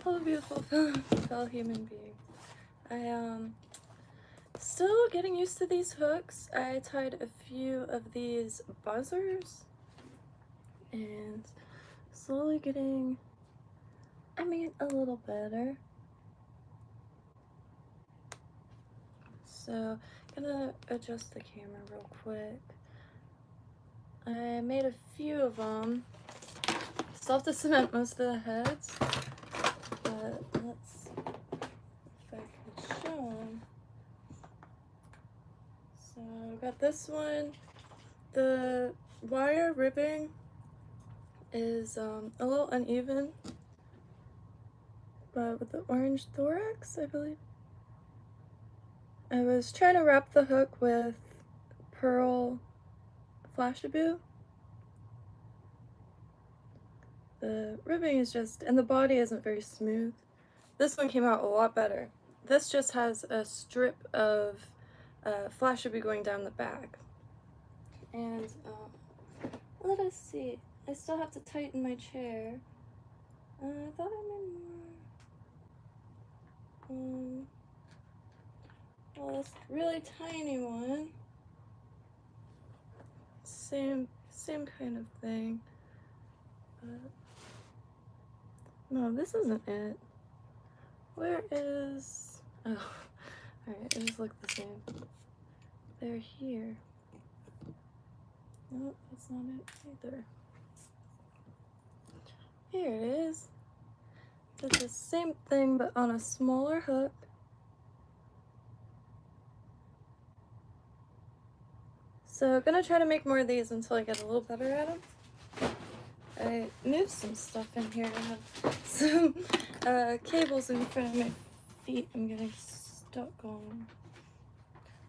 Hello, beautiful fellow human being. Still getting used to these hooks. I tied a few of these buzzers and slowly getting, a little better. So, gonna adjust the camera real quick. I made a few of them. Still have to cement most of the heads, but let's see if I can show them. So I've got this one. The wire ribbing is a little uneven, but with the orange thorax, I believe. I was trying to wrap the hook with pearl flashaboo. The ribbing is just, and the body isn't very smooth. This one came out a lot better. This just has a strip of flashaboo going down the back. And let us see. I still have to tighten my chair. I thought I made more. Well, this really tiny one. Same kind of thing. No, this isn't it. Where is? Oh, alright, it just looked the same. They're here. Nope, that's not it either. Here it is. It's the same thing, but on a smaller hook. So, gonna try to make more of these until I get a little better at them. I moved some stuff in here. I have some cables in front of my feet. I'm getting stuck on.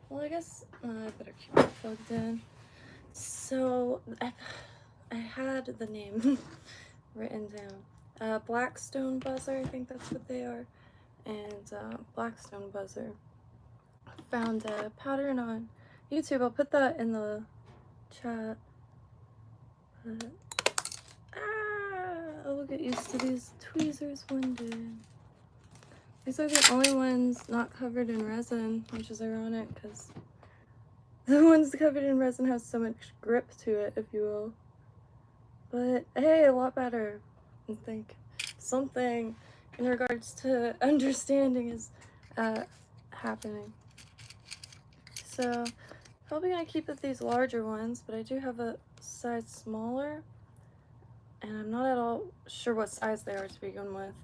Well, I guess I better keep it plugged in. So, I had the name written down. Blackstone buzzer, I think that's what they are. And Blackstone buzzer. Found a pattern on YouTube. I'll put that in the chat. But, I'll get used to these tweezers one day. These are the only ones not covered in resin, which is ironic because the ones covered in resin have so much grip to it, if you will. But hey, a lot better. I think something in regards to understanding is happening. So, probably gonna keep it these larger ones, but I do have a size smaller, and I'm not at all sure what size they are to begin with.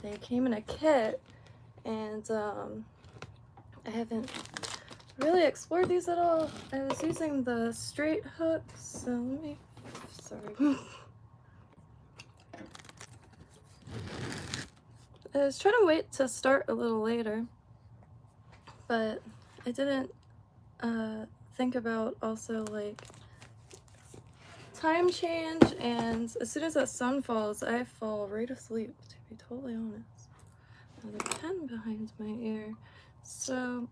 They came in a kit, and I haven't really explored these at all. I was using the straight hooks, so let me, sorry. I was trying to wait to start a little later, but I didn't think about also like time change, and as soon as that sun falls, I fall right asleep, to be totally honest. Another pen behind my ear. So,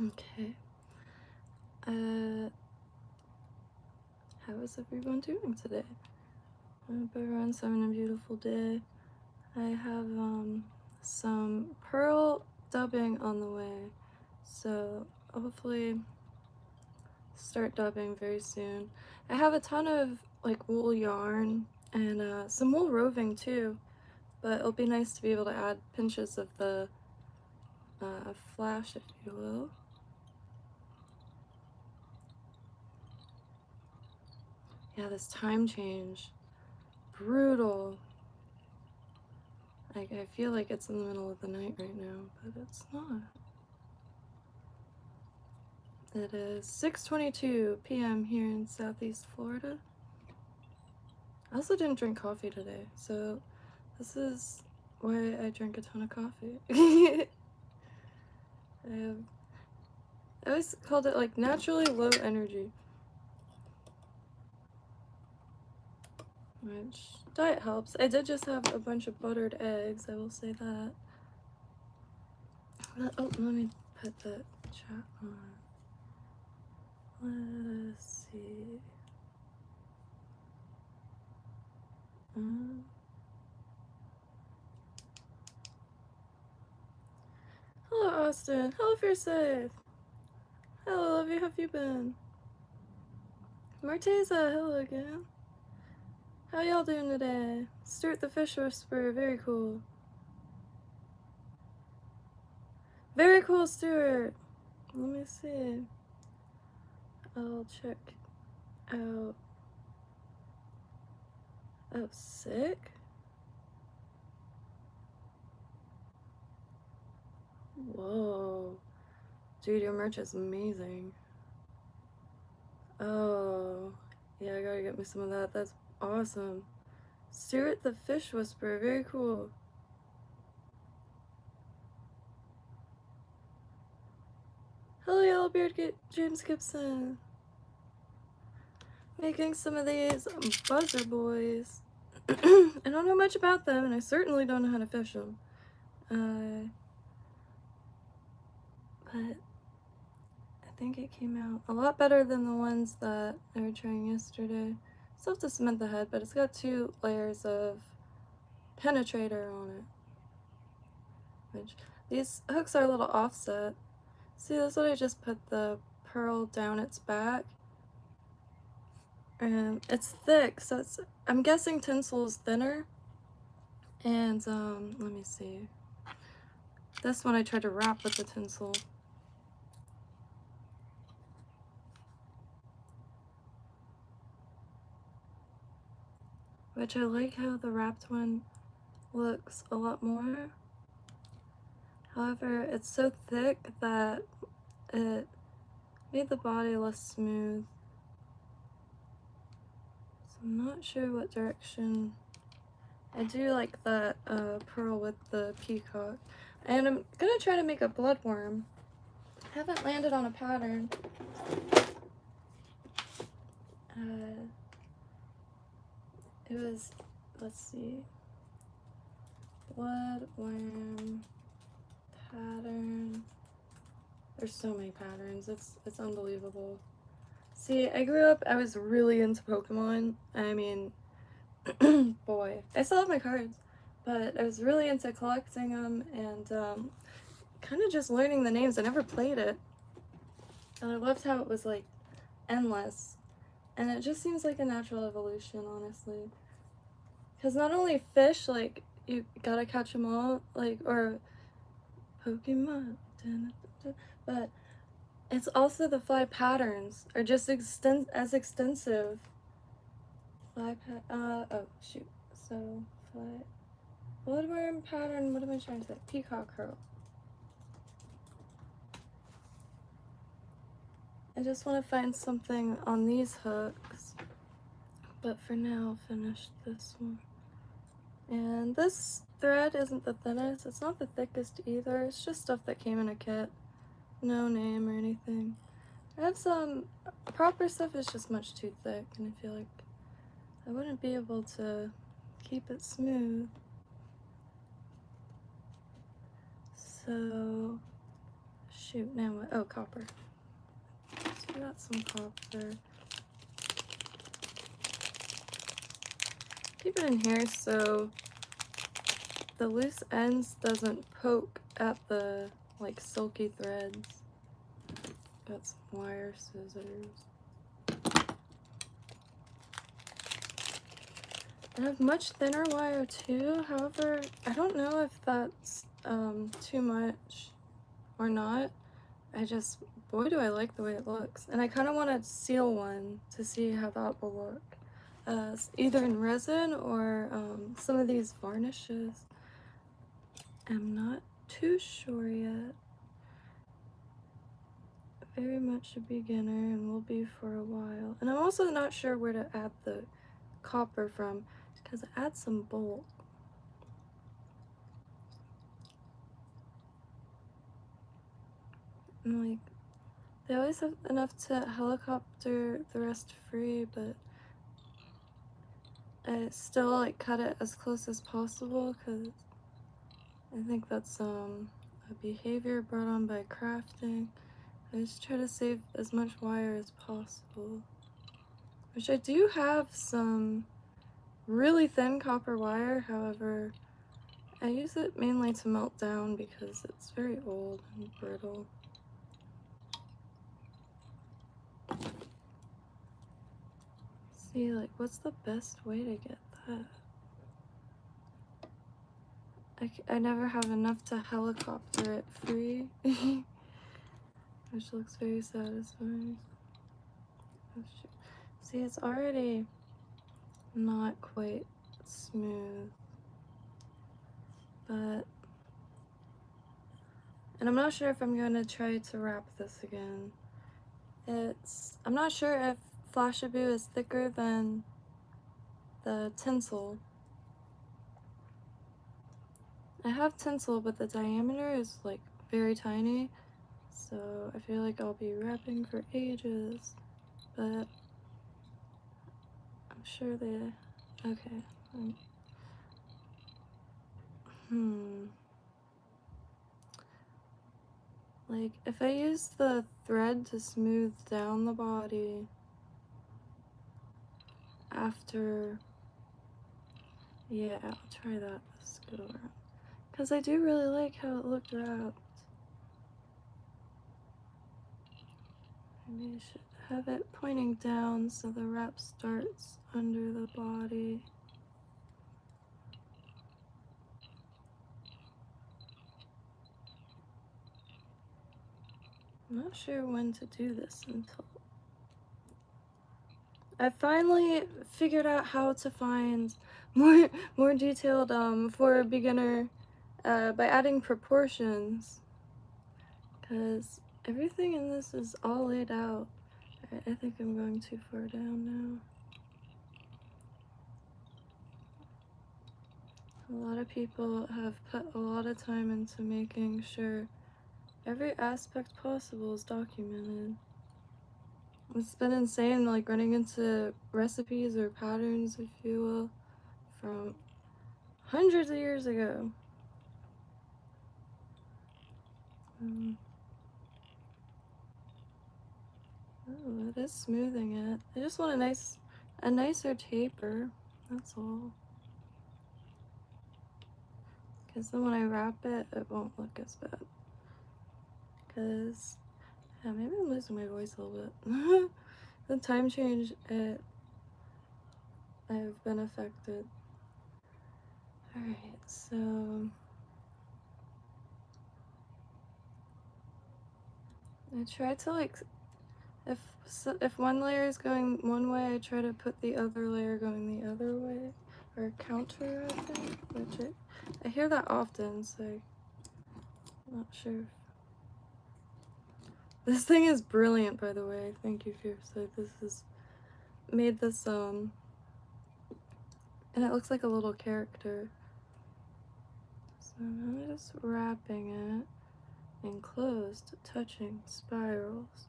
okay. How is everyone doing today? I hope everyone's having a beautiful day. I have some pearl dubbing on the way, so hopefully start dubbing very soon. I have a ton of like wool yarn and some wool roving too, but it'll be nice to be able to add pinches of the flash, if you will. Yeah, this time change, brutal. Like, I feel like it's in the middle of the night right now, but it's not. It is 6:22 p.m. here in Southeast Florida. I also didn't drink coffee today, so this is why I drank a ton of coffee. I always called it like naturally low energy, which diet helps. I did just have a bunch of buttered eggs, I will say that. Oh, let me put the chat on. Let's see. Austin. Hello, if you're safe. Hello, Lovey, how have you been? Marteza, hello again. How y'all doing today? Stuart the Fish Whisperer, very cool. Very cool, Stuart. Let me see. I'll check out. Oh, sick. Whoa. Dude, your merch is amazing. Oh, yeah, I gotta get me some of that. That's awesome. Stuart the Fish Whisperer, very cool. Hello, Yellowbeard James Gibson. Making some of these buzzer boys. I don't know much about them, and I certainly don't know how to fish them. But I think it came out a lot better than the ones that I were trying yesterday. Still have to cement the head, but it's got 2 layers of penetrator on it. Which, these hooks are a little offset. See, that's what I just put the pearl down its back. And it's thick, so it's, I'm guessing tinsel is thinner. And let me see. This one I tried to wrap with the tinsel. Which I like how the wrapped one looks a lot more. However, it's so thick that it made the body less smooth. So I'm not sure what direction. I do like that pearl with the peacock. And I'm gonna try to make a bloodworm. I haven't landed on a pattern. It was, let's see, bloodworm pattern. There's so many patterns. It's unbelievable. See, I grew up, I was really into Pokemon. I mean, boy, I still have my cards, but I was really into collecting them and kind of just learning the names. I never played it, and I loved how it was like endless, and it just seems like a natural evolution, honestly. Because not only fish, like, you gotta catch them all, like, or Pokemon, but it's also the fly patterns are just as extensive. Oh shoot. So fly bloodworm pattern, what am I trying to say? Peacock curl. I just want to find something on these hooks, but for now I'll finish this one. And this thread isn't the thinnest, it's not the thickest either, it's just stuff that came in a kit. No name or anything. I have some proper stuff, it's just much too thick, and I feel like I wouldn't be able to keep it smooth. So, shoot, now what? Oh, copper. So I got some copper. Keep it in here so the loose ends doesn't poke at the like silky threads. Got some wire scissors. I have much thinner wire too, however, I don't know if that's too much or not. I just, boy do I like the way it looks. And I kind of want to seal one to see how that will look. Either in resin or some of these varnishes. I'm not too sure yet. Very much a beginner and will be for a while. And I'm also not sure where to add the copper from because it adds some bulk. And like, they always have enough to helicopter the rest free, but I still like cut it as close as possible because I think that's a behavior brought on by crafting. I just try to save as much wire as possible. Which I do have some really thin copper wire, however, I use it mainly to melt down because it's very old and brittle. See, like, what's the best way to get that? I never have enough to helicopter it free, which looks very satisfying. Oh, shoot. See, it's already not quite smooth, but, and I'm not sure if I'm gonna try to wrap this again. I'm not sure if Flashaboo is thicker than the tinsel. I have tinsel, but the diameter is like very tiny, so I feel like I'll be wrapping for ages, but I'm sure they, okay. Like, if I use the thread to smooth down the body after, yeah, I'll try that this go around. Because I do really like how it looked wrapped. Maybe I should have it pointing down so the wrap starts under the body. I'm not sure when to do this until I finally figured out how to find more detailed for a beginner by adding proportions, because everything in this is all laid out. I think I'm going too far down now. A lot of people have put a lot of time into making sure every aspect possible is documented. It's been insane, like running into recipes or patterns, if you will, from hundreds of years ago. Oh, it is smoothing it. I just want a nicer taper, that's all. Because then when I wrap it, it won't look as bad. Because, yeah, maybe I'm losing my voice a little bit. The time change, I've been affected. Alright, so I try to, like, if one layer is going one way, I try to put the other layer going the other way, or counter, I think, which I hear that often, so I'm not sure. This thing is brilliant, by the way. Thank you, Fiercely. This has made this, and it looks like a little character. So I'm just wrapping it in closed, touching spirals.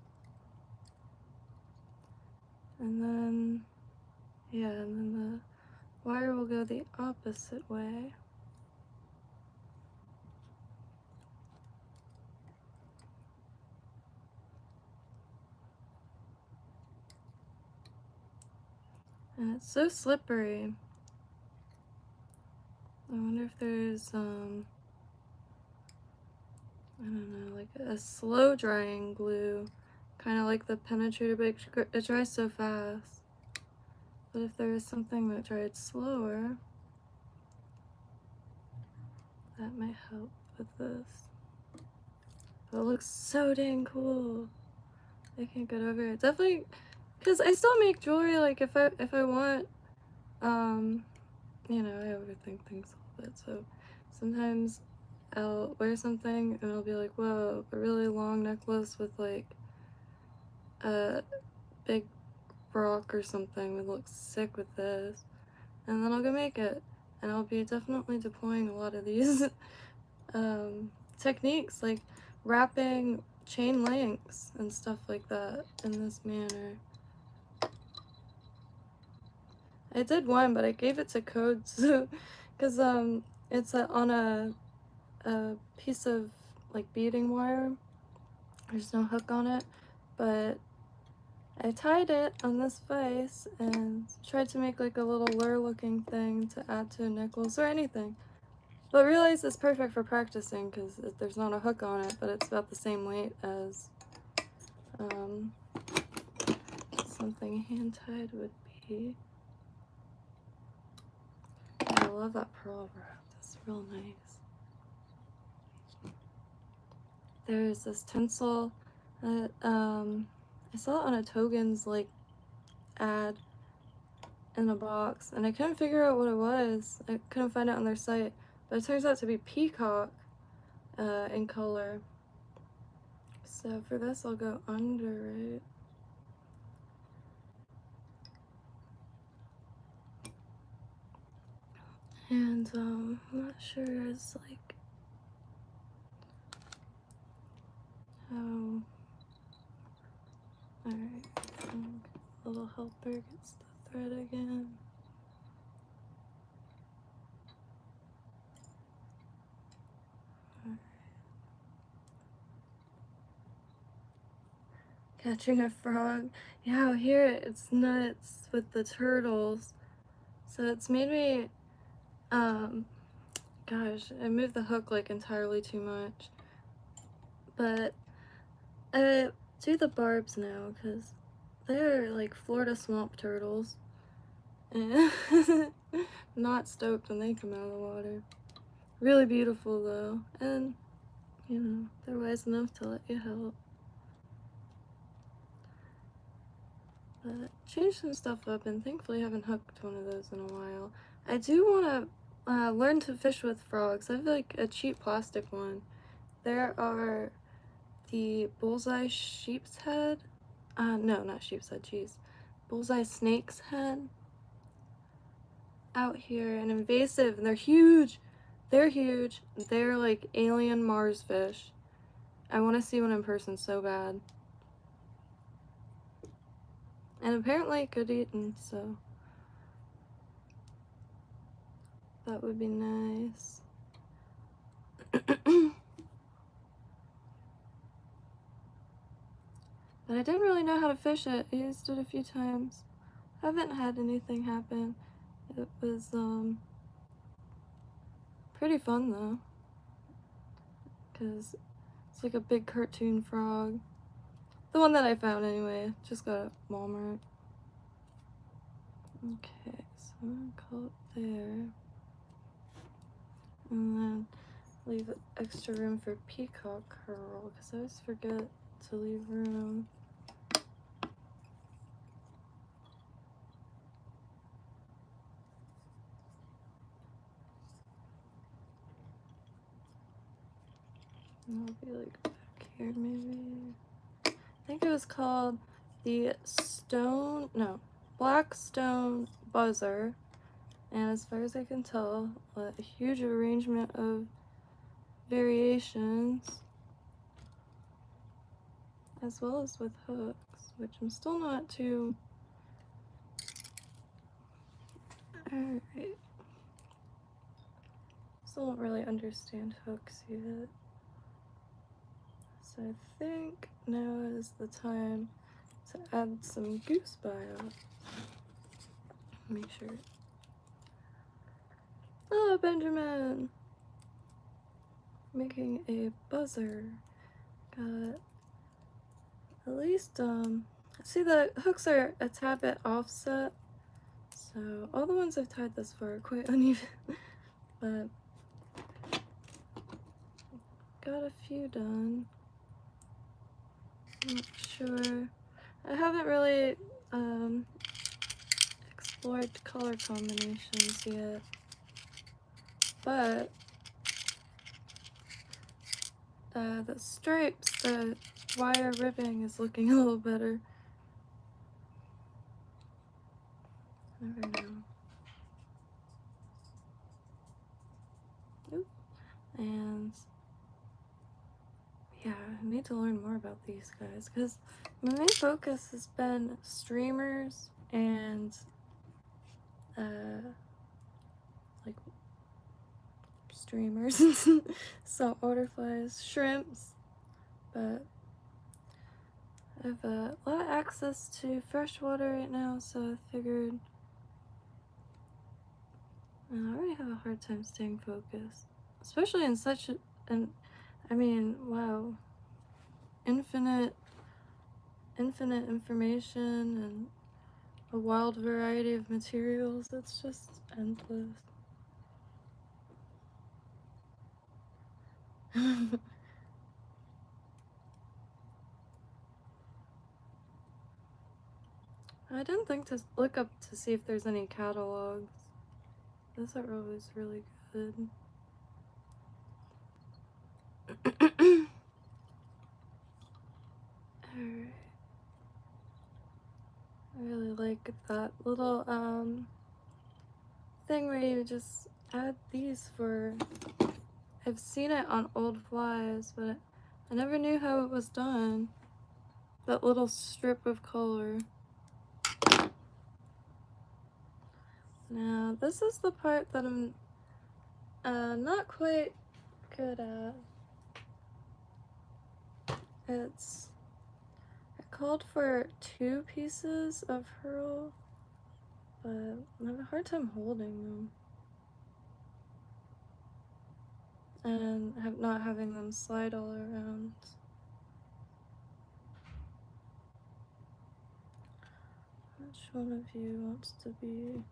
And then, yeah, and then the wire will go the opposite way. And it's so slippery. I wonder if there's, I don't know, like a slow drying glue, kind of like the penetrator, but it dries so fast. But if there is something that dried slower, that might help with this. But it looks so dang cool. I can't get over it. Definitely, because I still make jewelry, like if I want, you know, I overthink things a little bit, so sometimes I'll wear something and I'll be like, whoa, a really long necklace with like a big rock or something would look sick with this, and then I'll go make it, and I'll be definitely deploying a lot of these techniques, like wrapping chain links and stuff like that in this manner. I did one, but I gave it to code, so because it's on a piece of like beading wire. There's no hook on it, but I tied it on this vise and tried to make like a little lure looking thing to add to a necklace or anything. But realize it's perfect for practicing because there's not a hook on it, but it's about the same weight as something hand-tied would be. I love that pearl wrap. That's real nice. There's this tinsel that I saw it on a Togens like ad in a box, and I couldn't figure out what it was. I couldn't find it on their site, but it turns out to be Peacock in color. So for this, I'll go under it. And I'm not sure it's like how. Alright, a little helper gets the thread again. Alright. Catching a frog. Yeah, here it's nuts with the turtles. So it's made me, gosh, I moved the hook like entirely too much. But I do the barbs now because they're like Florida swamp turtles. And not stoked when they come out of the water. Really beautiful though, and you know, they're wise enough to let you help. But changed some stuff up, and thankfully I haven't hooked one of those in a while. I do want to learn to fish with frogs. I have like a cheap plastic one. There are the bullseye sheep's head. No, not sheep's head, jeez. Bullseye snake's head out here, and invasive, and they're huge. They're huge. They're like alien Mars fish. I want to see one in person so bad. And apparently good eating, so that would be nice. But I didn't really know how to fish it. I used it a few times. Haven't had anything happen. It was pretty fun though, because it's like a big cartoon frog. The one that I found anyway, just got at Walmart. Okay, so I'm gonna call it there. And then leave extra room for peacock curl, because I always forget to leave room. And I'll be like back here maybe. I think it was called the Black Stone Buzzer. And as far as I can tell, a huge arrangement of variations, as well as with hooks, which I'm still not too... Alright. Still don't really understand hooks yet. So I think now is the time to add some goose bio. Make sure. Oh, Benjamin! Making a buzzer. Got at least, see the hooks are a tad bit offset. So all the ones I've tied thus far are quite uneven, but got a few done. Not sure. I haven't really explored color combinations yet, but the stripes, the wire ribbing is looking a little better. Never know. Oop. And yeah, I need to learn more about these guys because my main focus has been streamers and like streamers, saltwater flies, shrimps, but I have a lot of access to fresh water right now, so I figured I already have a hard time staying focused. especially in such an, I mean, wow, infinite information and a wild variety of materials. It's just endless. I didn't think to look up to see if there's any catalogs. Those are always really good. Alright. I really like that little thing where you just add these for. I've seen it on old flies, but I never knew how it was done. That little strip of color. Now, this is the part that I'm not quite good at. It called for 2 pieces of herl, but I have a hard time holding them. And not having them slide all around. Which one of you wants to be?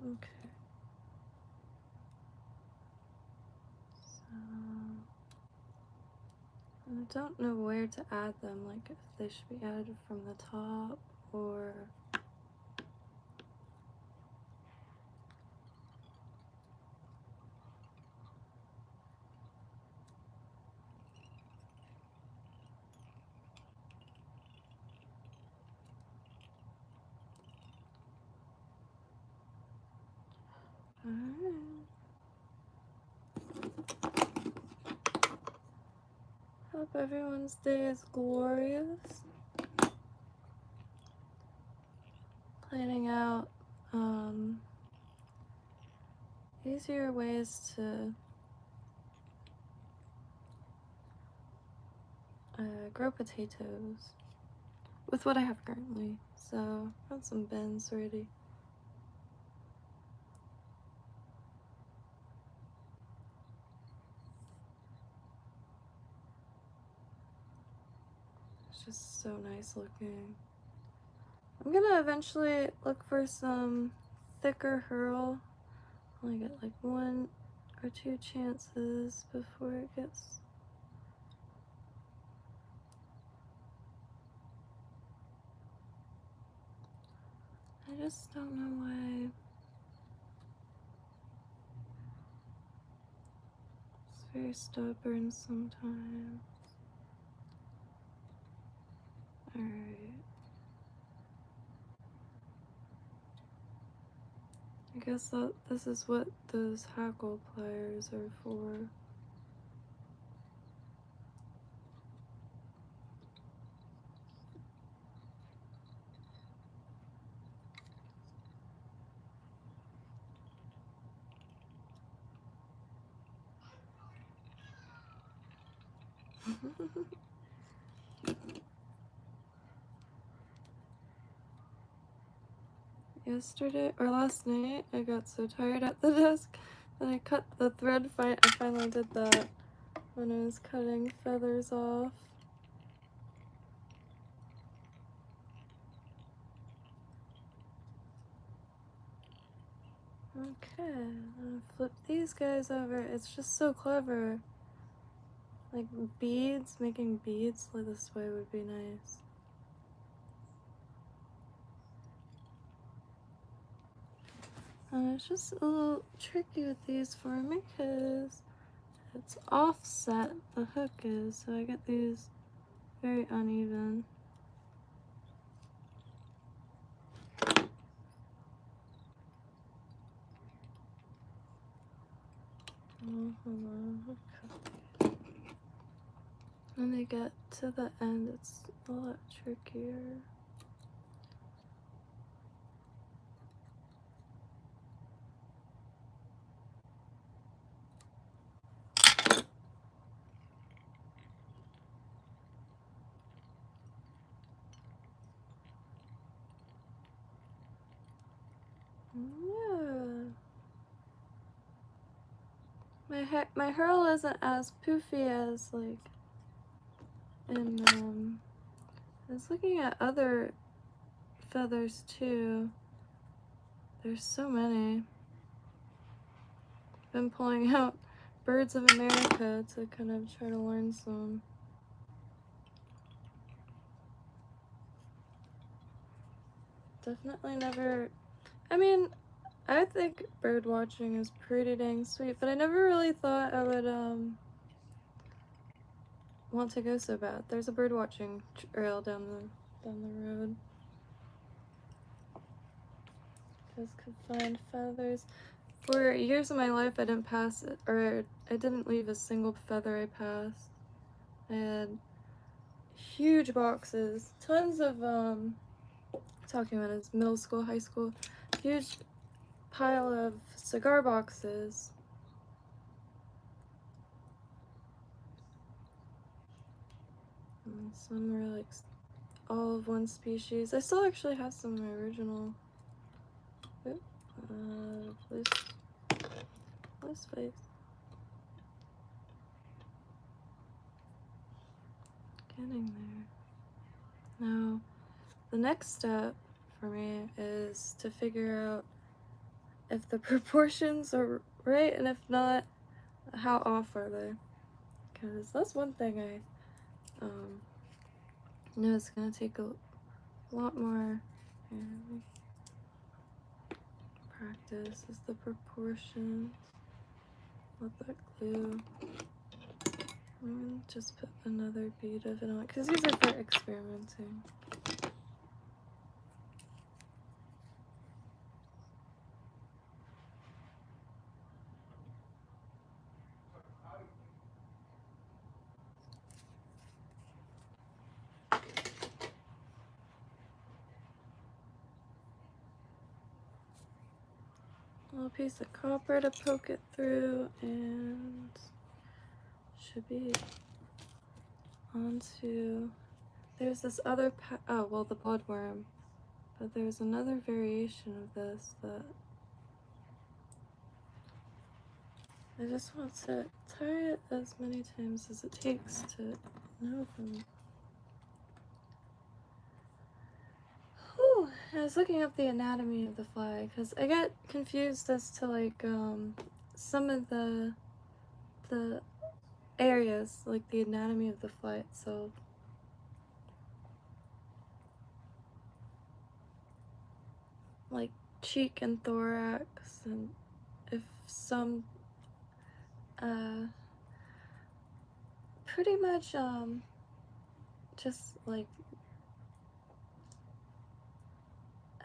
Okay. So I don't know where to add them, like if they should be added from the top or alright. Hope everyone's day is glorious. Planning out easier ways to grow potatoes with what I have currently. So I have some bins ready. It's just so nice looking. I'm gonna eventually look for some thicker herl. Only get like 1 or 2 chances before it gets. I just don't know why. It's very stubborn sometimes. Alright. I guess that this is what those Hackle pliers are for. Yesterday or last night, I got so tired at the desk that I cut the thread. I finally did that when I was cutting feathers off. Okay, I'm gonna flip these guys over. It's just so clever. Like beads, making beads like this way would be nice. It's just a little tricky with these for me because it's offset, the hook is, so I get these very uneven. When they get to the end, it's a lot trickier. Yeah. my hurl isn't as poofy as like in I was looking at other feathers too. There's so many. Been pulling out Birds of America to kind of try to learn some. Definitely never, I mean, I think bird watching is pretty dang sweet, but I never really thought I would want to go so bad. There's a bird watching trail down the road. Just could find feathers. For years of my life, I didn't pass it, or I didn't leave a single feather I passed. I had huge boxes, tons of talking about is middle school, high school, huge pile of cigar boxes. And some were like all of one species. I still actually have some of my original. Loose face. Getting there. Now, the next step for me is to figure out if the proportions are right, and if not, how off are they? Because that's one thing I know it's gonna take a lot more practice. Is the proportions with that glue. I'm gonna just put another bead of it on because these are for experimenting. A little piece of copper to poke it through, and should be onto. There's this other oh well, the bloodworm, but there's another variation of this that I just want to tie it as many times as it takes to know them. Whew, I was looking up the anatomy of the fly because I get confused as to like some of the areas, like the anatomy of the fly itself. Like cheek and thorax, and if some pretty much just like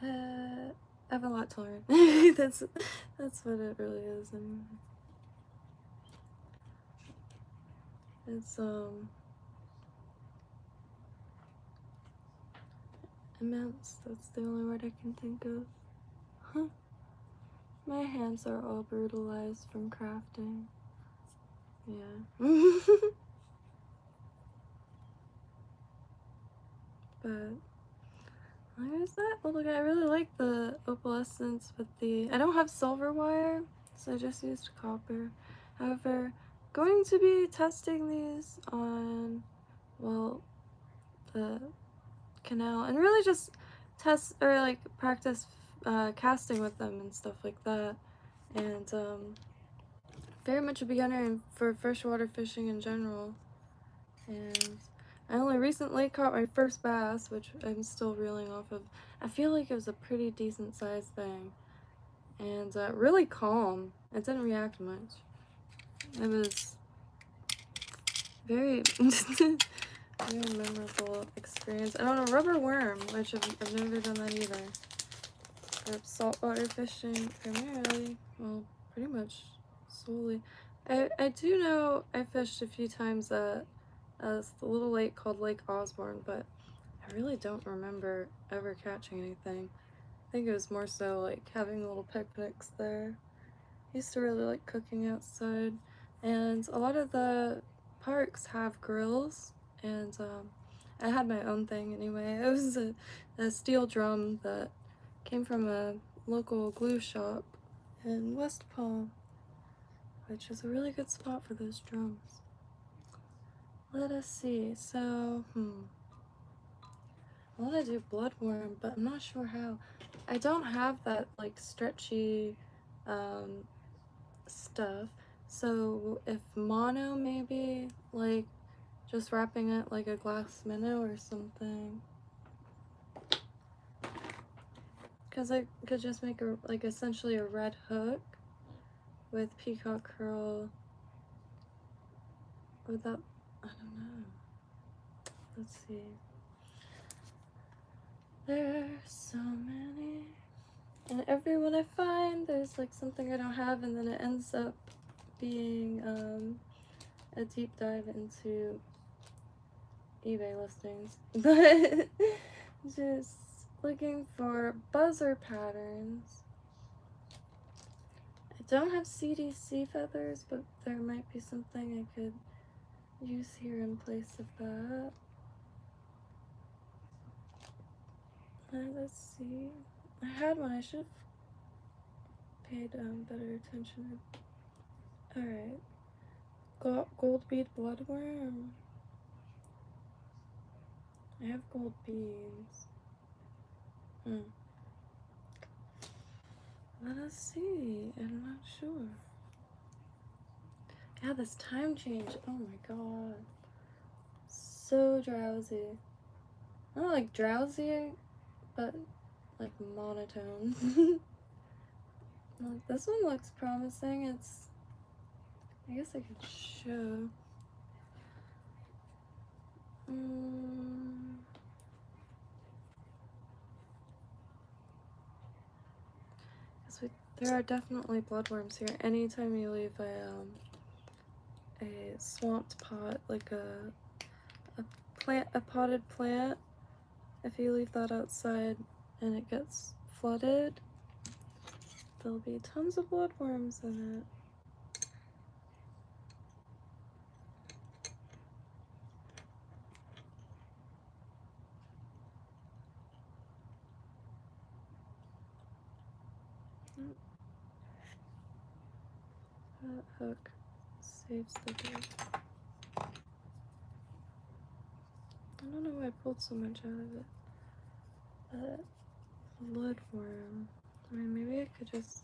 I have a lot to learn. that's what it really is. And it's immense. That's the only word I can think of. Huh. My hands are all brutalized from crafting. Yeah. But there's that. Oh look, I really like the opalescence with the. I don't have silver wire, so I just used copper. However, going to be testing these on, well, the canal, and really just test or like practice casting with them and stuff like that. And very much a beginner for freshwater fishing in general. And I only recently caught my first bass, which I'm still reeling off of. I feel like it was a pretty decent sized thing, and really calm. It didn't react much. It was very very memorable experience. And on a rubber worm, which I've never done that either. For saltwater fishing primarily, well, pretty much solely. I do know I fished a few times at the little lake called Lake Osborne, but I really don't remember ever catching anything. I think it was more so like having little picnics there. I used to really like cooking outside, and a lot of the parks have grills, and I had my own thing anyway. It was a steel drum that came from a local glue shop in West Palm. which is a really good spot for those drums. Let us see. So, I want to do bloodworm, but I'm not sure how. I don't have that like stretchy stuff. So if mono, maybe like just wrapping it like a glass minnow or something. Because I could just make a like essentially a red hook with peacock curl without, I don't know. Let's see. There's so many. And every one I find, there's like something I don't have, and then it ends up being a deep dive into eBay listings. But just looking for buzzer patterns. I don't have CDC feathers, but there might be something I could use here in place of that. Let's see. I had one. I should have paid better attention. Alright. Gold bead bloodworm. I have gold beads. Let us see. I'm not sure. Yeah, this time change. Oh my god. So drowsy. Not like drowsy, but like monotone. Like, this one looks promising. It's, I guess I could show. There are definitely bloodworms here. Anytime you leave a swamped pot, like a potted plant, if you leave that outside and it gets flooded, there'll be tons of bloodworms in it. That hook saves the day. I don't know why I pulled so much out of it. But bloodworm. I mean, maybe I could just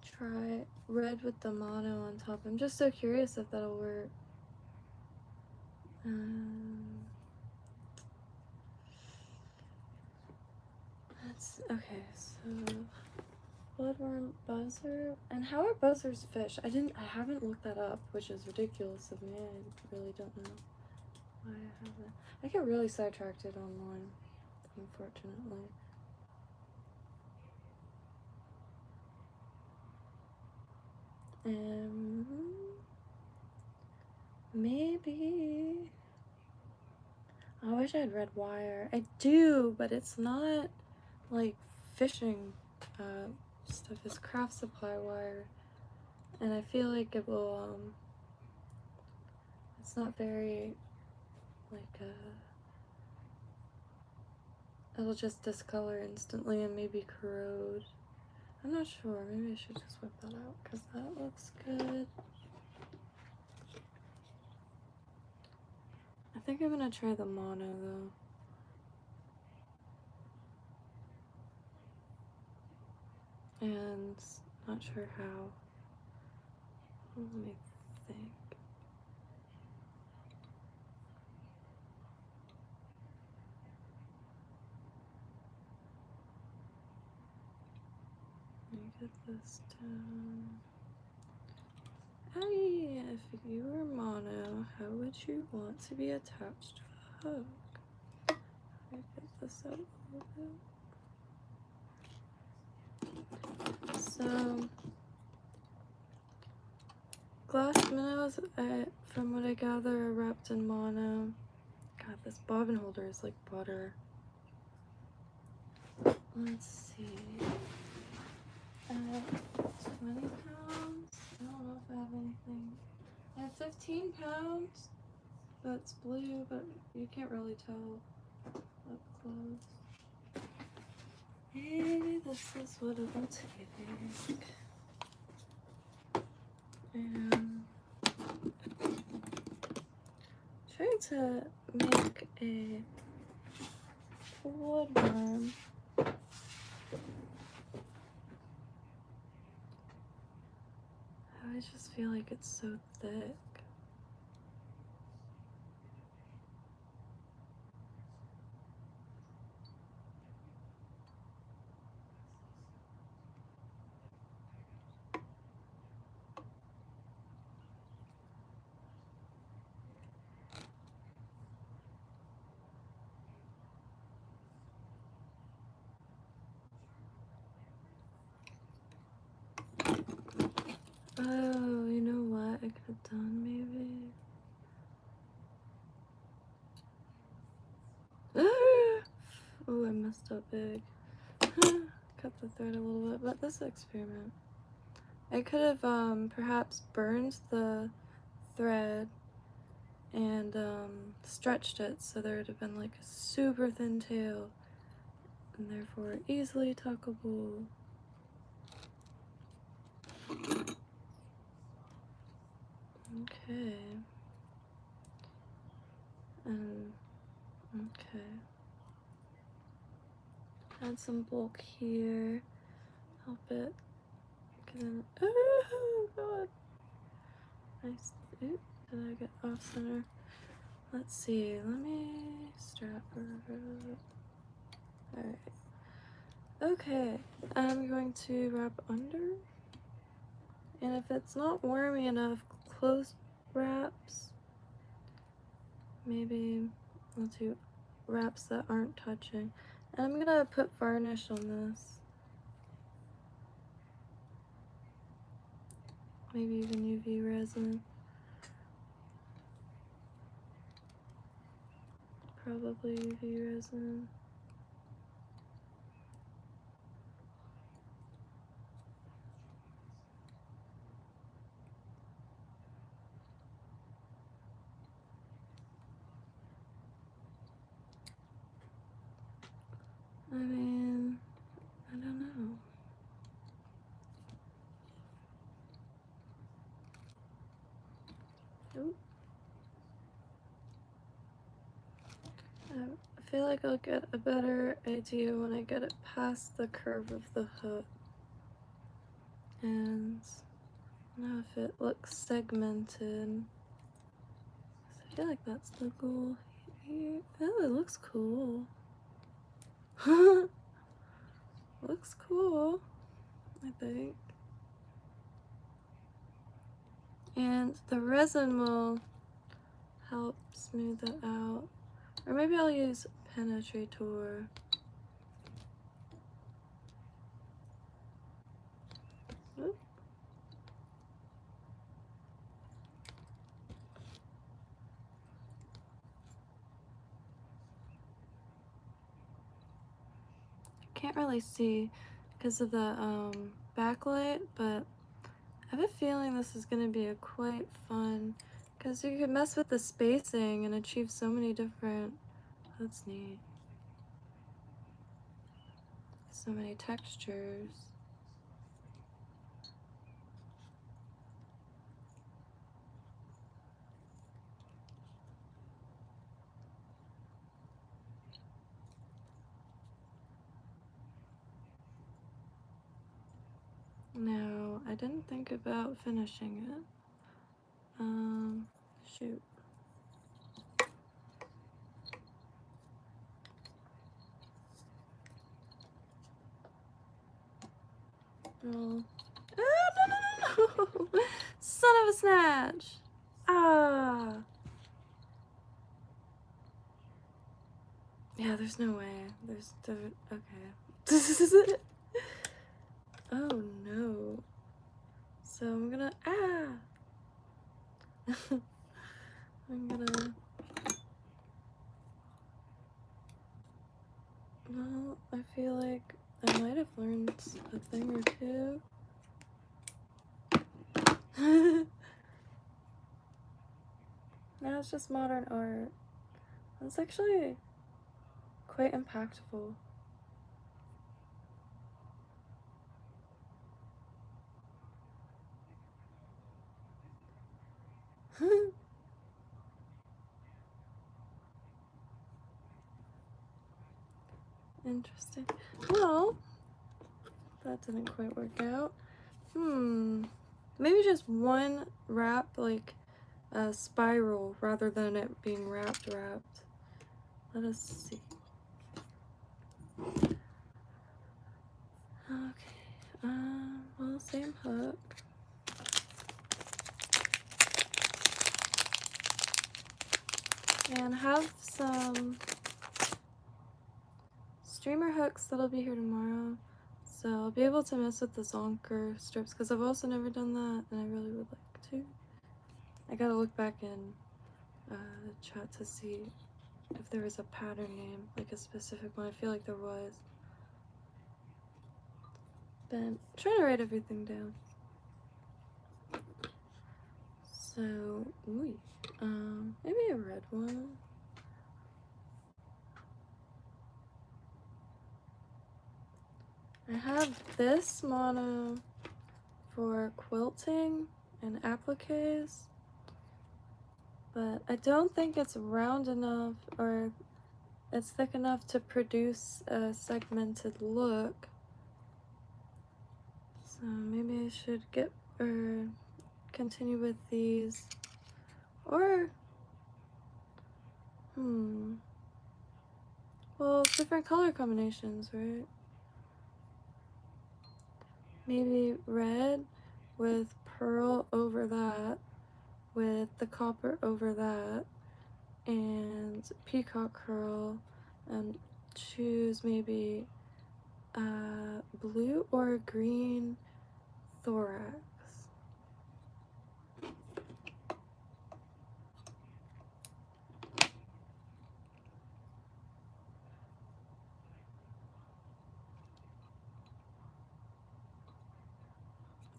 try red with the mono on top. I'm just so curious if that'll work. Okay, so bloodworm buzzer. And how are buzzers fish? I haven't looked that up, which is ridiculous of me. I really don't know why I haven't. I get really sidetracked online, unfortunately. Maybe. I wish I had red wire. I do, but it's not like fishing stuff. It's craft supply wire, and I feel like it will. It's not very like it'll just discolor instantly and maybe corrode. I'm not sure. Maybe I should just whip that out because that looks good. I think I'm gonna try the mono though. And not sure how. Let me think. Let me get this down. Hey, if you were mono, how would you want to be attached to a hook? Let me get this out a little bit. So, glass minnows, from what I gather, are wrapped in mono. God, this bobbin holder is like butter. Let's see. 20 pounds? I don't know if I have anything. I have 15 pounds. That's blue, but you can't really tell up close. Maybe this is what it'll take. trying to make a wood one. I just feel like it's so thick. Oh, you know what I could have done maybe? Oh, I messed up big. Cut the thread a little bit, but this is an experiment. I could have perhaps burned the thread and stretched it so there would have been like a super thin tail and therefore easily tuckable. Okay. Okay. Add some bulk here. Help it get in. Oh god. Nice. Oop, did I get off center? Let's see. Let me strap her. Alright. Okay. I'm going to wrap under. And if it's not warmy enough, close wraps. Maybe I'll do wraps that aren't touching. And I'm gonna put varnish on this. Maybe even UV resin. Probably UV resin. I mean, I don't know. Oop. I feel like I'll get a better idea when I get it past the curve of the hook. And now if it looks segmented. I feel like that's the goal here. Oh, it looks cool. Looks cool, I think. And the resin will help smooth it out. Or maybe I'll use penetrator. Oop. Can't really see because of the backlight, but I have a feeling this is going to be a quite fun, because you can mess with the spacing and achieve so many different, that's neat, so many textures. Now, I didn't think about finishing it. Shoot. Oh. Ah, no. Son of a snatch. Ah. Yeah, there's no way. Okay. Oh no. So I'm gonna, well, I feel like I might have learned a thing or two. Now it's just modern art. That's actually quite impactful. Interesting. Well, that didn't quite work out. Maybe just one wrap, like a spiral, rather than it being wrapped. Let us see. Okay, well, same hook. And have some streamer hooks that'll be here tomorrow. So I'll be able to mess with the zonker strips, because I've also never done that, and I really would like to. I gotta look back in the chat to see if there was a pattern name, like a specific one. I feel like there was. But I'm trying to write everything down. So, maybe a red one. I have this mono for quilting and appliques, but I don't think it's round enough or it's thick enough to produce a segmented look. So maybe I should get or continue with these, or well, different color combinations, right? Maybe red with pearl over that, with the copper over that, and peacock curl, and choose maybe blue or green thorax.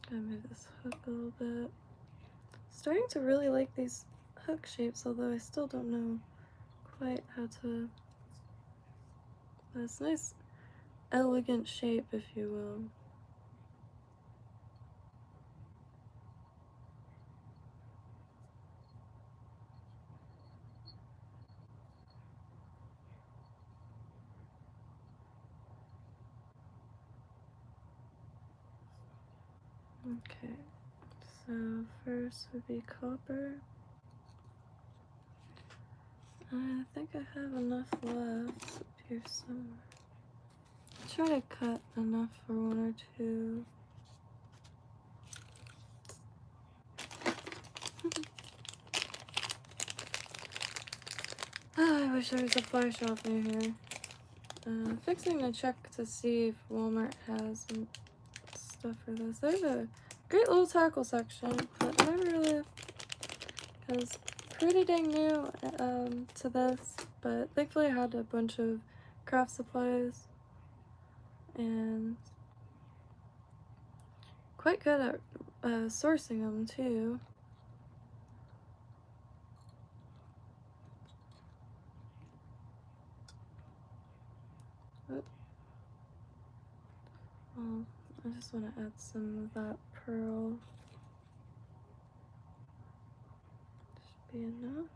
Gonna move this hook a little bit. Starting to really like these hook shapes, although I still don't know quite how to. But it's a nice, elegant shape, if you will. Okay, so first would be copper. I think I have enough left up here somewhere. Try to cut enough for one or two. Oh, I wish there was a fly shop near here. Fixing to check to see if Walmart has some stuff for this. There's a great little tackle section, but I never really, because pretty dang new to this, but thankfully I had a bunch of craft supplies and quite good at sourcing them too. Oh. Well, I just want to add some of that pearl. Should be enough.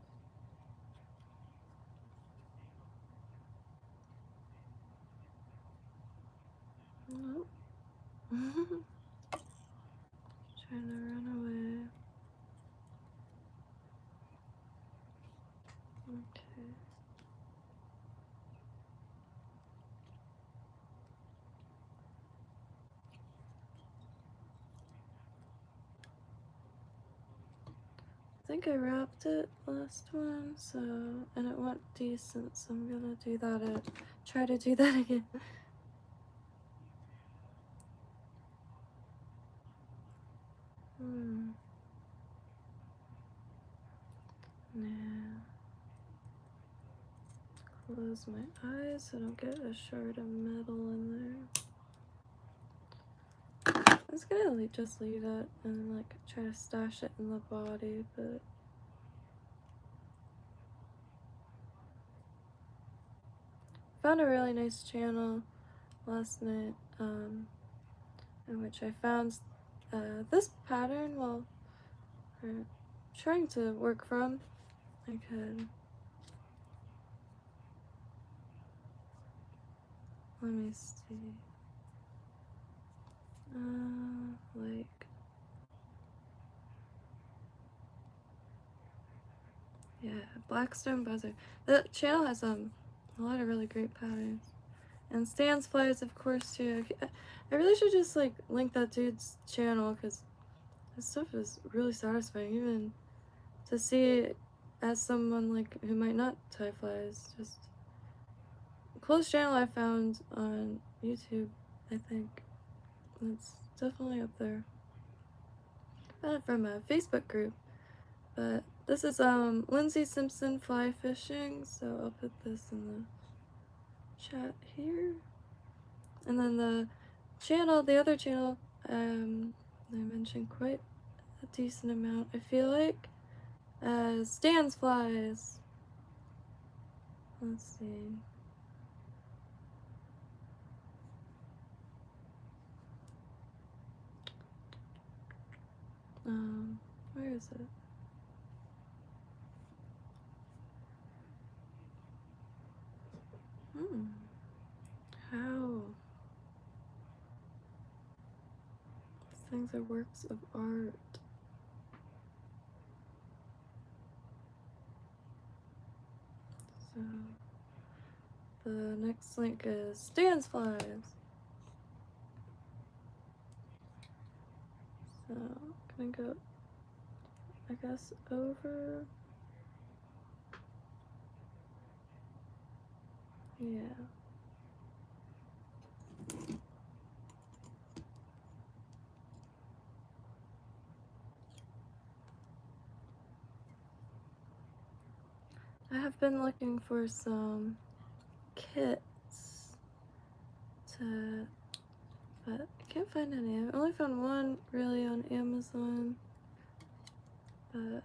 Nope. Trying to run away. Okay. I think I wrapped it last one, so, and it went decent, so I'm gonna do that try to do that again. Nah. Close my eyes so I don't get a shard of metal in there. I was gonna just leave it and like try to stash it in the body, but found a really nice channel last night in which I found this pattern while trying to work from. I could Let me see. Like, yeah, Blackstone Buzzer. The channel has a lot of really great patterns. And Stan's Flies, of course, too. I really should just like link that dude's channel because his stuff is really satisfying, even to see as someone like who might not tie flies. Just the close channel I found on YouTube, I think. It's definitely up there. Found it from a Facebook group. But this is Lindsay Simpson Fly Fishing, so I'll put this in the chat here. And then the channel, the other channel, I mentioned quite a decent amount, I feel like. Stan's Flies. Let's see. Where is it? How? These things are works of art. So, the next link is Stan's Flies. So, I'm gonna go, I guess, over. Yeah. I have been looking for some kits but I can't find any. I've only found one really on Amazon, but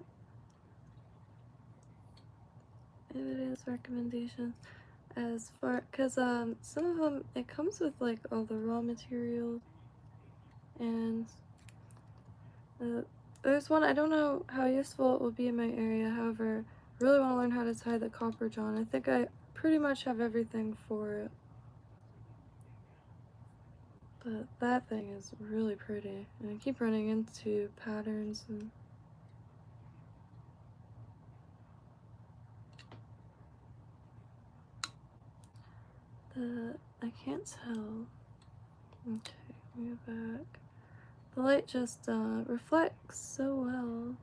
if it is recommendations as far, because some of them, it comes with like all the raw materials, and there's one, I don't know how useful it will be in my area, however, I really want to learn how to tie the copper john. I think I pretty much have everything for it. But that thing is really pretty, and I keep running into patterns and I can't tell. Okay, let me go back. The light just reflects so well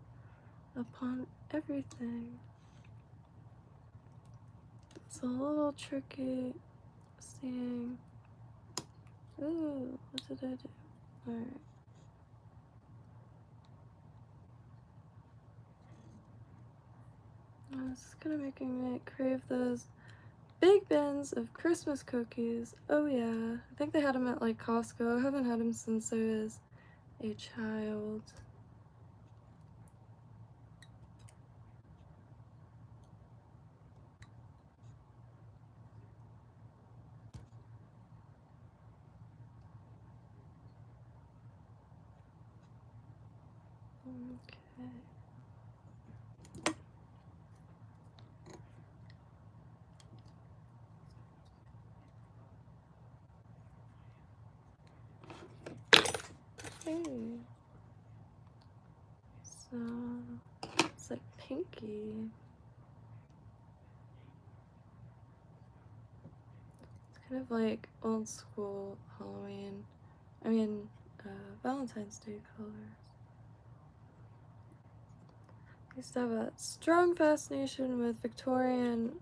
upon everything. It's a little tricky seeing. Ooh, what did I do? Alright. This is kind of making me crave those big bins of Christmas cookies. Oh yeah, I think they had them at like Costco. I haven't had them since I was a child. Okay. Hey. So it's like pinky. It's kind of like old school Halloween. I mean, Valentine's Day colors. I used to have a strong fascination with Victorian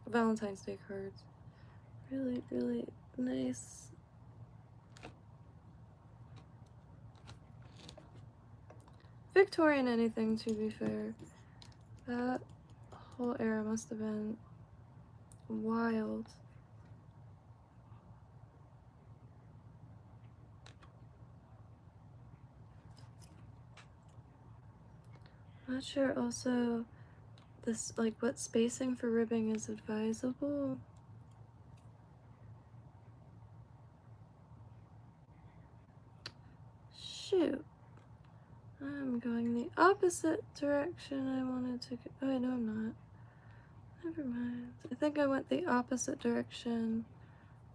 Valentine's Day cards. Really, really nice. Victorian anything, to be fair. That whole era must have been wild. Not sure also this, like, what spacing for ribbing is advisable. Shoot. I'm going the opposite direction I wanted to go. Oh, no, I'm not. Never mind. I think I went the opposite direction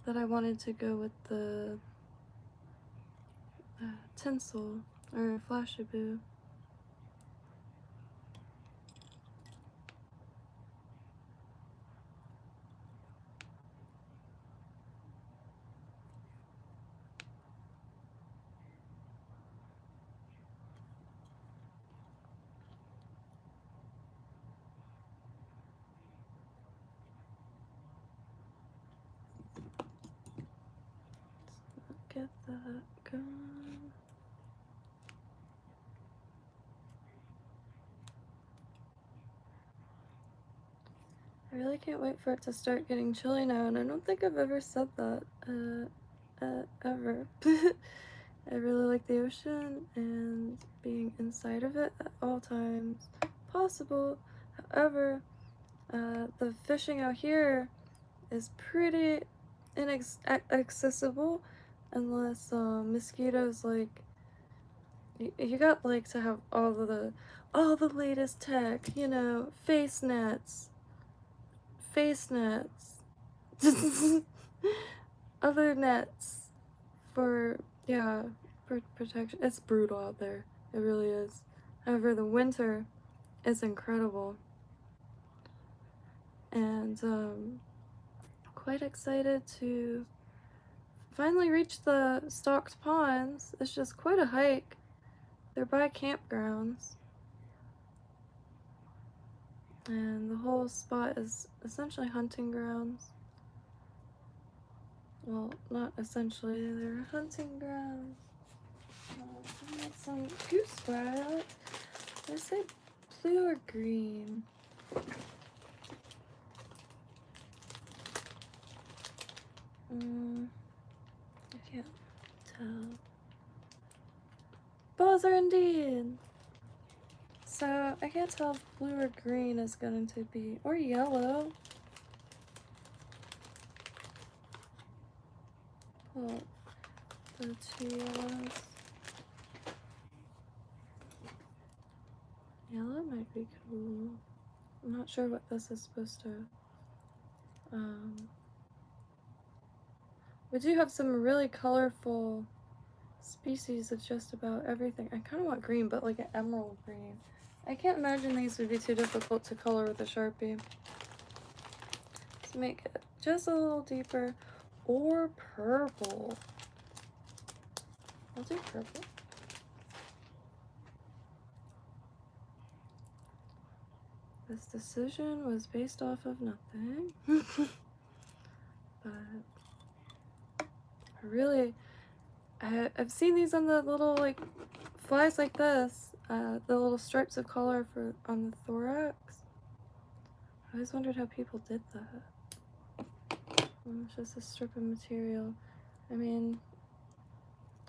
that I wanted to go with the tinsel or flashaboo. Get that going. I really can't wait for it to start getting chilly now, and I don't think I've ever said that ever. I really like the ocean and being inside of it at all times possible. However, the fishing out here is pretty inaccessible unless mosquitoes, like, you got like to have all the latest tech, you know, face nets, other nets for, yeah, for protection. It's brutal out there, it really is. However, the winter is incredible, and quite excited to finally reach the stocked ponds. It's just quite a hike. They're by campgrounds, and the whole spot is essentially hunting grounds. Well, not essentially, they're hunting grounds. I got some gooseberry. Did I say blue or green? I can't tell. Buzzer indeed! So, I can't tell if blue or green is going to be, or yellow. Well, the two yellows. Yellow might be cool. I'm not sure what this is supposed to, we do have some really colorful species of just about everything. I kind of want green, but like an emerald green. I can't imagine these would be too difficult to color with a Sharpie. Let's make it just a little deeper. Or purple. I'll do purple. This decision was based off of nothing. But I've seen these on the little like flies like this, the little stripes of color on the thorax. I always wondered how people did that. It's just a strip of material. I mean,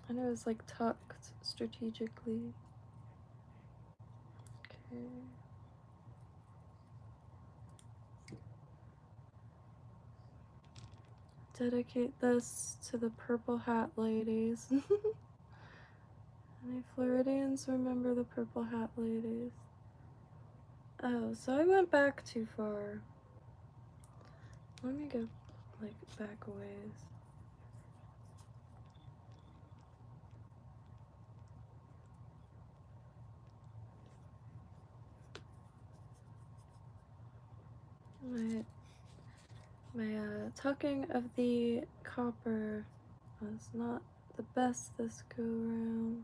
I know it's like tucked strategically. Okay. Dedicate this to the purple hat ladies. Any Floridians remember the purple hat ladies? Oh, so I went back too far. Let me go like back a ways. My tucking of the copper was not the best this go around.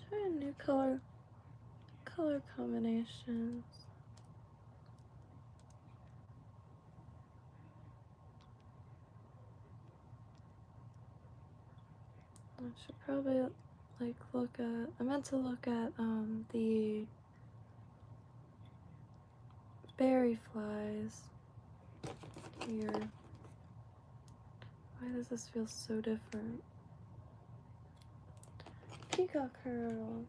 Try a new color combinations. I should probably like I meant to look at the berry flies here. Why does this feel so different? Peacock curl.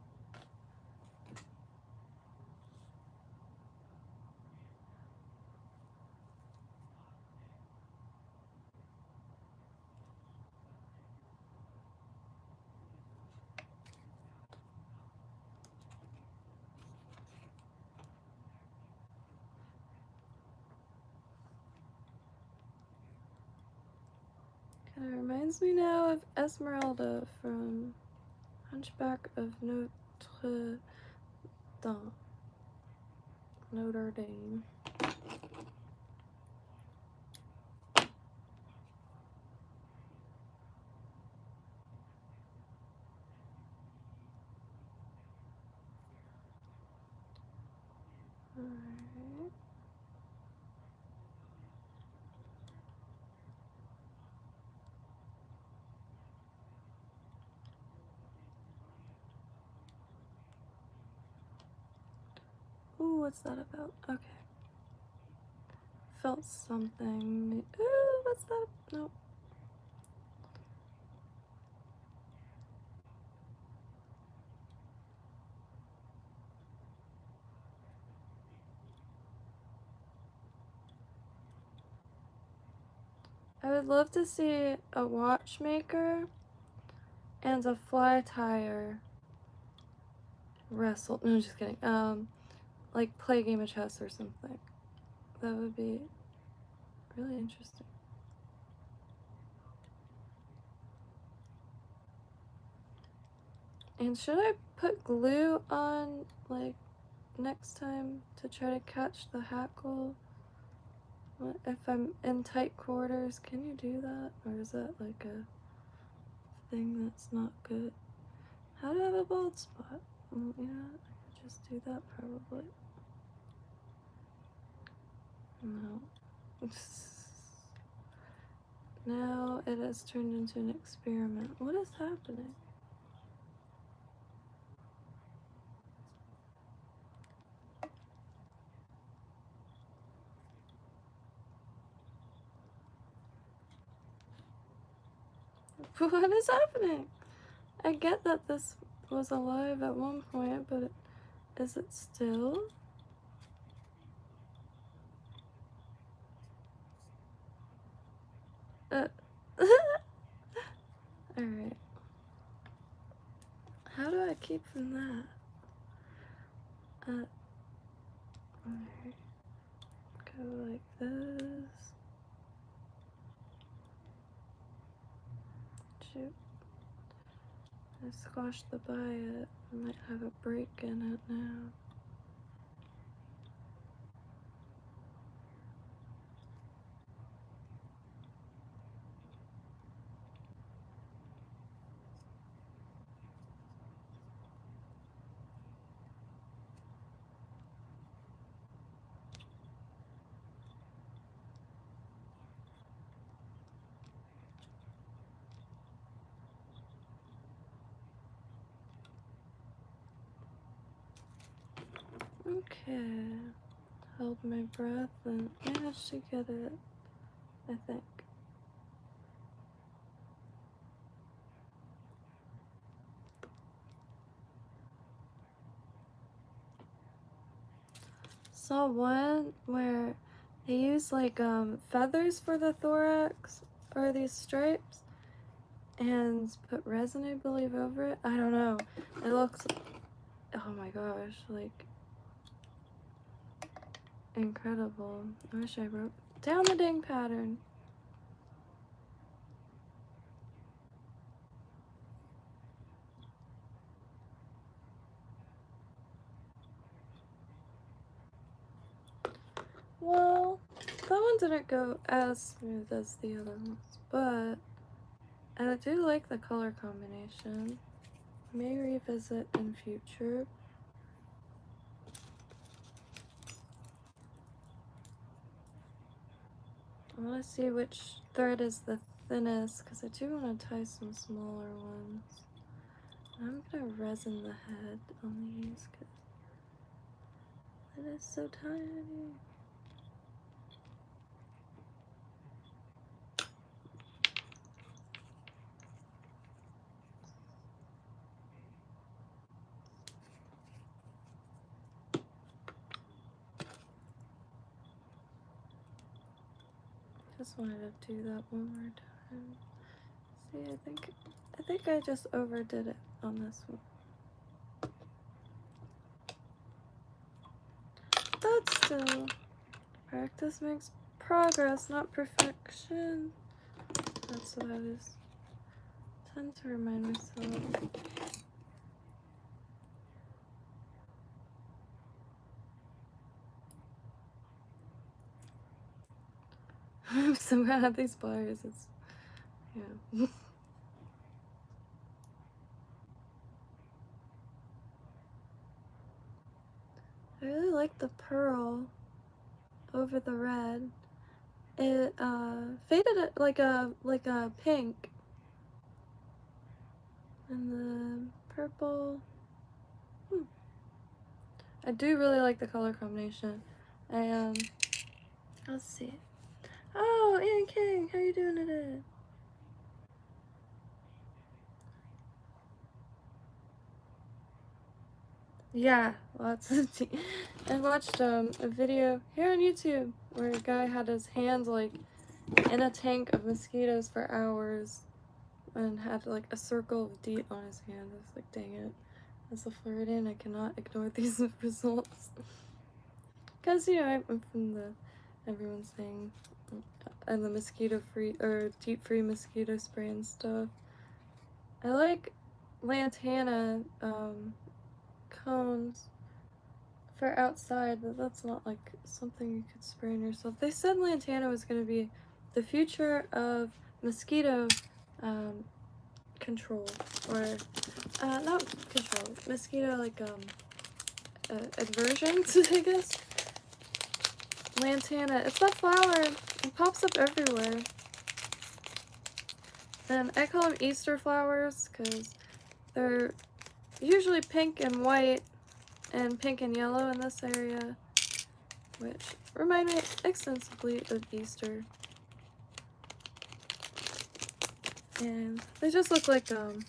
Kind of reminds me now of Esmeralda from Hunchback of Notre Dame. Notre Dame. Alright. Ooh, what's that about? Okay. Felt something. Ooh, what's that? Nope. I would love to see a watchmaker and a fly tire wrestle. No, just kidding. Like play a game of chess or something. That would be really interesting. And should I put glue on, like, next time to try to catch the hackle? What, if I'm in tight quarters, can you do that? Or is that like a thing that's not good? How do I have a bald spot? Well, yeah, I could just do that probably. No. Now it has turned into an experiment. What is happening? What is happening? I get that this was alive at one point, but is it still? Alright. How do I keep from that? Alright. Go like this. Shoot. I squashed the by it. I might have a break in it now. Okay. Held my breath and managed to get it, I think. Saw one where they use like feathers for the thorax or these stripes and put resin, I believe, over it. I don't know. It looks, oh my gosh, like incredible. I wish I wrote down the dang pattern. Well, that one didn't go as smooth as the other ones, but I do like the color combination. May revisit in future. I want to see which thread is the thinnest because I do want to tie some smaller ones. I'm going to resin the head on these because it is so tiny. Just wanted to do that one more time. See, I think I just overdid it on this one. But still, practice makes progress, not perfection. That's what I was trying to remind myself. Somehow I have these pliers. It's, yeah. I really like the pearl over the red. It faded it like a pink, and the purple. I do really like the color combination. Let's see. Oh, Ian King, how you doing today? Yeah, lots of tea. I watched a video here on YouTube where a guy had his hands like in a tank of mosquitoes for hours and had like a circle of DEET on his hand. I was like, dang it. As a Floridian, I cannot ignore these results. Because, you know, I'm from the, everyone's saying, and the mosquito-free, or DEET-free mosquito spray and stuff. I like lantana cones for outside, but that's not like something you could spray on yourself. They said lantana was going to be the future of mosquito control, or not control, mosquito like aversions, I guess. Lantana, it's that flower. It pops up everywhere. And I call them Easter flowers because they're usually pink and white and pink and yellow in this area, which remind me extensively of Easter. And they just look like like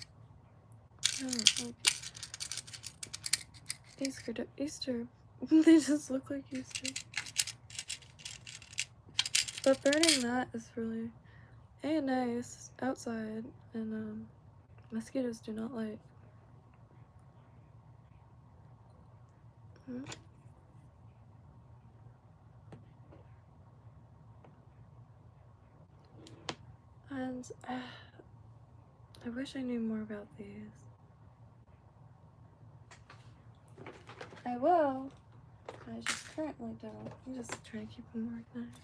Easter. They just look like Easter. But burning that is really nice outside, and mosquitoes do not like. And I wish I knew more about these. I will. I just currently don't. I'm just trying to keep them organized.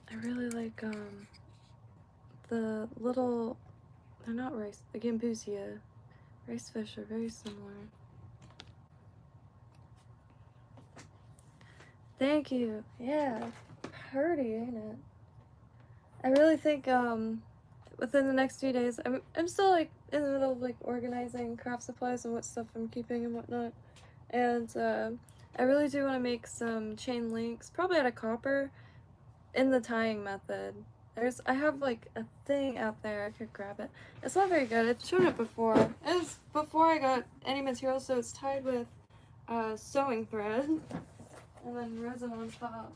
I really like the little, they're not rice, the gambusia. Rice fish are very similar. Thank you. Yeah. Pretty, ain't it? I really think within the next few days, I'm still like in the middle of like organizing craft supplies and what stuff I'm keeping and whatnot. And I really do want to make some chain links, probably out of copper, in the tying method. I have like a thing out there, I could grab it. It's not very good, I've shown it before. It's before I got any material, so it's tied with sewing thread and then resin on top.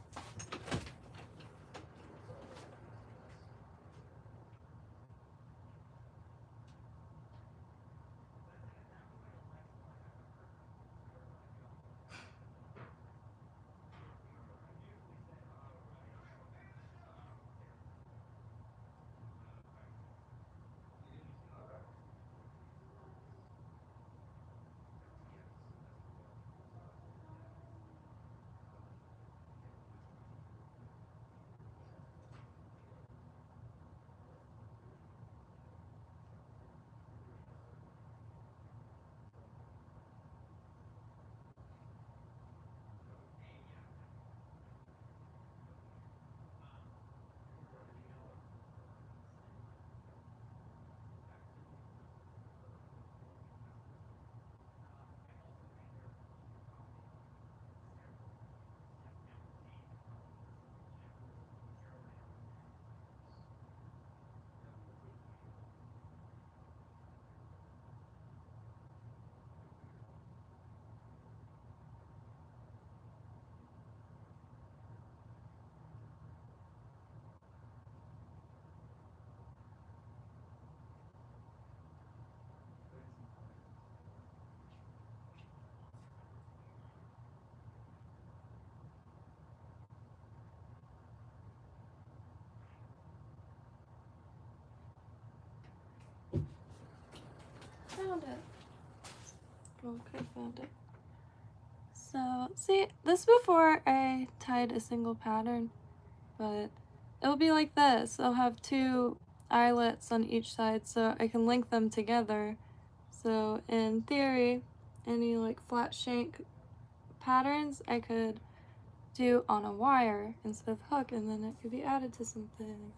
found it. Well, I could have found it. So, see, this before I tied a single pattern, but it'll be like this. I'll have 2 eyelets on each side so I can link them together. So in theory, any like flat shank patterns I could do on a wire instead of hook, and then it could be added to something.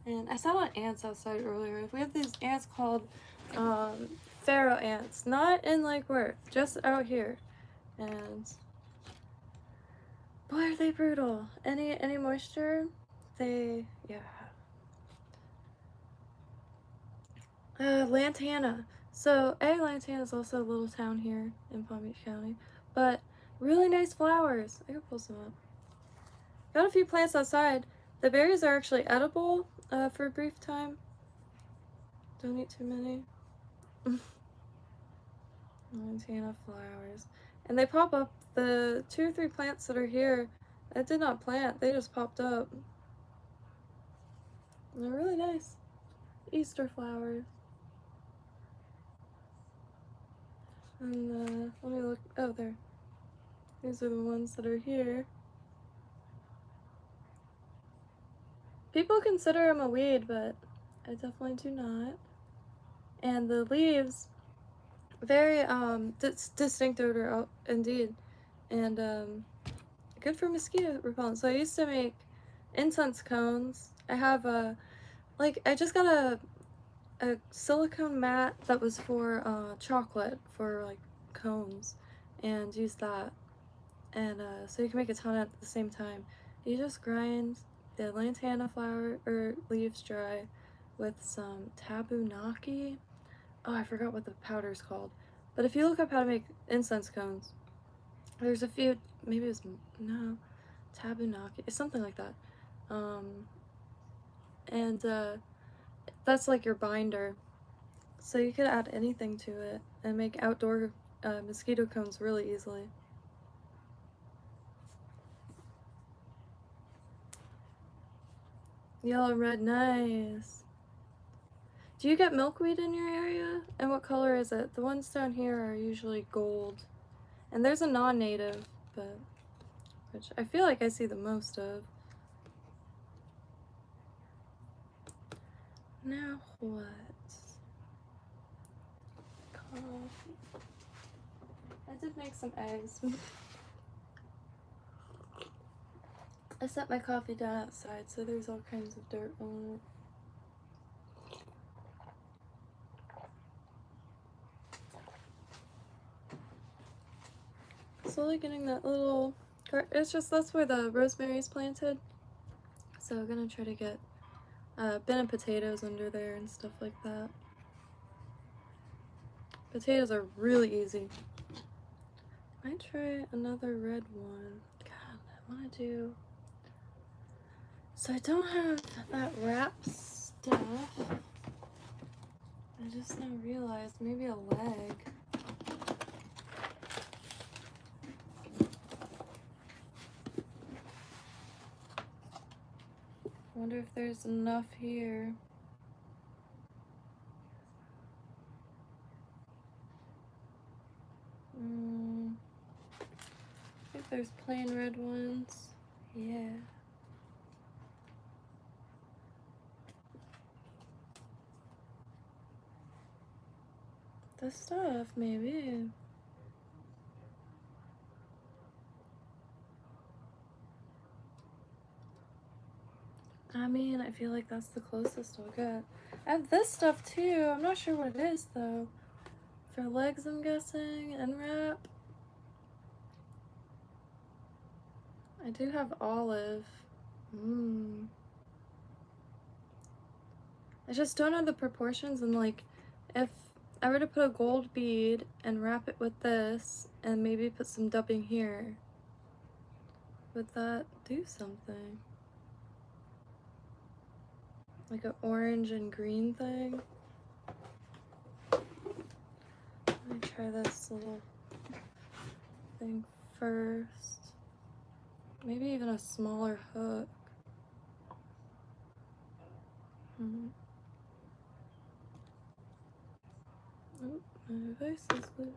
And I saw ants outside earlier. We have these ants called pharaoh ants, not in Lake Worth, just out here. And boy, are they brutal. Any moisture, they, yeah. Lantana. So Lantana is also a little town here in Palm Beach County, but really nice flowers. I could pull some up. Got a few plants outside. The berries are actually edible for a brief time. Don't eat too many. Lantana flowers. And they pop up. The 2 or 3 plants that are here, I did not plant. They just popped up. And they're really nice. Easter flowers. And let me look. Oh, there. These are the ones that are here. People consider them a weed, but I definitely do not. And the leaves, very distinct odor, oh, indeed, and good for mosquito repellent. So I used to make incense cones. I have I just got a silicone mat that was for chocolate for like cones, and used that. And so you can make a ton at the same time. You just grind the lantana flower or leaves dry with some tabunaki. Oh, I forgot what the powder's called. But if you look up how to make incense cones, there's a few, maybe it's, no, tabunaki, it's something like that. And that's like your binder. So you could add anything to it and make outdoor mosquito cones really easily. Yellow and red, nice. Do you get milkweed in your area? And what color is it? The ones down here are usually gold. And there's a non-native, but which I feel like I see the most of. Now what? Coffee. I did make some eggs. I set my coffee down outside, so there's all kinds of dirt on it. Slowly getting that little, it's just, that's where the rosemary's planted. So I'm gonna try to get a bin of potatoes under there and stuff like that. Potatoes are really easy. Might try another red one. God, I wanna do, so I don't have that wrap stuff. I just now realized maybe a leg. I wonder if there's enough here. I think there's plain red ones. Yeah. This stuff, maybe. I mean, I feel like that's the closest I'll get. I have this stuff too. I'm not sure what it is though. For legs, I'm guessing, and wrap. I do have olive. I just don't know the proportions, and like, if I were to put a gold bead and wrap it with this, and maybe put some dubbing here, would that do something? Like an orange and green thing? Let me try this little thing first. Maybe even a smaller hook. Oh, my device is loose.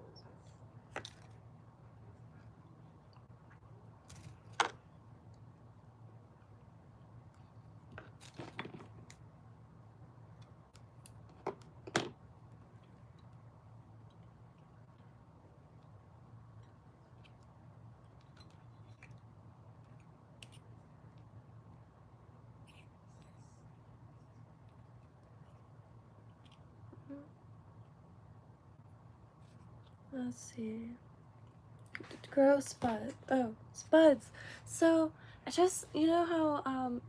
Let's see. Grow spud. Oh, spuds. So I just, you know how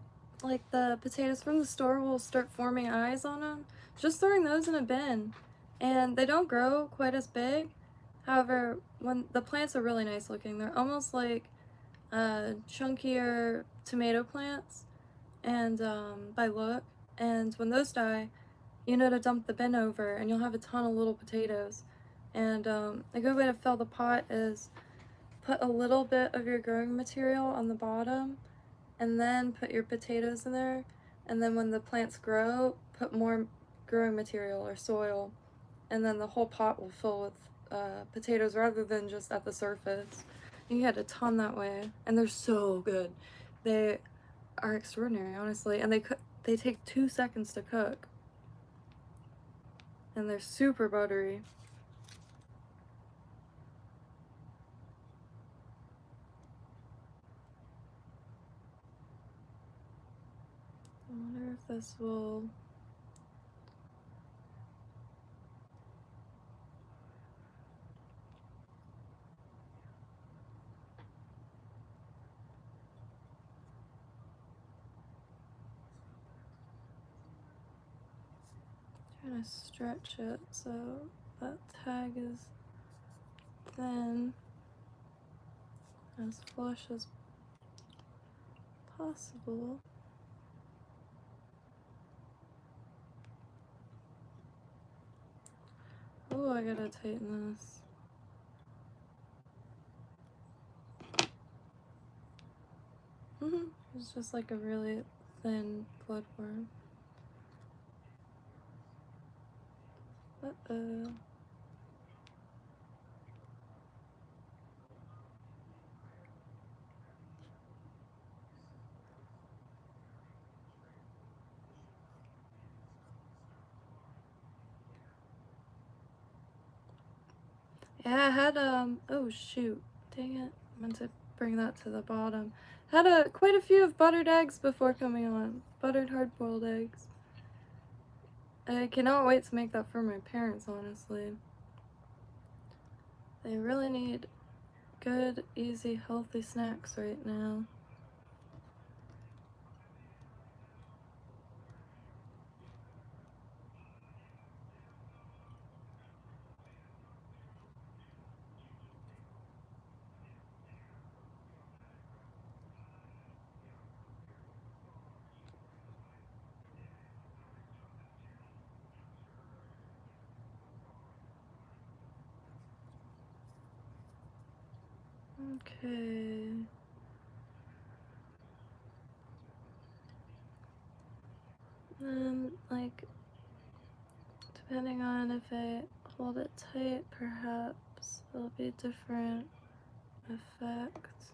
like the potatoes from the store will start forming eyes on them? Just throwing those in a bin, and they don't grow quite as big. However, when the plants are really nice looking, they're almost like chunkier tomato plants, and by look. And when those die, you know to dump the bin over, and you'll have a ton of little potatoes. And a good way to fill the pot is put a little bit of your growing material on the bottom, and then put your potatoes in there, and then when the plants grow, put more growing material or soil, and then the whole pot will fill with potatoes rather than just at the surface. You get a ton that way, and they're so good. They are extraordinary, honestly, and they take 2 seconds to cook, and they're super buttery. I wonder if this will... Trying to stretch it so that tag is thin, as flush as possible. Oh, I gotta tighten this. It's just like a really thin bloodworm. Uh-oh. Yeah, I had, oh shoot, dang it, I meant to bring that to the bottom. Had quite a few of buttered eggs before coming on. Buttered hard-boiled eggs. I cannot wait to make that for my parents, honestly. They really need good, easy, healthy snacks right now. Okay. Like, depending on if I hold it tight, perhaps there'll be different effects.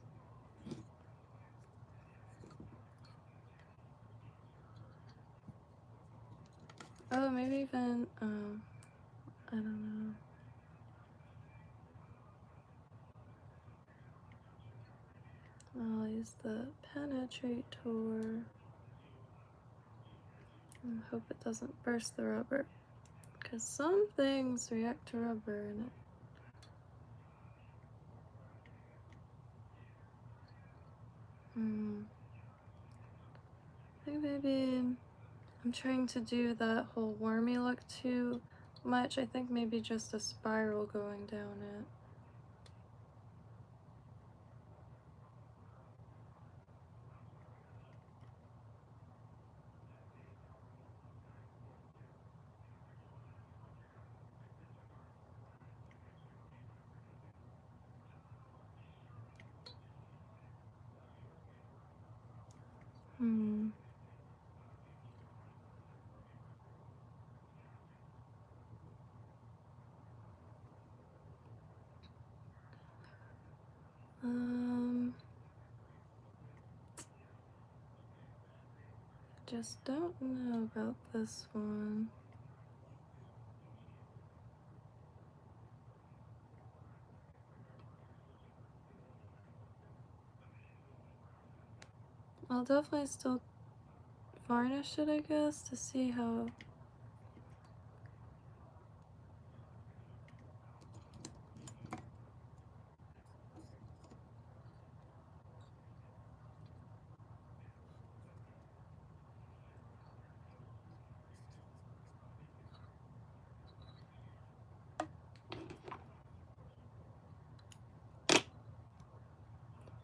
Oh, maybe even, I don't know. I'll use the penetrator and hope it doesn't burst the rubber, because some things react to rubber in it. I think maybe I'm trying to do that whole wormy look too much. I think maybe just a spiral going down it. Just don't know about this one. I'll definitely still varnish it, I guess, to see how.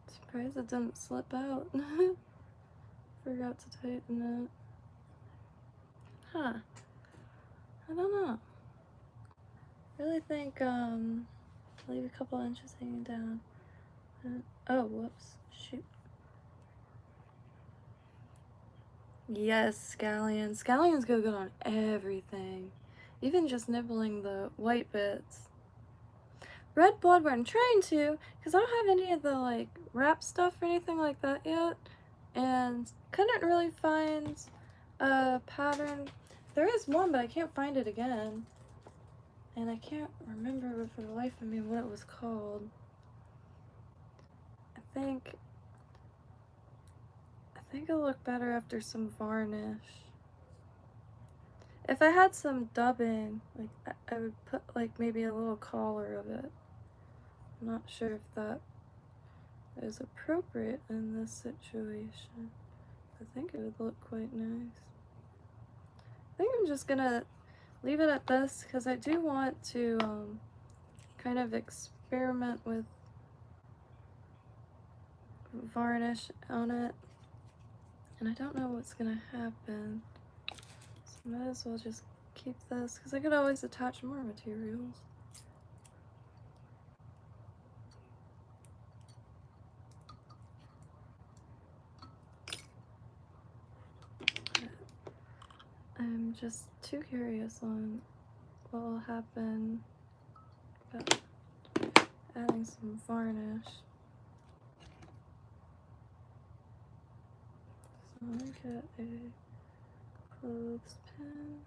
Surprised it didn't slip out. Forgot to tighten it. Huh. I don't know. Really think, leave a couple inches hanging down. Oh, whoops. Shoot. Yes, scallions. Scallions go good on everything. Even just nibbling the white bits. Red blood, I'm trying to, because I don't have any of the, like, wrap stuff or anything like that yet. And couldn't really find a pattern. There is one, but I can't find it again. And I can't remember for the life of me what it was called. I think it'll look better after some varnish. If I had some dubbing, like I would put like maybe a little collar of it. I'm not sure if that is appropriate in this situation. I think it would look quite nice. I think I'm just gonna leave it at this because I do want to kind of experiment with varnish on it, and I don't know what's gonna happen, so I might as well just keep this because I could always attach more materials. I'm just too curious on what will happen about adding some varnish. So I'm gonna get a clothespin.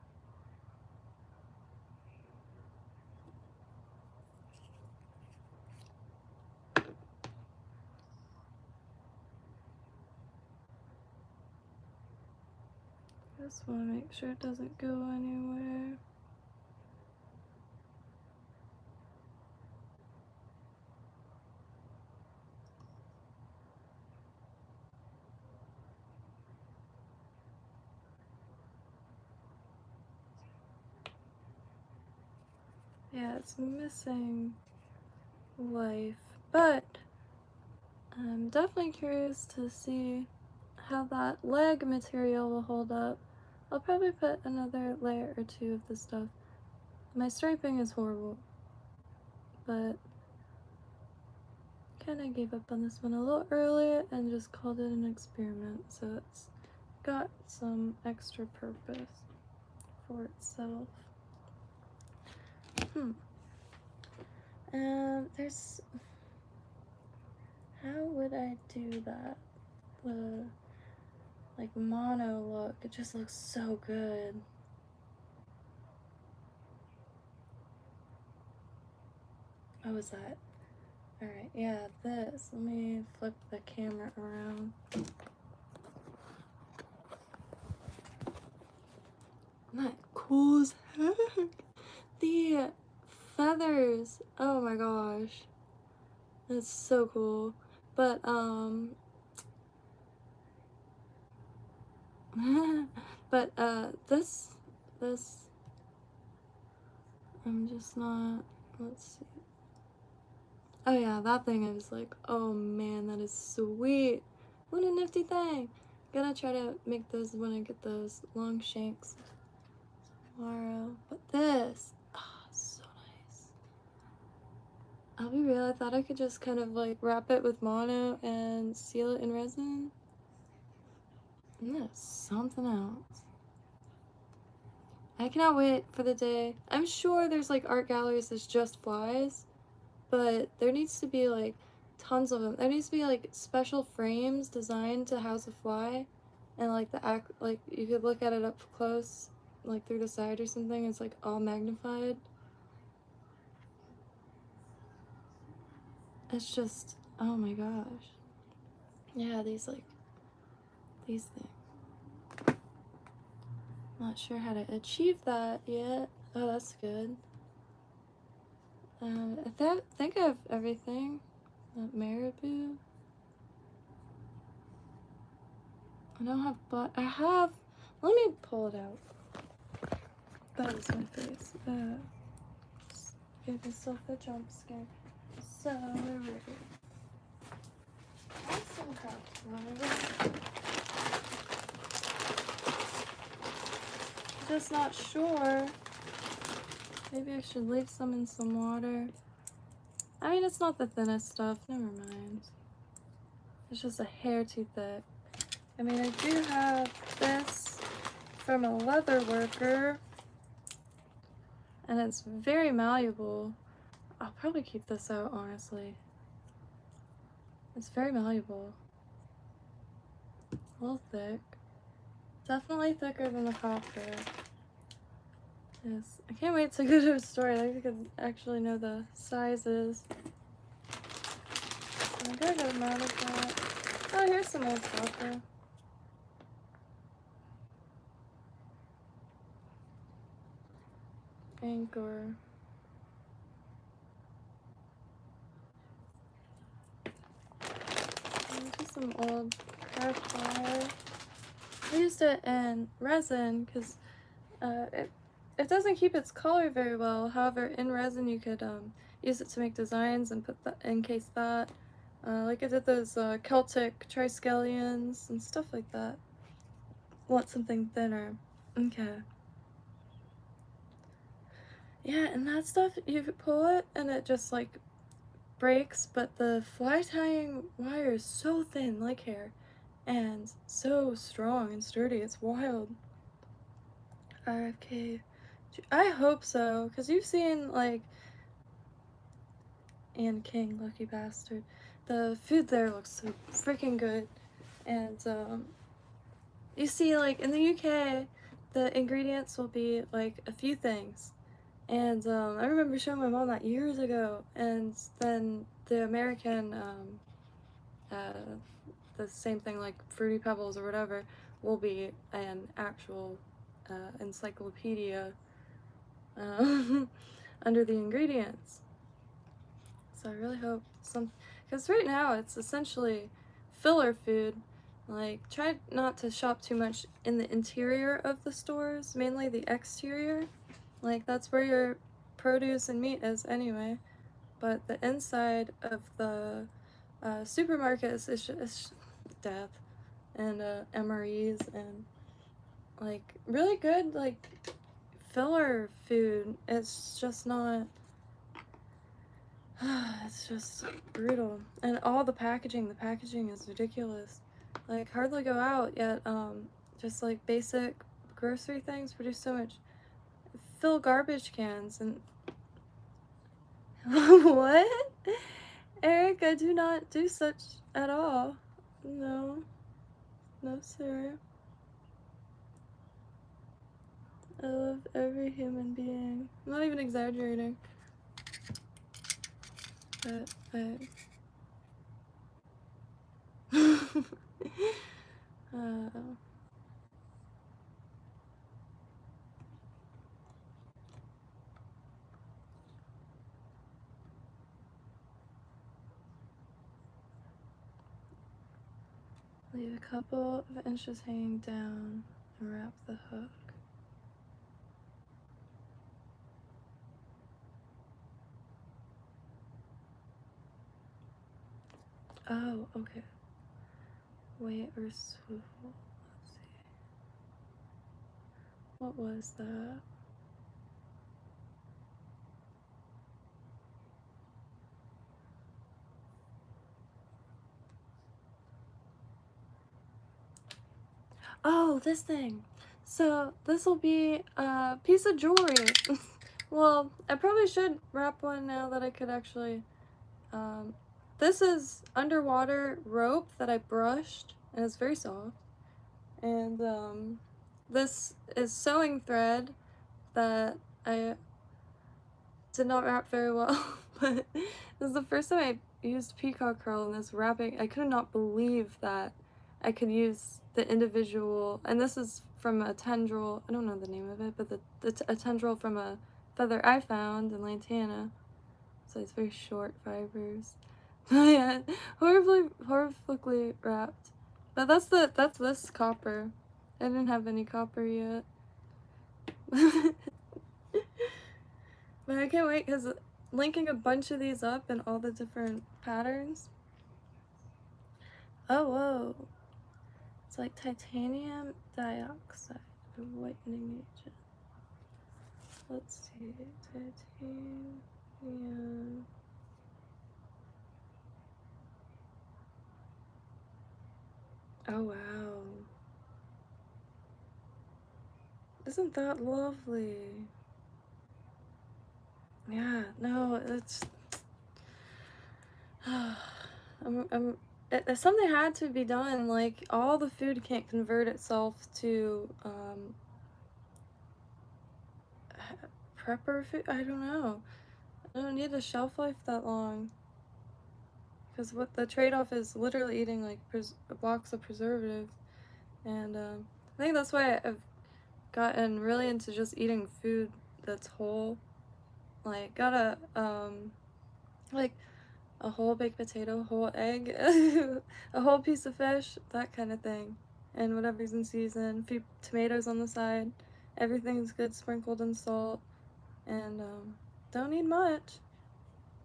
Just want to make sure it doesn't go anywhere. Yeah, it's missing life, but I'm definitely curious to see how that leg material will hold up. I'll probably put another layer or two of this stuff. My striping is horrible, but kind of gave up on this one a little earlier and just called it an experiment, so it's got some extra purpose for itself. And there's, how would I do that? The like mono look, it just looks so good. What was that? Alright, yeah, this. Let me flip the camera around. Isn't that cool as heck? The feathers, oh my gosh. That's so cool. But, this, I'm just not, let's see. Oh yeah, that thing I was like, oh man, that is sweet. What a nifty thing. Gonna try to make those when I get those long shanks tomorrow. But this, so nice. I'll be real, I thought I could just kind of like wrap it with mono and seal it in resin. And that's something else. I cannot wait for the day. I'm sure there's like art galleries that's just flies, but there needs to be like tons of them. There needs to be like special frames designed to house a fly, and like like you could look at it up close, like through the side or something. It's like all magnified. It's just, oh my gosh. Yeah, these things. Not sure how to achieve that yet. Oh, that's good. I think I have everything. Marabou. I don't have, but I have. Let me pull it out. That is my face. Just give myself a jump scare. So, where were we? I still have one. Just not sure. Maybe I should leave some in some water. I mean, it's not the thinnest stuff. Never mind. It's just a hair too thick. I mean, I do have this from a leather worker, and it's very malleable. I'll probably keep this out, honestly. It's very malleable. A little thick. Definitely thicker than the copper. Yes. I can't wait to go to a store. I think I could actually know the sizes. So I'm gonna get them out of that. Oh, here's some old copper. Anchor. Just some old craft wire. I used it in resin because it doesn't keep its color very well. However, in resin you could use it to make designs and put that, encase that. Like I did those Celtic triskelions and stuff like that. Want something thinner. Okay. Yeah, and that stuff, you could pull it and it just like breaks, but the fly tying wire is so thin, like hair, and so strong and sturdy. It's wild. RFK. I hope so, because you've seen like Ann King, lucky bastard. The food there looks so freaking good, and you see like in the UK, the ingredients will be like a few things. And I remember showing my mom that years ago, and then the American, the same thing like Fruity Pebbles or whatever, will be an actual encyclopedia under the ingredients. So I really hope because right now it's essentially filler food. Like, try not to shop too much in the interior of the stores, mainly the exterior. Like, that's where your produce and meat is anyway. But the inside of the supermarkets is just death and MREs and like really good like filler food. It's just not. It's just brutal. And all the packaging is ridiculous. Like, hardly go out yet. Just like basic grocery things produce so much. Fill garbage cans and what? Eric, I do not do such at all. No. No, sir. I love every human being. I'm not even exaggerating. But leave a couple of inches hanging down and wrap the hook. Oh, okay. Weight or swivel. Let's see. What was that? Oh, this thing. So this will be a piece of jewelry. Well, I probably should wrap one now that I could actually this is underwater rope that I brushed, and it's very soft. And this is sewing thread that I did not wrap very well, but this is the first time I used Peacock curl in this wrapping. I could not believe that I could use the individual, and this is from a tendril, I don't know the name of it, but a tendril from a feather I found in Lantana. So it's very short fibers. Yeah, horrifically wrapped. But that's this copper. I didn't have any copper yet. But I can't wait because linking a bunch of these up in all the different patterns. Oh, whoa. It's like titanium dioxide, a whitening agent. Let's see, titanium. Oh, wow. Isn't that lovely? Yeah, no, it's if something had to be done, like all the food can't convert itself to prepper food. I don't know. I don't need a shelf life that long. Because what the trade-off is literally eating like blocks of preservatives. And I think that's why I've gotten really into just eating food that's whole. Like got like a whole baked potato, whole egg, a whole piece of fish, that kind of thing. And whatever's in season, a few tomatoes on the side. Everything's good sprinkled in salt. And don't need much.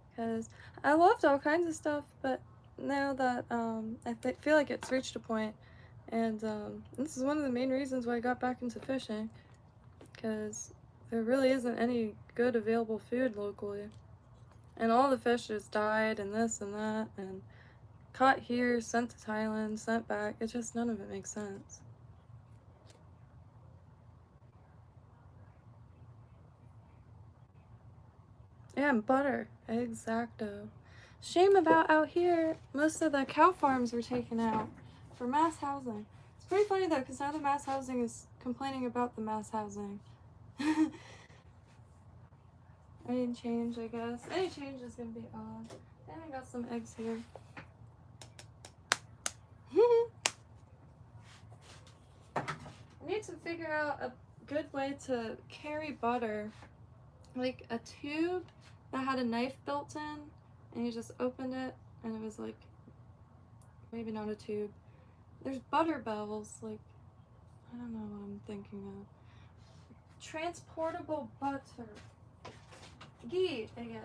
Because I loved all kinds of stuff, but now that I feel like it's reached a point, and this is one of the main reasons why I got back into fishing, because there really isn't any good available food locally. And all the fish just died, and this and that, and caught here, sent to Thailand, sent back. It's just none of it makes sense. Yeah, and butter. Exacto. Shame about out here, most of the cow farms were taken out for mass housing. It's pretty funny though, because now the mass housing is complaining about the mass housing. Any change, I guess. Any change is gonna be odd. And I got some eggs here. I need to figure out a good way to carry butter. Like a tube that had a knife built in, and you just opened it, and it was like, maybe not a tube. There's butter bells, like, I don't know what I'm thinking of. Transportable butter. Ghee, I guess.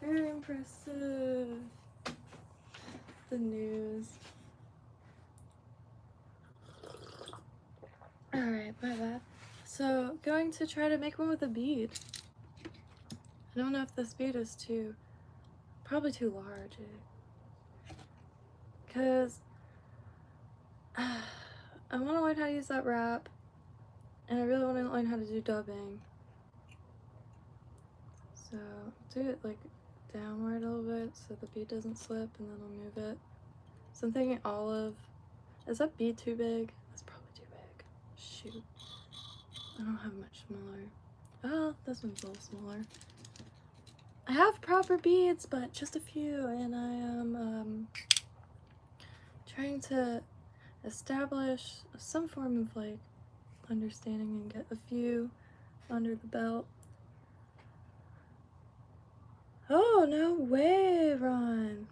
Very impressive. The news. Alright, my bad. So, going to try to make one with a bead. I don't know if this bead is probably too large. Because I want to learn how to use that wrap. And I really want to learn how to do dubbing. So, do it like downward a little bit so the bead doesn't slip, and then I'll move it. So I'm thinking olive. Is that bead too big? That's probably too big. Shoot. I don't have much smaller. Oh, this one's a little smaller. I have proper beads, but just a few, and I am trying to establish some form of like understanding and get a few under the belt. Oh, no way, Ron.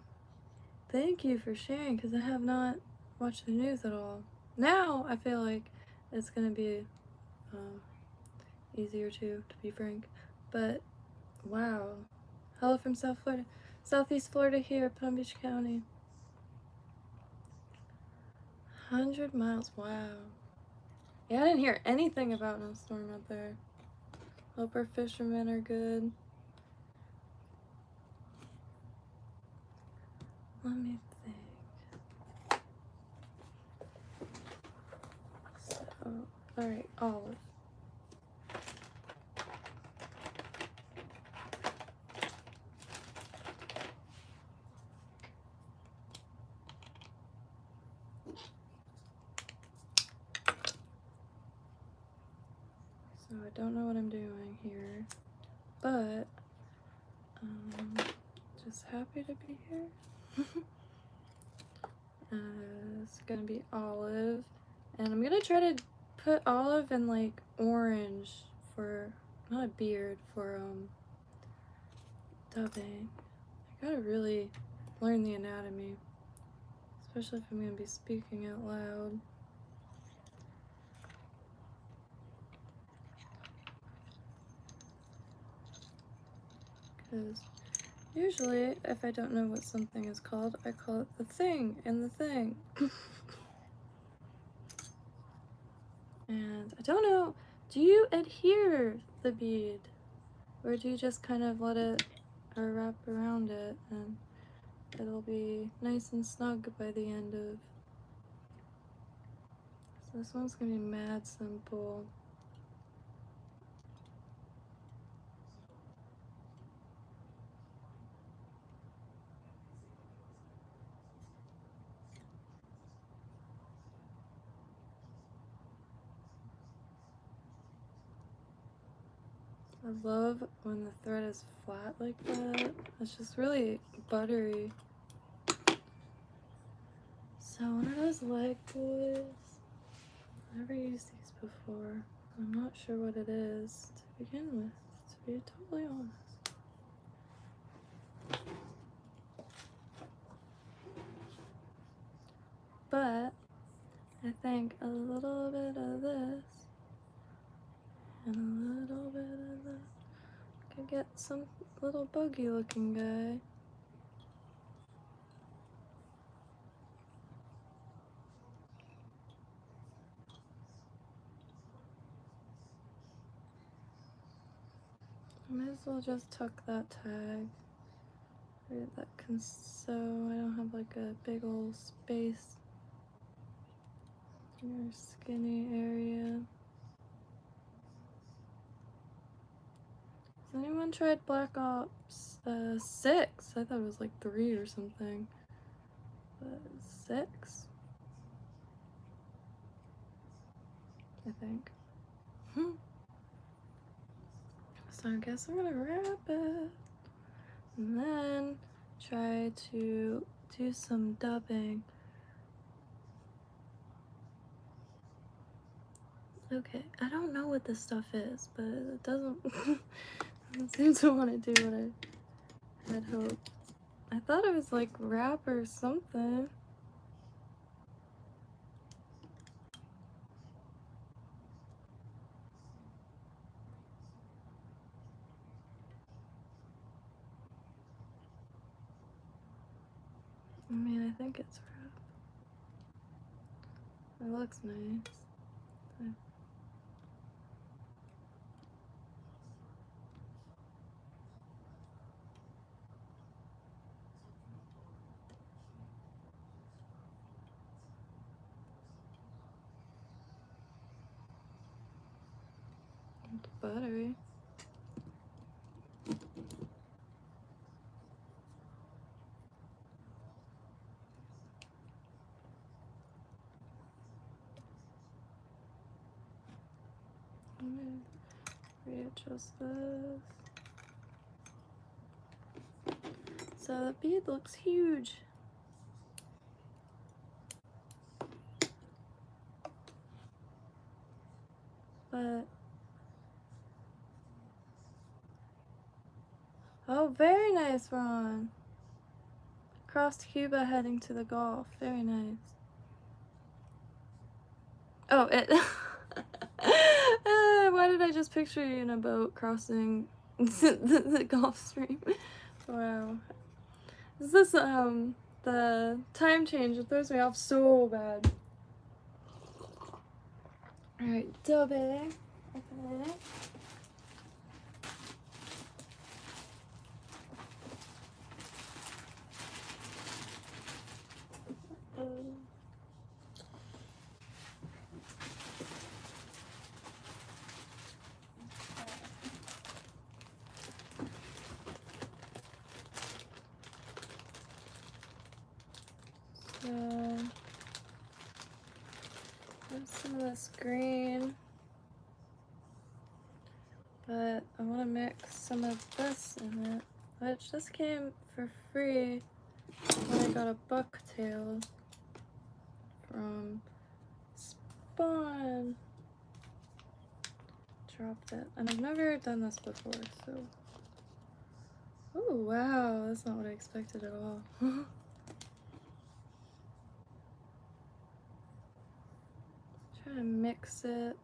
Thank you for sharing, because I have not watched the news at all. Now I feel like it's gonna be easier to be frank. But wow. Hello from South Florida. Southeast Florida here, Palm Beach County. 100 miles, wow. Yeah, I didn't hear anything about no storm out there. Hope our fishermen are good. Let me think. So, alright, olive. So I don't know what I'm doing here, but just happy to be here. It's gonna be olive, and I'm gonna try to put olive and like orange for, not a beard, for dubbing. I gotta really learn the anatomy, especially if I'm gonna be speaking out loud. Because usually, if I don't know what something is called, I call it the thing and the thing. And I don't know, do you adhere the bead? Or do you just kind of let it, or wrap around it, and it'll be nice and snug by the end of... So this one's gonna be mad simple. I love when the thread is flat like that. It's just really buttery. So one of those leg boys. I've never used these before. I'm not sure what it is to begin with, to be totally honest. But I think a little bit of this and a little bit of this could get some little buggy looking guy. I might as well just tuck that tag. That can sew. I don't have like a big old space in your skinny area. Has anyone tried Black Ops 6? I thought it was like 3 or something. But 6? I think. So I guess I'm gonna wrap it. And then try to do some dubbing. Okay, I don't know what this stuff is, but it doesn't seem to want to do what I had hoped. I thought it was like wrap or something. I mean, I think it's red. It looks nice. It's buttery. Let me readjust this. So the bead looks huge. But oh, very nice, Ron. Across Cuba heading to the Gulf. Very nice. Oh, it. Why did I just picture you in a boat crossing the Gulf Stream? Wow. Is this the time change? It throws me off so bad. All right, Dobby. Open it. So there's some of this green, but I want to mix some of this in it, which just came for free when I got a bucktail from Spawn. Dropped it, and I've never done this before, so. Oh wow, that's not what I expected at all. Try to mix it.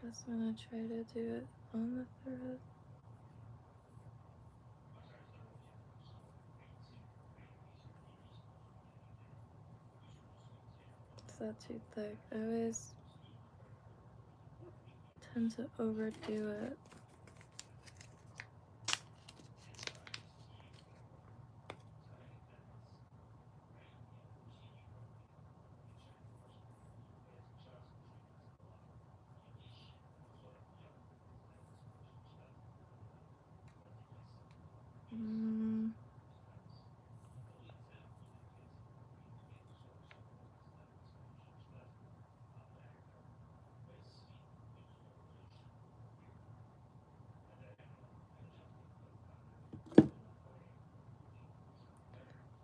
Guess I'm gonna try to do it on the thread. Is that too thick? I always tend to overdo it.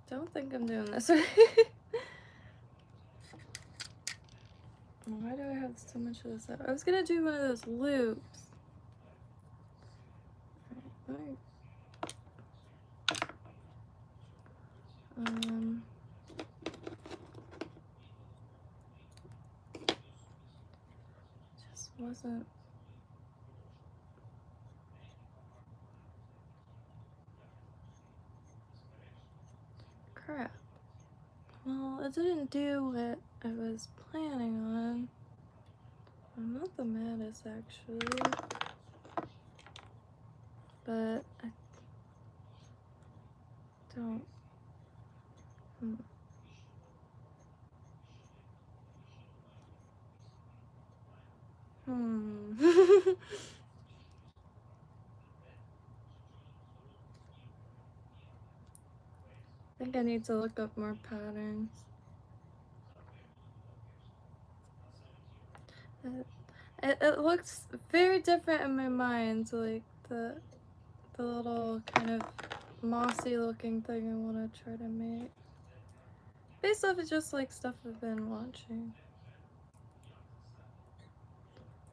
Don't think I'm doing this right. Why do I have so much of this out? I was gonna do one of those loops. Right. Just wasn't. Crap. Well, it didn't do what I was planning on. I'm not the maddest, actually. But I don't. I think I need to look up more patterns. It looks very different in my mind, like the little kind of mossy looking thing I want to try to make. Based off of just like stuff I've been watching.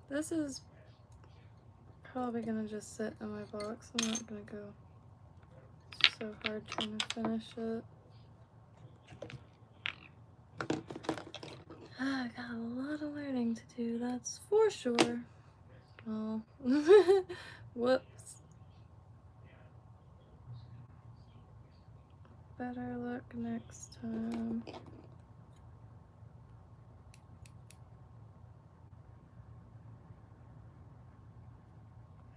This is probably gonna just sit in my box. I'm not gonna go so hard trying to finish it. I got a lot of learning to do, that's for sure. Oh, whoops. Better luck next time.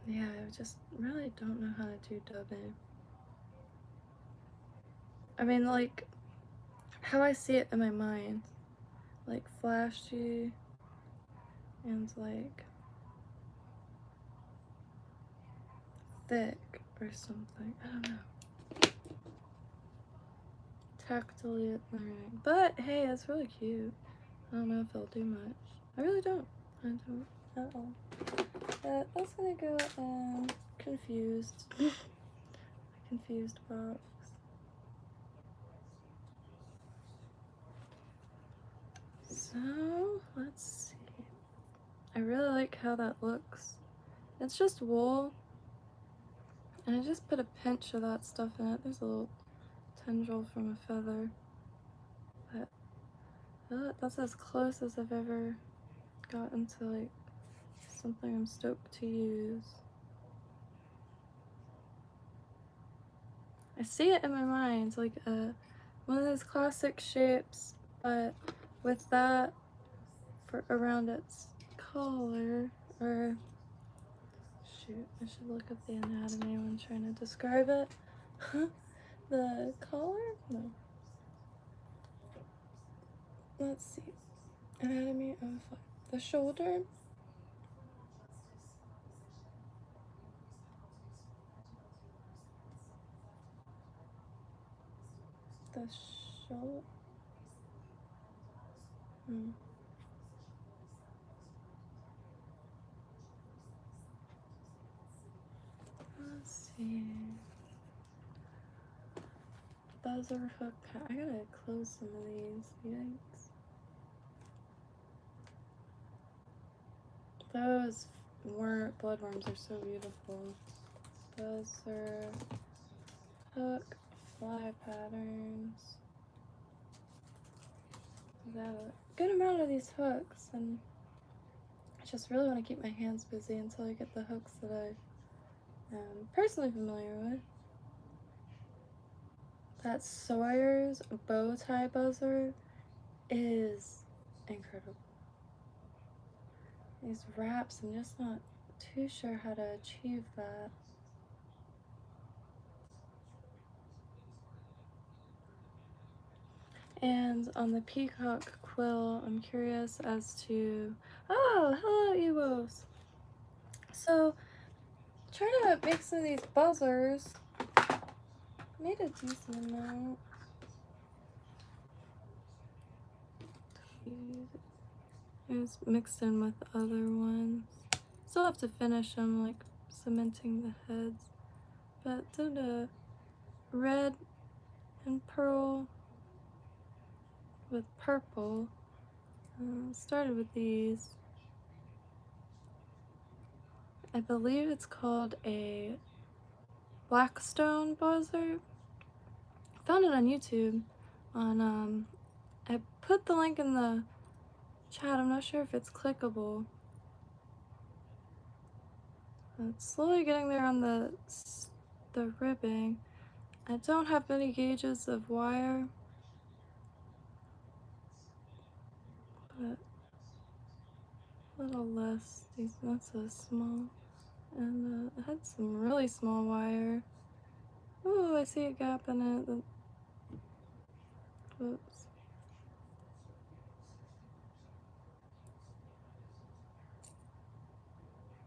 Yeah, I just really don't know how to do dubbing. I mean, like, how I see it in my mind. Like, flashy and, like, thick or something. I don't know. Tactile learning. But, hey, it's really cute. I don't know if it'll do much. I really don't. I don't at all. But that's gonna go confused. Confused box. So, let's see. I really like how that looks. It's just wool. And I just put a pinch of that stuff in it. There's a little tendril from a feather. But that's as close as I've ever gotten to, like, something I'm stoked to use. I see it in my mind, like one of those classic shapes, but with that for around its collar, or shoot, I should look up the anatomy when trying to describe it. The collar? No. Let's see. Anatomy of the shoulder. The shoulder. Let's see. Buzzer hook pat. I gotta close some of these. Yikes. Those bloodworms are so beautiful. Buzzer hook, fly patterns. I got a good amount of these hooks, and I just really want to keep my hands busy until I get the hooks that I am personally familiar with. That Sawyer's bow tie buzzer is incredible. These wraps, I'm just not too sure how to achieve that. And on the Peacock quill, I'm curious as to, oh, hello Ewos. So, trying to make some of these buzzers. Made a decent amount. It was mixed in with other ones. Still have to finish them, like cementing the heads. But did a red and pearl with purple. Started with these. I believe it's called a Blackstone buzzer. Found it on YouTube. I put the link in the chat. I'm not sure if it's clickable. It's slowly getting there on the ribbing. I don't have many gauges of wire, but a little less. Not so small. And it had some really small wire. Oh, I see a gap in it. Whoops.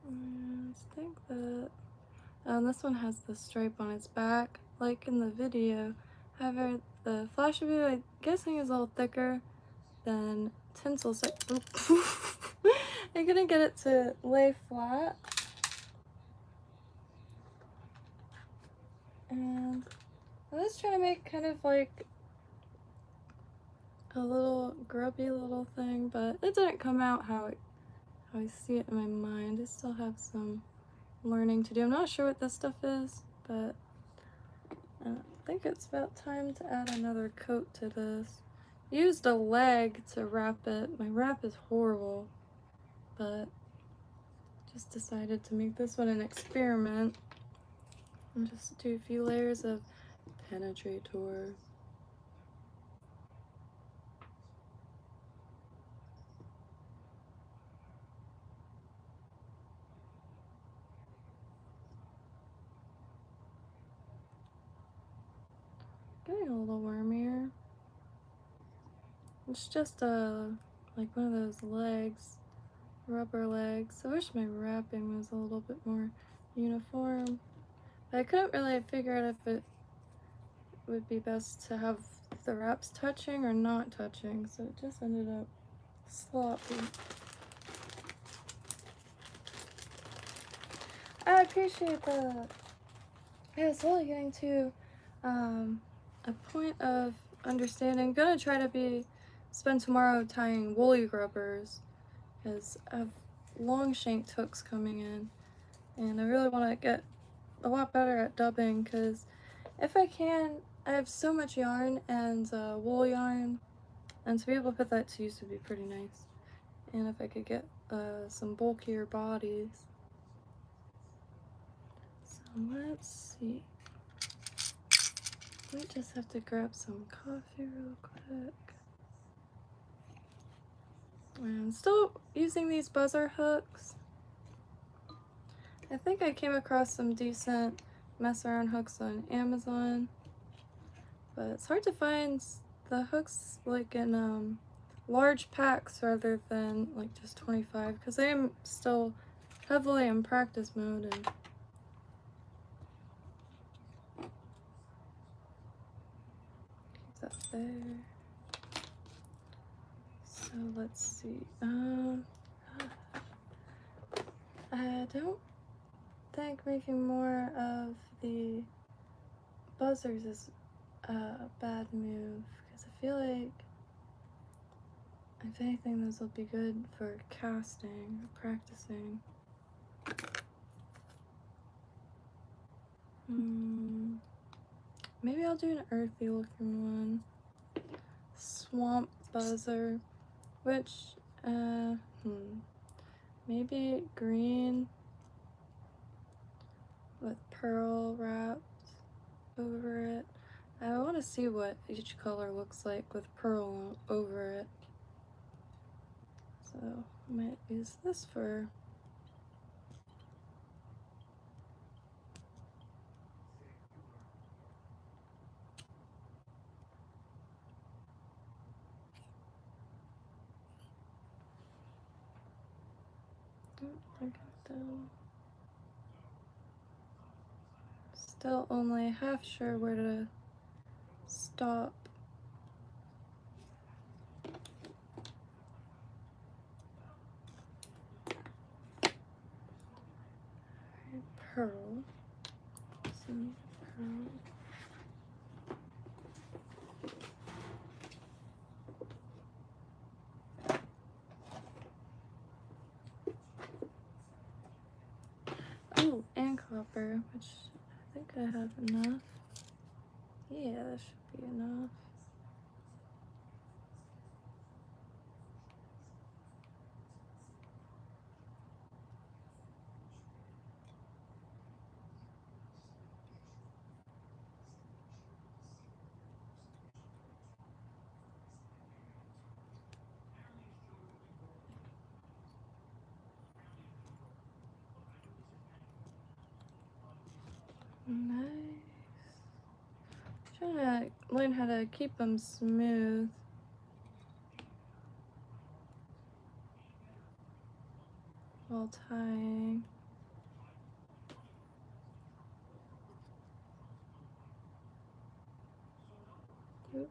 I think that this one has the stripe on its back, like in the video. However, the flash review, I'm guessing, is a little thicker than tinsel. So I'm gonna get it to lay flat. And I was trying to make kind of like a little grubby little thing, but it didn't come out how I see it in my mind. I still have some learning to do. I'm not sure what this stuff is, but think it's about time to add another coat to this. Used a leg to wrap it. My wrap is horrible, but just decided to make this one an experiment and just do a few layers of penetrator. Getting a little warmier. It's just like one of those legs, rubber legs. I wish my wrapping was a little bit more uniform. But I couldn't really figure out if it would be best to have the wraps touching or not touching, so it just ended up sloppy. I appreciate that. Yeah, it's really getting to a point of understanding. I'm gonna try to spend tomorrow tying woolly grubbers because I have long shanked hooks coming in, and I really want to get a lot better at dubbing because if I can, I have so much yarn and wool yarn, and to be able to put that to use would be pretty nice. And if I could get some bulkier bodies. So let's see. We just have to grab some coffee real quick. I'm still using these buzzer hooks. I think I came across some decent mess around hooks on Amazon, but it's hard to find the hooks like in large packs rather than like just 25 because I am still heavily in practice mode. And keep that there. So let's see. I don't think making more of the buzzers is a bad move because I feel like if anything those will be good for casting or practicing. Maybe I'll do an earthy looking one. Swamp buzzer, which maybe green with pearl wrapped over it. I want to see what each color looks like with pearl over it. So I might use this for I got them. Still only half sure where to stop. Pearl. Some pearl. Oh, and copper, which I think I have enough. Yeah, that should be enough. Nice. Trying to learn how to keep them smooth. While tying. Oops.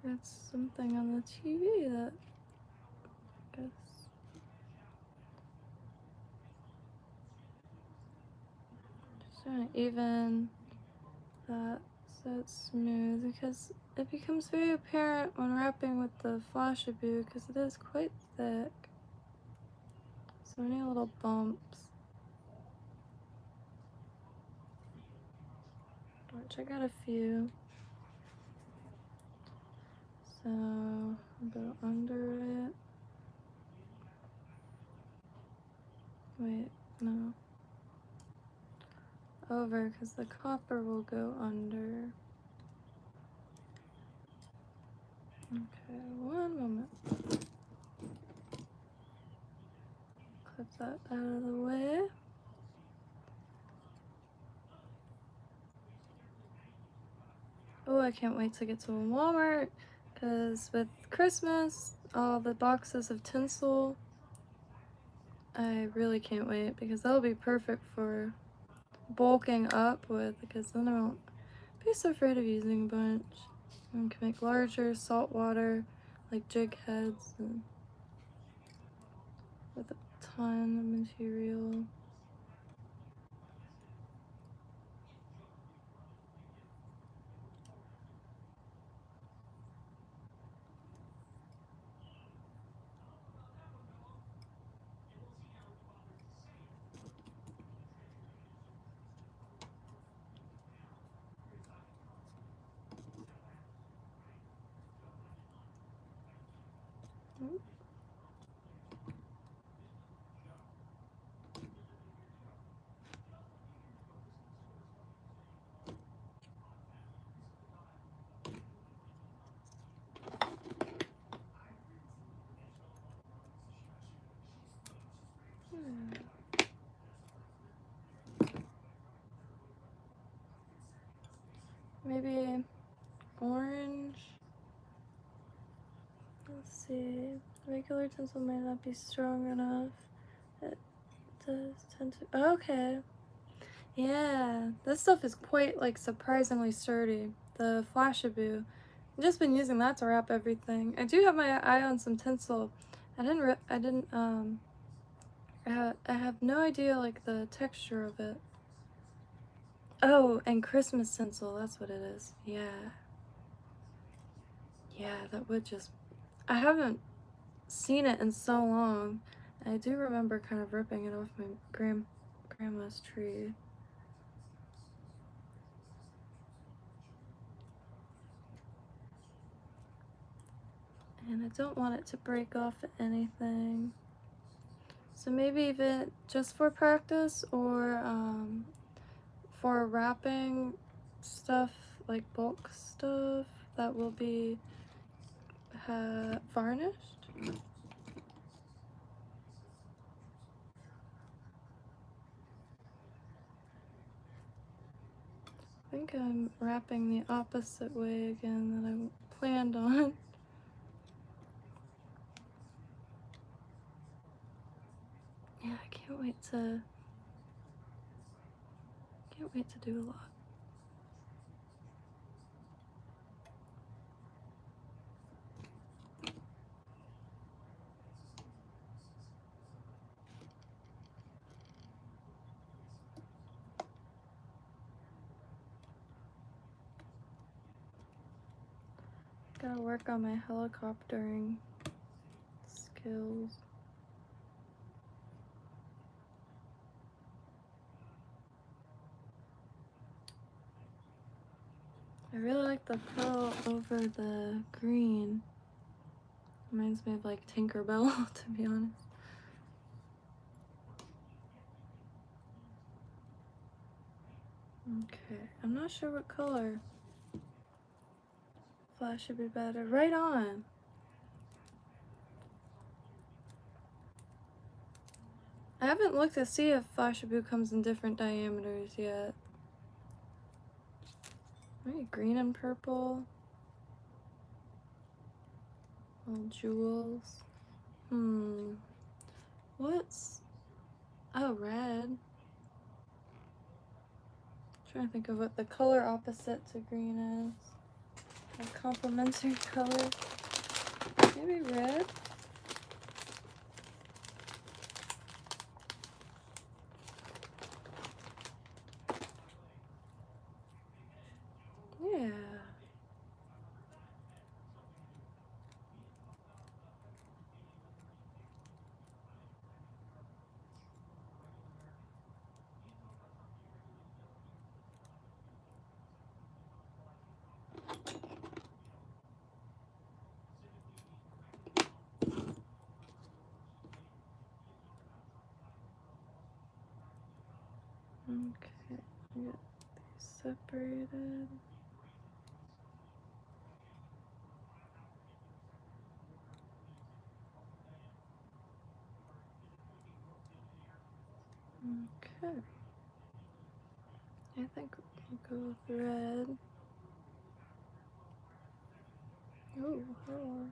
That's something on the TV that I guess. Just trying to even that so it's smooth, because it becomes very apparent when wrapping with the Flashaboo because it is quite thick. So many little bumps. Which I got a few. So I'll go under it. Wait, no. Over, because the copper will go under. Okay, one moment. Clip that out of the way. Oh, I can't wait to get to Walmart, because with Christmas, all the boxes of tinsel, I really can't wait, because that'll be perfect for bulking up with, because then I won't be so afraid of using a bunch. And can make larger saltwater, like jig heads, and with a ton of material. Maybe orange. Let's see. Regular tinsel may not be strong enough. It does tend to. Okay. Yeah, this stuff is quite like surprisingly sturdy. The Flashaboo. I've just been using that to wrap everything. I do have my eye on some tinsel. I have no idea like the texture of it. Oh, and Christmas tinsel, that's what it is. Yeah. Yeah, that would just... I haven't seen it in so long. I do remember kind of ripping it off my grandma's tree. And I don't want it to break off anything. So maybe even just for practice, or for wrapping stuff, like bulk stuff, that will be varnished. I think I'm wrapping the opposite way again that I planned on. Yeah, I can't wait to do a lot. Gotta work on my helicoptering skills. I really like the pearl over the green. Reminds me of like Tinkerbell, to be honest. Okay, I'm not sure what color. Flash should be better. Right on. I haven't looked to see if Flashaboo comes in different diameters yet. Maybe green and purple. Little jewels. What's... Oh, red. Trying to think of what the color opposite to green is. A complementary color. Maybe red? Okay, get these separated. Okay. I think we'll go with red. Oh, hello.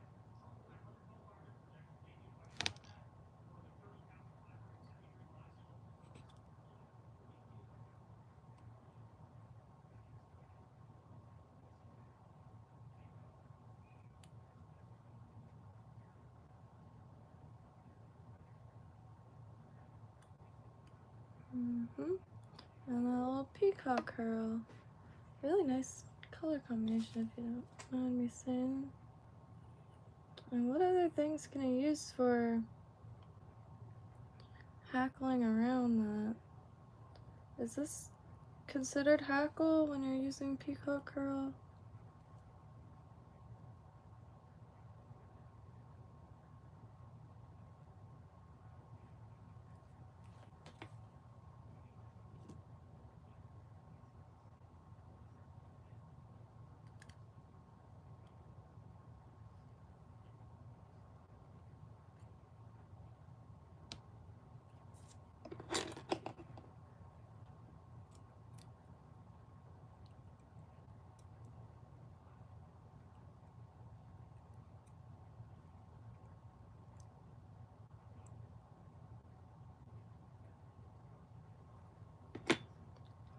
And a little peacock curl. Really nice color combination, if you don't mind me saying. And what other things can I use for hackling around that? Is this considered hackle when you're using peacock curl?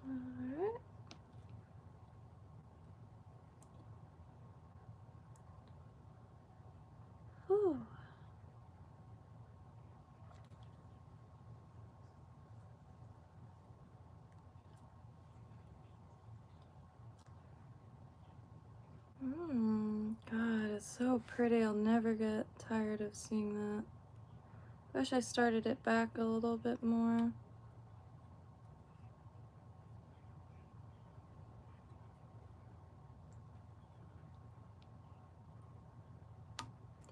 Alright. Ooh. God, it's so pretty. I'll never get tired of seeing that. Wish I started it back a little bit more.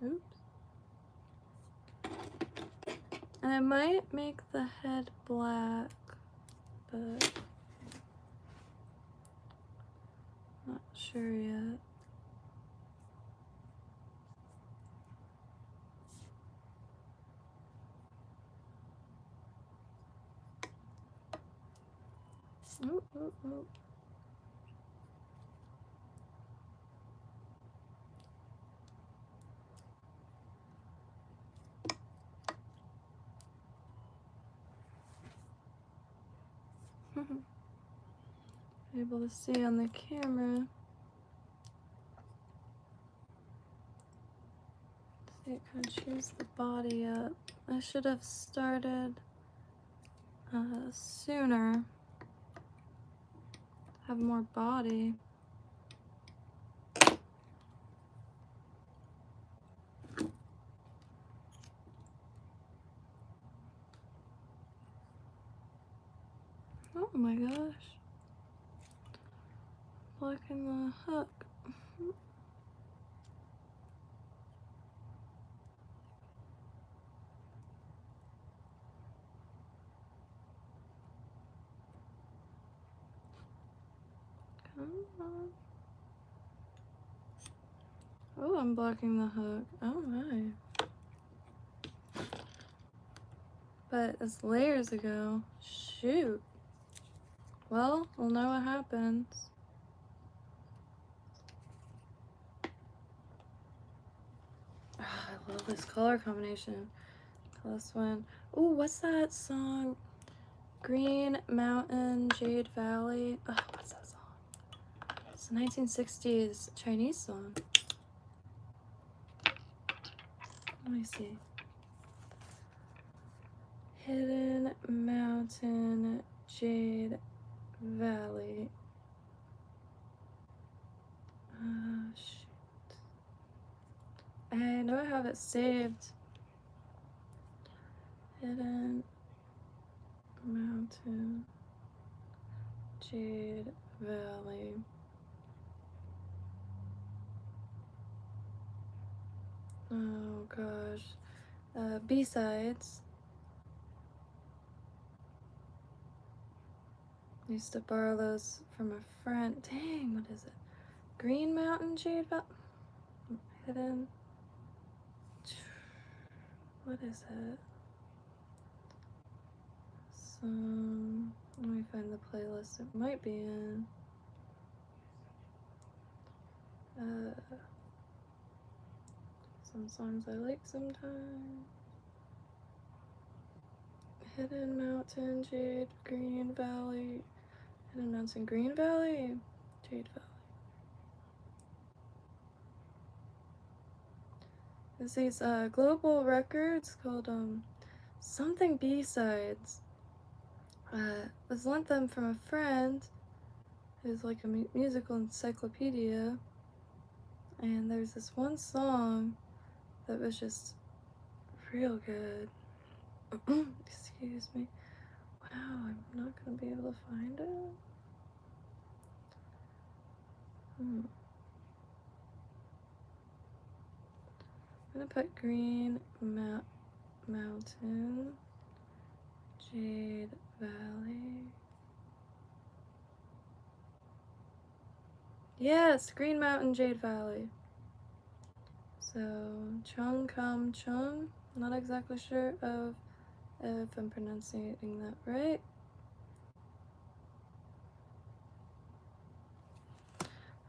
Oops. And I might make the head black, but not sure yet. Oh, oh, oh. Able to see on the camera. See, it kind of chews the body up. I should have started sooner. Have more body. Oh my gosh. Blocking the hook. Come on. Oh, I'm blocking the hook. Oh my. But it's layers ago. Shoot. Well, we'll know what happens. Oh, I love this color combination. This one. Oh, what's that song? Green Mountain, Jade Valley. Oh, what's that song? It's a 1960s Chinese song. Let me see. Hidden Mountain, Jade Valley. Shoot. I know I have it saved. Hidden Mountain, Jade Valley. Oh gosh. B-sides. Used to borrow those from a friend. Dang, what is it? Green Mountain Jade Valley? Hidden. What is it? Let me find the playlist it might be in. Some songs I like sometimes. Hidden Mountain, Jade, Green Valley. Hidden Mountain, Green Valley, Jade Valley. There's these global records called something B-sides. Was lent them from a friend who's like a musical encyclopedia, and there's this one song that was just real good. Excuse me. Wow, I'm not gonna be able to find it. I'm gonna put Green Mountain, Jade Valley. Yes, Green Mountain, Jade Valley. So, Chung Kam Chung. Not exactly sure of if I'm pronouncing that right.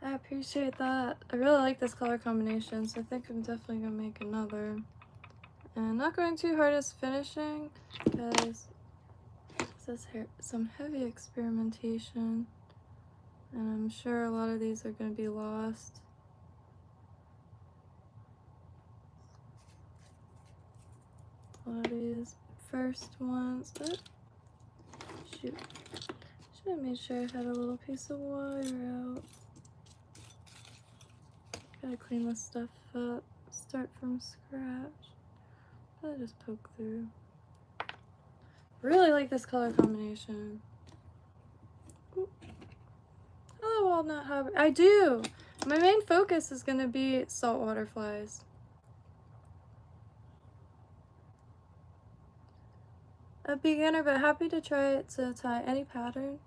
I appreciate that. I really like this color combination, so I think I'm definitely gonna make another. And not going too hard as finishing, because this is some heavy experimentation, and I'm sure a lot of these are gonna be lost. A lot of these first ones, but shoot. Should have made sure I had a little piece of wire out. Gotta clean this stuff up, start from scratch. I'll just poke through. Really like this color combination. Ooh. Hello, Walnut Hobby. I do! My main focus is gonna be saltwater flies. A beginner, but happy to try it to tie any pattern.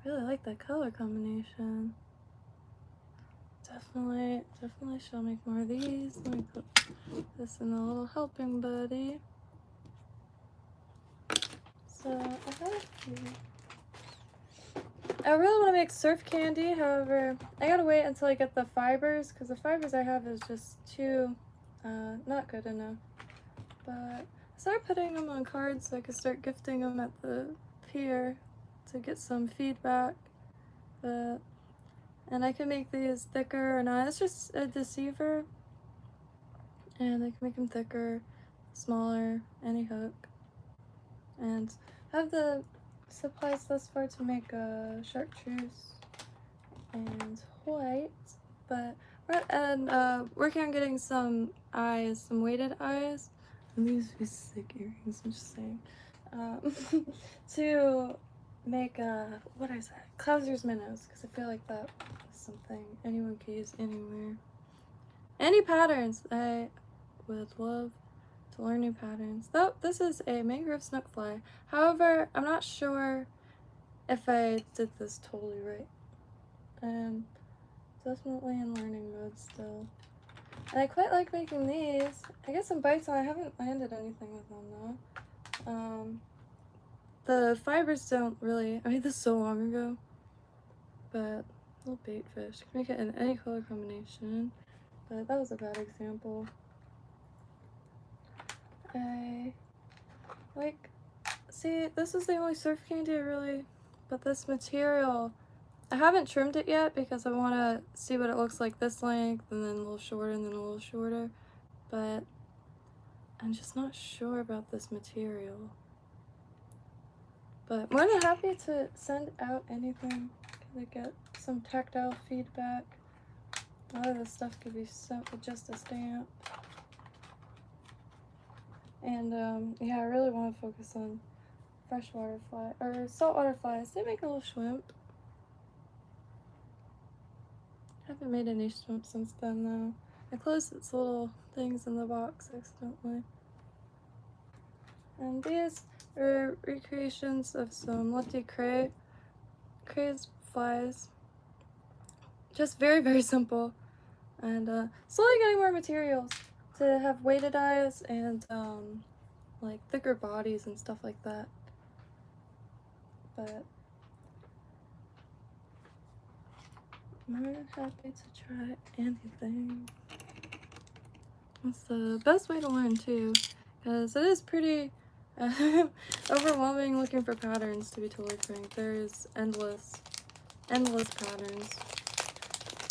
Really like that color combination. Definitely shall make more of these. Let me put this in a little helping buddy. So I have I really want to make surf candy, however, I gotta wait until I get the fibers, because the fibers I have is just too not good enough. But I started putting them on cards so I could start gifting them at the pier to get some feedback. And I can make these thicker or not. It's just a deceiver. And I can make them thicker, smaller, any hook. And I have the supplies thus far to make a chartreuse and white. But we're working on getting some eyes, some weighted eyes. And these would be sick earrings, I'm just saying. To make what is that? Clouser's minnows, because I feel like that is something anyone could use anywhere. Any patterns. I would love to learn new patterns. Though this is a mangrove snook fly. However, I'm not sure if I did this totally right. Definitely in learning mode still. And I quite like making these. I get some bites on. I haven't landed anything with them though. The fibers don't really, I made this so long ago, but little bait fish. Can make it in any color combination, but that was a bad example. See, this is the only surf candy I really, but this material, I haven't trimmed it yet because I want to see what it looks like this length, and then a little shorter, and then a little shorter, but I'm just not sure about this material. But more than happy to send out anything to get some tactile feedback. A lot of this stuff could be sent with just a stamp. And yeah, I really want to focus on freshwater fly or saltwater flies. They make a little shrimp. Haven't made any shrimp since then though. I closed its little things in the box accidentally. And these are recreations of some Lefty Cray. Cray's flies. Just very, very simple. And slowly getting more materials to have weighted eyes and like thicker bodies and stuff like that. But I'm more than happy to try anything. That's the best way to learn too, because it is pretty overwhelming looking for patterns, to be totally frank. There's endless patterns.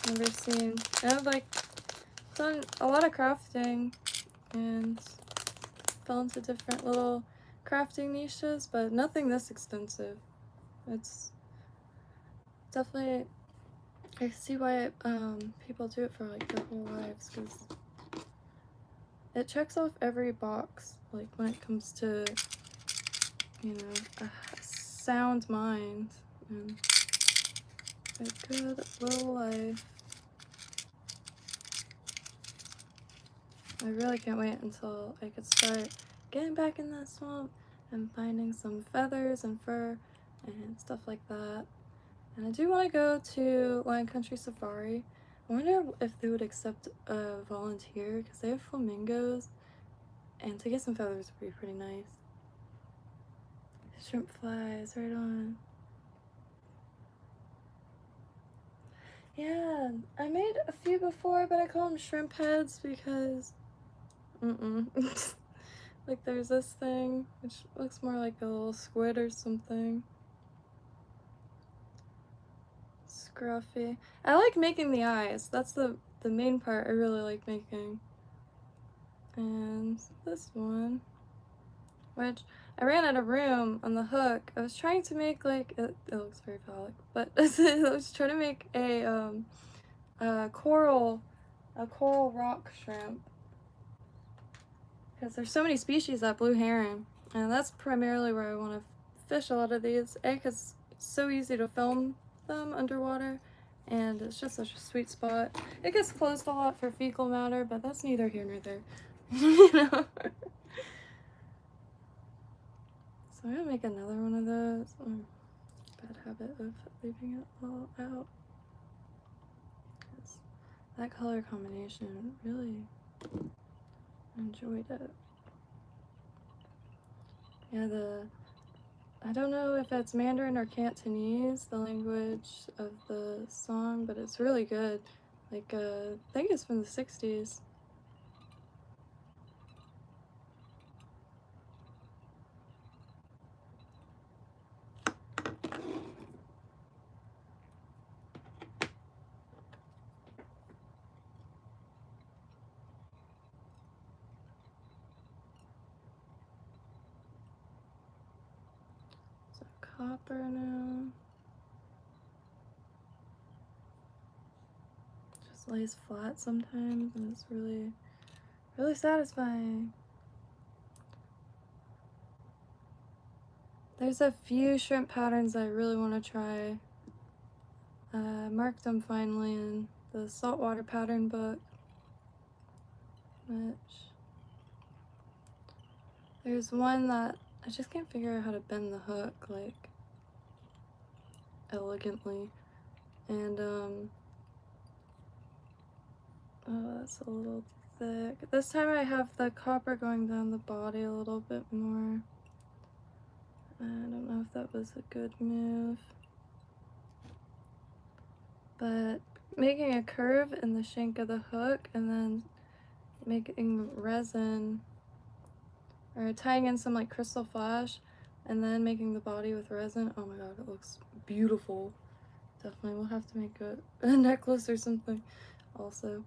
Never seen. I've like done a lot of crafting and fell into different little crafting niches, but nothing this extensive. It's definitely, I see why people do it for like their whole lives, because it checks off every box, like when it comes to, you know, a sound mind and a good little life. I really can't wait until I could start getting back in that swamp and finding some feathers and fur and stuff like that. And I do want to go to Lion Country Safari. I wonder if they would accept a volunteer, because they have flamingos, and to get some feathers would be pretty nice. Shrimp flies, right on. Yeah, I made a few before, but I call them shrimp heads because, like there's this thing, which looks more like a little squid or something. Scruffy. I like making the eyes. That's the main part I really like making. And this one, which I ran out of room on the hook. I was trying to make like, it looks very phallic, but I was trying to make a coral rock shrimp, because there's so many species at Blue Heron, and that's primarily where I want to fish a lot of these. Because it's so easy to film them underwater, and it's just such a sweet spot. It gets closed a lot for fecal matter, but that's neither here nor there. You know? So I'm gonna make another one of those. Bad habit of leaving it all out. That color combination, really enjoyed it. Yeah, I don't know if it's Mandarin or Cantonese, the language of the song, but it's really good. Like, I think it's from the 60s. So copper now. Just lays flat sometimes, and it's really, really satisfying. There's a few shrimp patterns I really want to try. I marked them finally in the Saltwater pattern book, which there's one that I just can't figure out how to bend the hook like elegantly, and oh, that's a little thick. This time I have the copper going down the body a little bit more. I don't know if that was a good move, but making a curve in the shank of the hook and then making resin, or tying in some like crystal flash and then making the body with resin. Oh my god, it looks beautiful. Definitely we'll have to make a necklace or something also.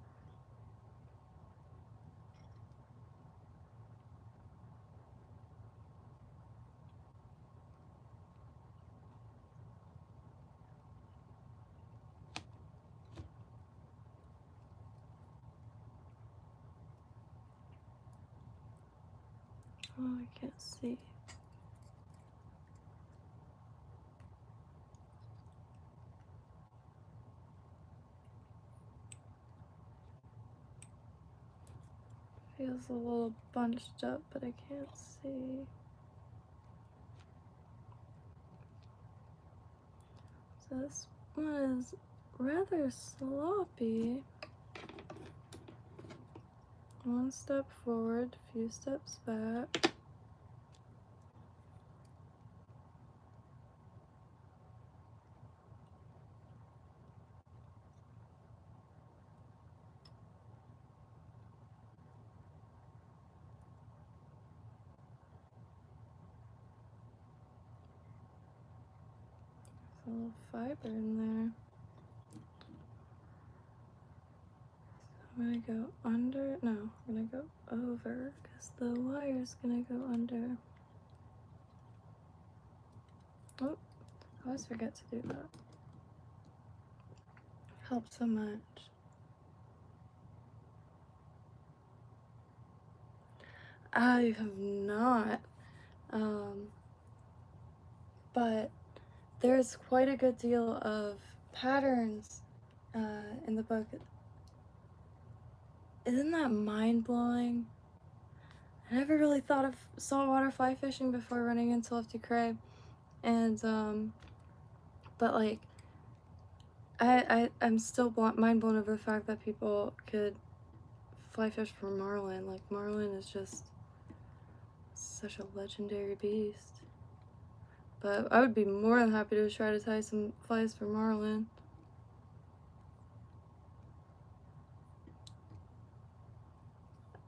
Oh, I can't see. Feels a little bunched up, but I can't see. So this one is rather sloppy. One step forward, a few steps back. There's a little fiber in there. I'm gonna go under, no, I'm gonna go over because the wire's gonna go under. Oh, I always forget to do that. Helps so much. I have not, but there's quite a good deal of patterns in the book. Isn't that mind-blowing? I never really thought of saltwater fly fishing before running into Lefty Cray, and but like I'm still mind blown over the fact that people could fly fish for marlin. Like, marlin is just such a legendary beast. But I would be more than happy to try to tie some flies for marlin.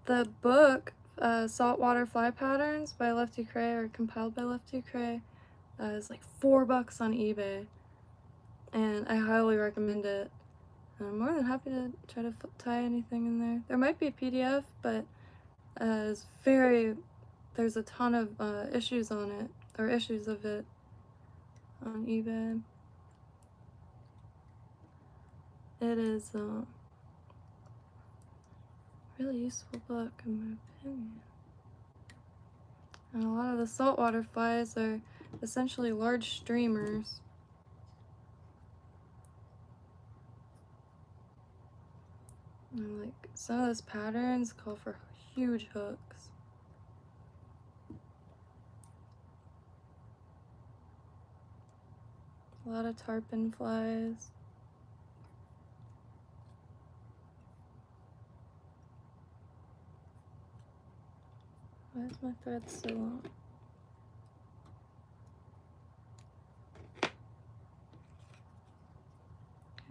The book, Saltwater Fly Patterns by Lefty Cray, or compiled by Lefty Cray, is like $4 on eBay. And I highly recommend it. And I'm more than happy to try to tie anything in there. There might be a PDF, but there's a ton of issues on it, or issues of it on eBay. It is a really useful book in my opinion. And a lot of the saltwater flies are essentially large streamers. And like, some of those patterns call for huge hooks. A lot of tarpon flies. Why is my thread so long?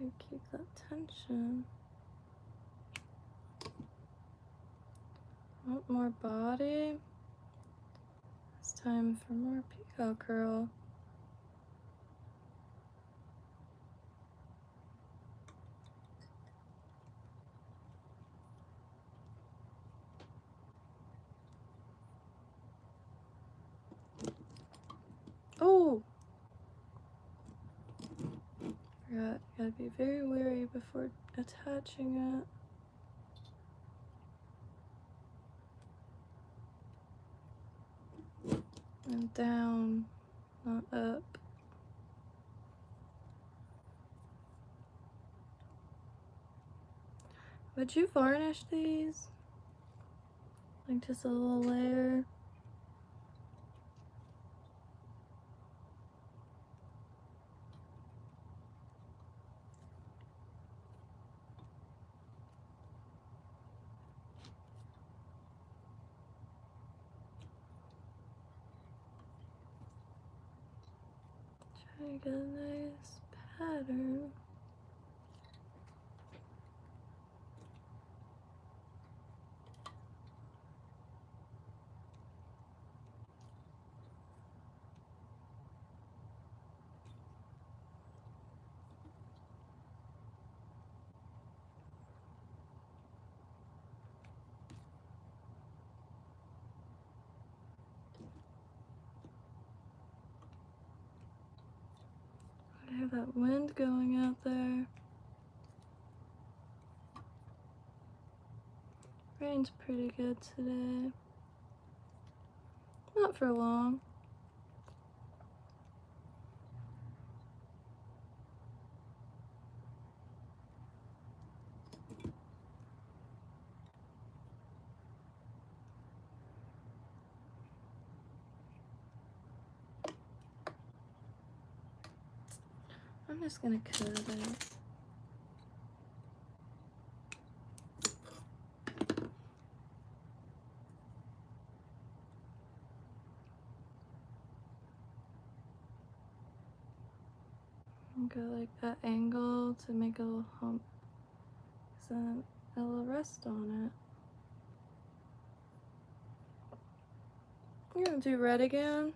Okay, keep that tension. Want more body? It's time for more peacock curl. Oh! Forgot, gotta be very wary before attaching it. And down, not up. Would you varnish these? Like just a little layer? Try to get a nice pattern. I have that wind going out there. Rain's pretty good today. Not for long. I'm just gonna cut it. Go like that angle to make a little hump, so then it'll rest on it. I'm gonna do red again.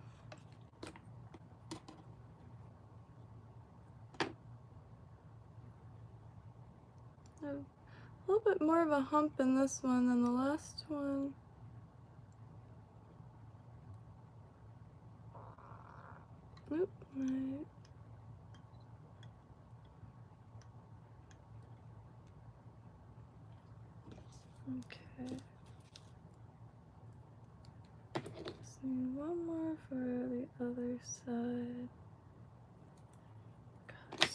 A little bit more of a hump in this one than the last one. Oop, right. Okay. Just need one more for the other side. God, there's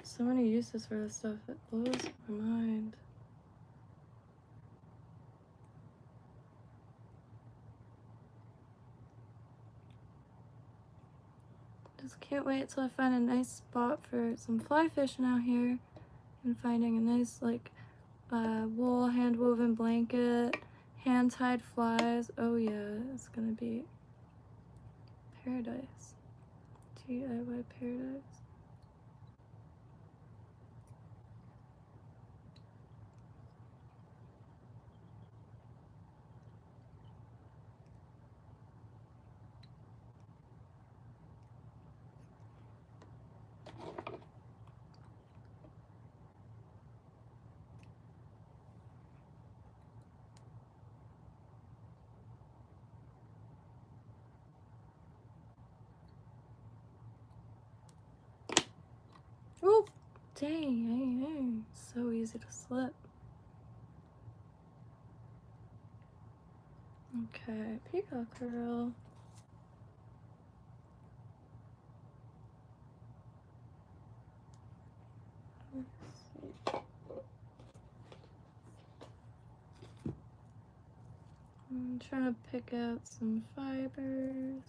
so many uses for this stuff. It blows my mind. Just can't wait till I find a nice spot for some fly fishing out here, and finding a nice like wool hand woven blanket, hand tied flies. Oh yeah, it's gonna be paradise. DIY paradise. Oh, dang, so easy to slip. Okay, peacock curl. Let's see. I'm trying to pick out some fibers.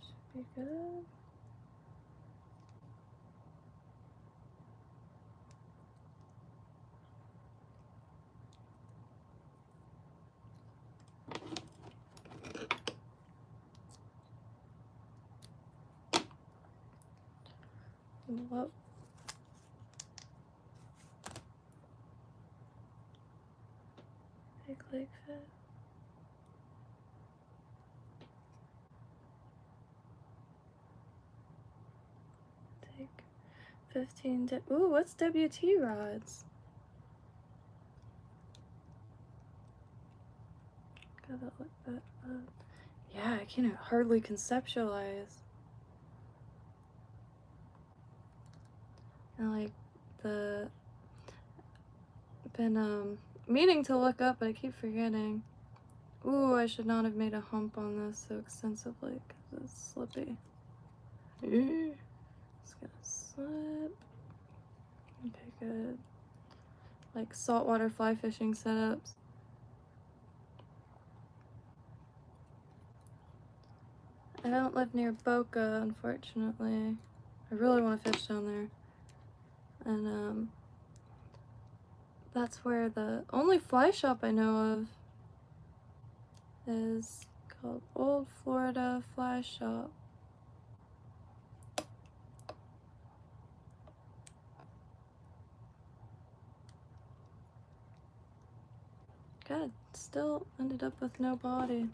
Should be good. What? Big leg fit. Take 15. Ooh, what's WT rods? Gotta look that up. Yeah, I can hardly conceptualize. And like been meaning to look up, but I keep forgetting. Ooh, I should not have made a hump on this so extensively because it's slippy. Just gonna slip. Okay, good. Like saltwater fly fishing setups. I don't live near Boca, unfortunately. I really want to fish down there. And that's where the only fly shop I know of is called Old Florida Fly Shop. God, still ended up with no body.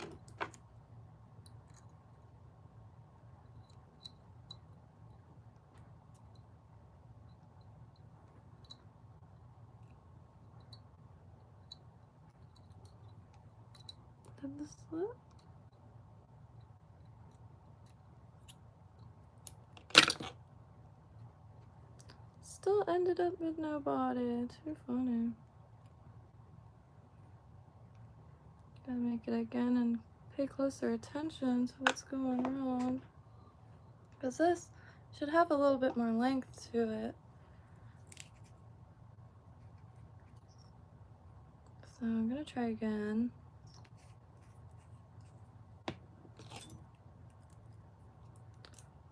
Did this slip? Still ended up with no body. Too funny. Gotta make it again and pay closer attention to what's going wrong. Because this should have a little bit more length to it. So I'm gonna try again.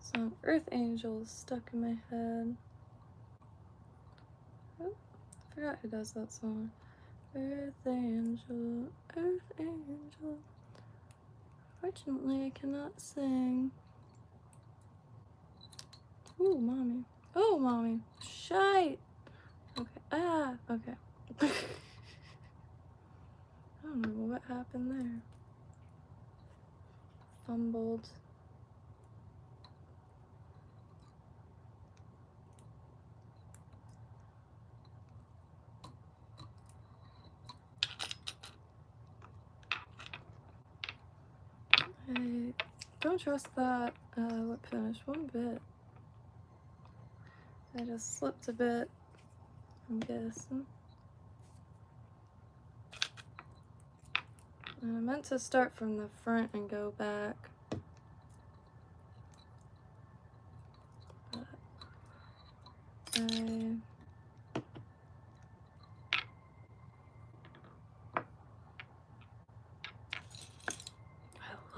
Some Earth Angels stuck in my head. Oh, I forgot who does that song. Earth Angel, Earth Angel. Fortunately, I cannot sing. Ooh, mommy. Oh, mommy. Shite. Okay. Ah, okay. I don't know what happened there. Fumbled. I don't trust that lip finish one bit. I just slipped a bit, I'm guessing. And I meant to start from the front and go back. But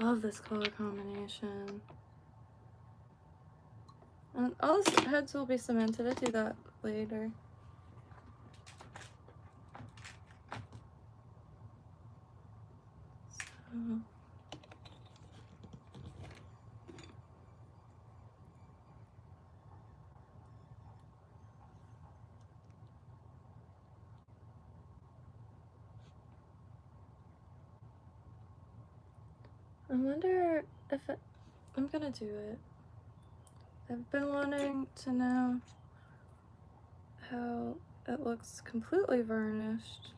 I love this color combination. And all the heads will be cemented. I do that later. So. I wonder if I'm gonna do it. I've been wanting to know how it looks completely varnished.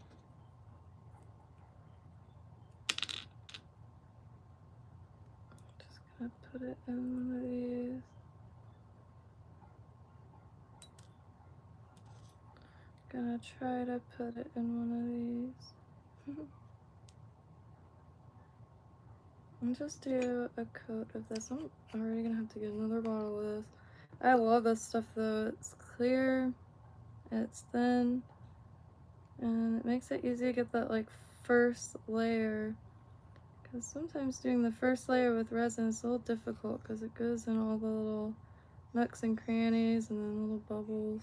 Just gonna put it in one of these. Gonna try to put it in one of these. And just do a coat of this. I'm already gonna have to get another bottle of this. I love this stuff though. It's clear, it's thin, and it makes it easy to get that like first layer. Because sometimes doing the first layer with resin is a little difficult because it goes in all the little nooks and crannies and then little bubbles.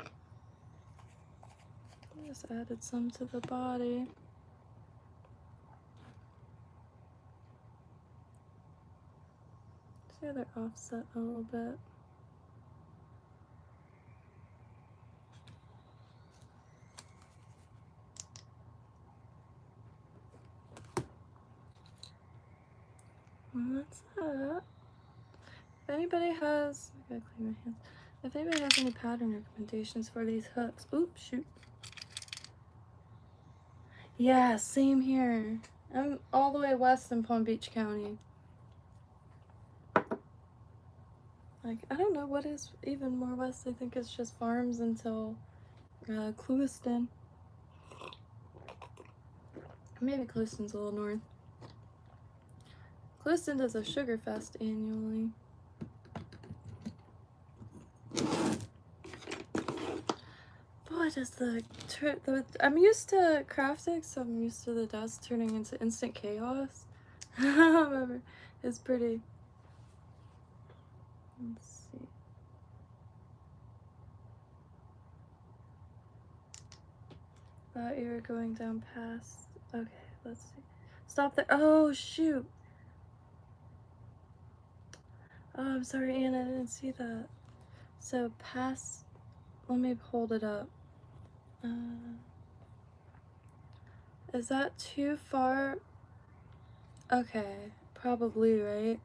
I just added some to the body. See how they're offset a little bit. And that's that. If anybody has, I gotta clean my hands. If anybody has any pattern recommendations for these hooks, oops, shoot. Yeah, same here. I'm all the way west in Palm Beach County. Like, I don't know what is even more west. I think it's just farms until Clewiston. Maybe Clewiston's a little north. Clewiston does a sugar fest annually. Boy, does I'm used to crafting, so I'm used to the dust turning into instant chaos. However, it's pretty. Let's see. Thought you were going down past. Okay, let's see. Stop there. Oh, shoot. Oh, I'm sorry, Anna. I didn't see that. So, past. Let me hold it up. Is that too far? Okay, probably, right?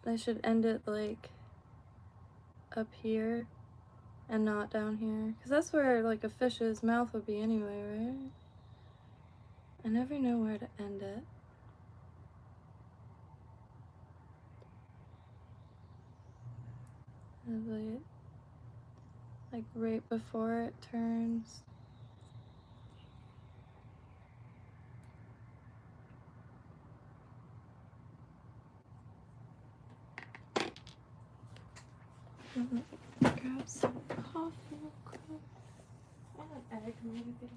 I should end it like up here and not down here, because that's where like a fish's mouth would be anyway, right? I never know where to end it. Like right before it turns. Grab some coffee real quick. And an egg, maybe.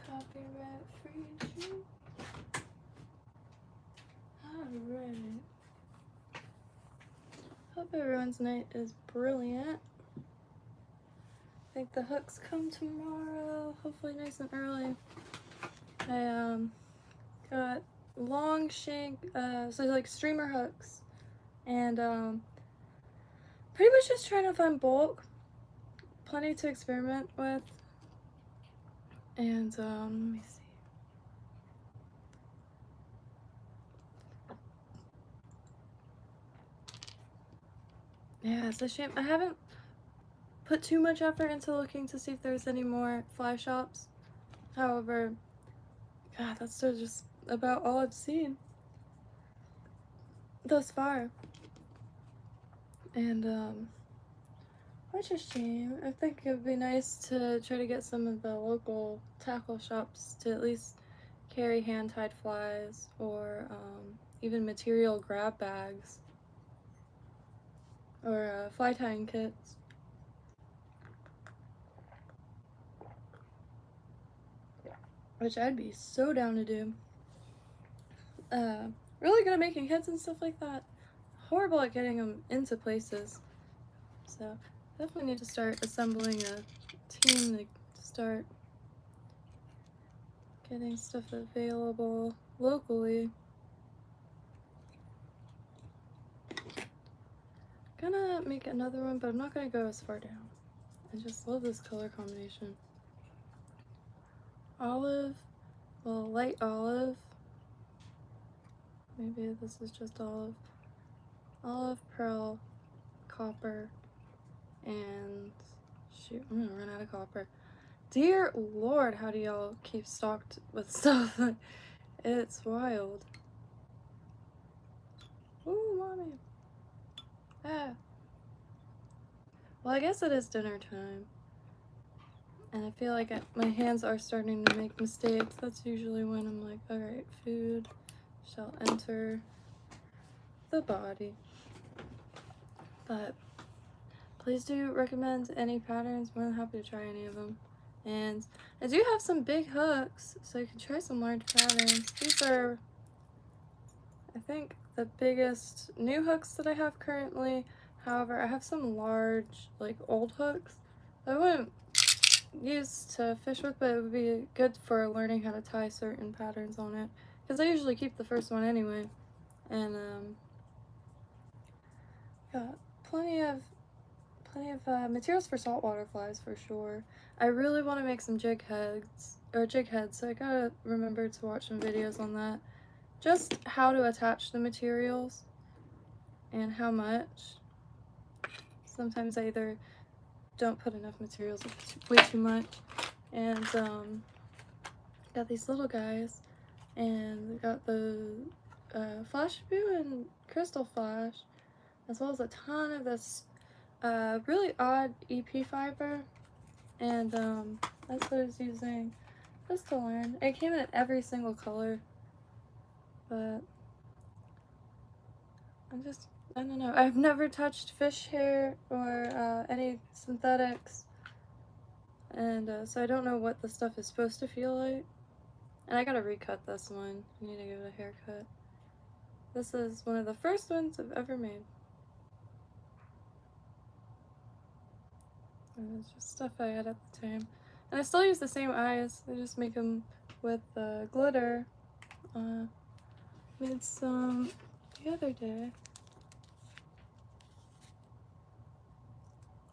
Copyright free. Alright. Hope everyone's night is brilliant. I think the hooks come tomorrow, hopefully nice and early. I got long shank, so like streamer hooks, and pretty much just trying to find bulk, plenty to experiment with. And let me see. Yeah, it's a shame. I haven't put too much effort into looking to see if there's any more fly shops. However, God, that's still just about all I've seen thus far. And which is a shame. I think it would be nice to try to get some of the local tackle shops to at least carry hand-tied flies, or even material grab bags, or fly tying kits. Which I'd be so down to do. Really good at making kits and stuff like that. Horrible at getting them into places. So definitely need to start assembling a team to start getting stuff available locally. Gonna make another one, but I'm not gonna go as far down. I just love this color combination. Olive, well, light olive. Maybe this is just olive. Olive, pearl, copper, and shoot, I'm gonna run out of copper. Dear Lord, how do y'all keep stocked with stuff? It's wild. Ooh, mommy. Ah. Well, I guess it is dinner time. And I feel like my hands are starting to make mistakes. That's usually when I'm like, alright, food shall enter the body. But please do recommend any patterns. More than happy to try any of them. And I do have some big hooks, so you can try some large patterns. These are, I think the biggest new hooks that I have currently, however, I have some large, like, old hooks that I wouldn't use to fish with, but it would be good for learning how to tie certain patterns on it, because I usually keep the first one anyway. And got plenty of materials for saltwater flies for sure. I really want to make some jig heads, so I gotta remember to watch some videos on that. Just how to attach the materials and how much. Sometimes I either don't put enough materials, way too much. And got these little guys, and we got the flash blue and crystal flash, as well as a ton of this really odd EP fiber, and that's what I was using just to learn. It came in every single color, but I don't know. I've never touched fish hair or any synthetics, and so I don't know what the stuff is supposed to feel like. And I gotta recut this one. I need to give it a haircut. This is one of the first ones I've ever made. And it's just stuff I had at the time. And I still use the same eyes. I just make them with glitter. Made some the other day.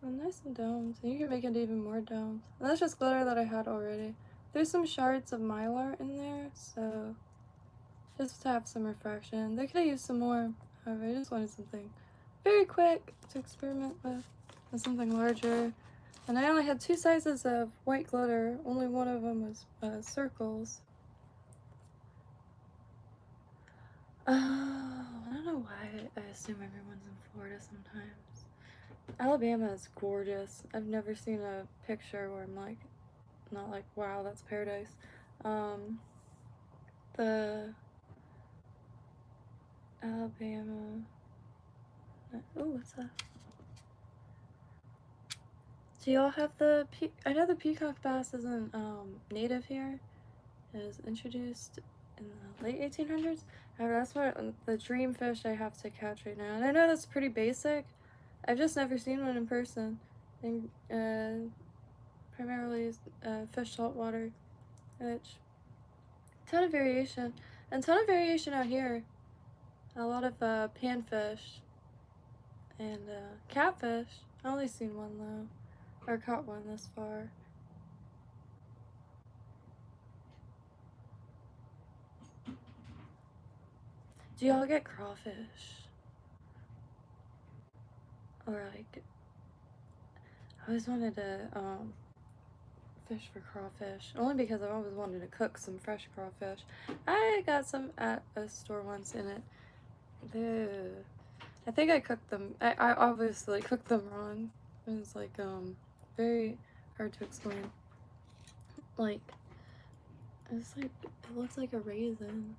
Oh, nice and domes. And you can make it even more domes. And that's just glitter that I had already. There's some shards of mylar in there, so just to have some refraction. They could have used some more. However, I just wanted something very quick to experiment with, and something larger. And I only had 2 sizes of white glitter. Only one of them was circles. Oh, I don't know why I assume everyone's in Florida sometimes. Alabama is gorgeous. I've never seen a picture where I'm like, not like, wow, that's paradise. The Alabama. Oh, what's that? Do y'all have the I know the peacock bass isn't native here. It was introduced in the late 1800s. However, that's what the dream fish I have to catch right now. And I know that's pretty basic. I've just never seen one in person. And primarily fish saltwater, which ton of variation, and ton of variation out here. A lot of panfish and catfish. I only seen one though, or caught one this far. Do y'all get crawfish? Or like, I always wanted to fish for crawfish, only because I always wanted to cook some fresh crawfish. I got some at a store once in it. I think I cooked them. I obviously cooked them wrong. It was like very hard to explain. Like, it's like, it looks like a raisin.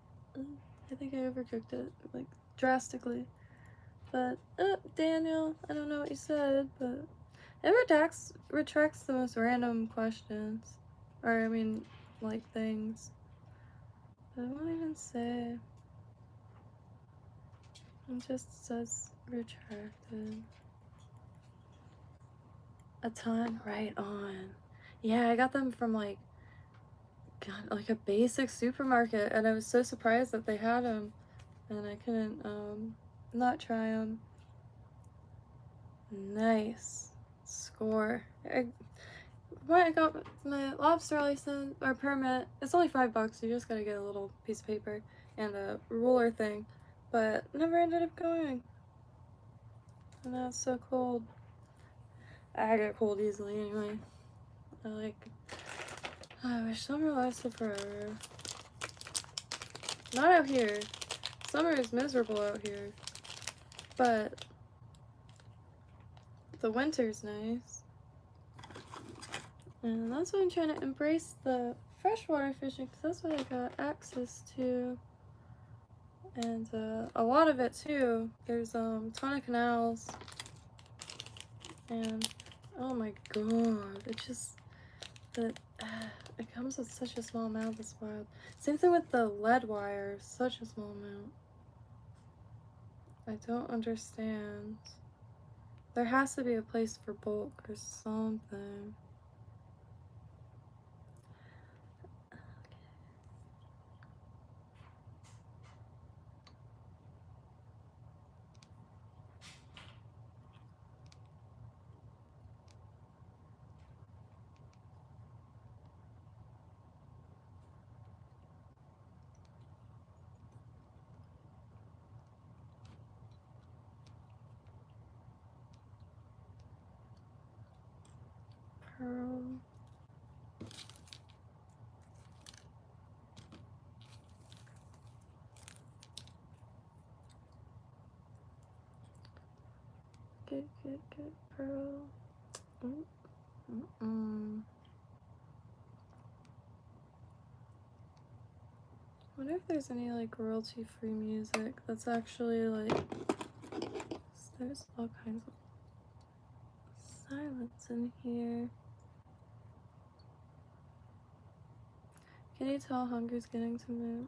I think I overcooked it like drastically. But Daniel, I don't know what you said, but it retracts the most random questions, or I mean, like things. But it won't even say. It just says retracted. A ton, right on. Yeah, I got them from like a basic supermarket, and I was so surprised that they had them, and I couldn't not try them. Nice score. I got my lobster license or permit. It's only $5. You just gotta get a little piece of paper and a ruler thing, but never ended up going. And now it's so cold. I get cold easily anyway. I wish summer lasted forever. Not out here. Summer is miserable out here, but the winter's nice. And that's why I'm trying to embrace the freshwater fishing, because that's what I got access to. And a lot of it too. There's a ton of canals. And oh my god, it just it comes with such a small amount. This wild. Same thing with the lead wire, such a small amount. I don't understand. There has to be a place for bulk or something. Pearl. Good, pearl. I wonder if there's any like royalty-free music that's actually like. There's all kinds of silence in here. Can you tell hunger's getting to me?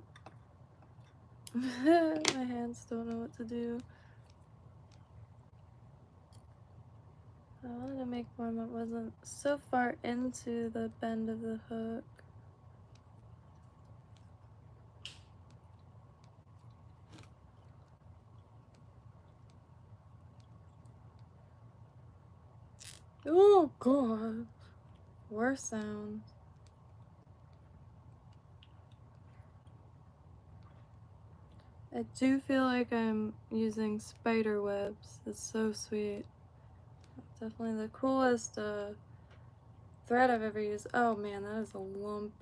My hands don't know what to do. I wanted to make one that wasn't so far into the bend of the hook. Oh god. Worse sounds. I do feel like I'm using spider webs. It's so sweet. Definitely the coolest thread I've ever used. Oh man, that is a lump.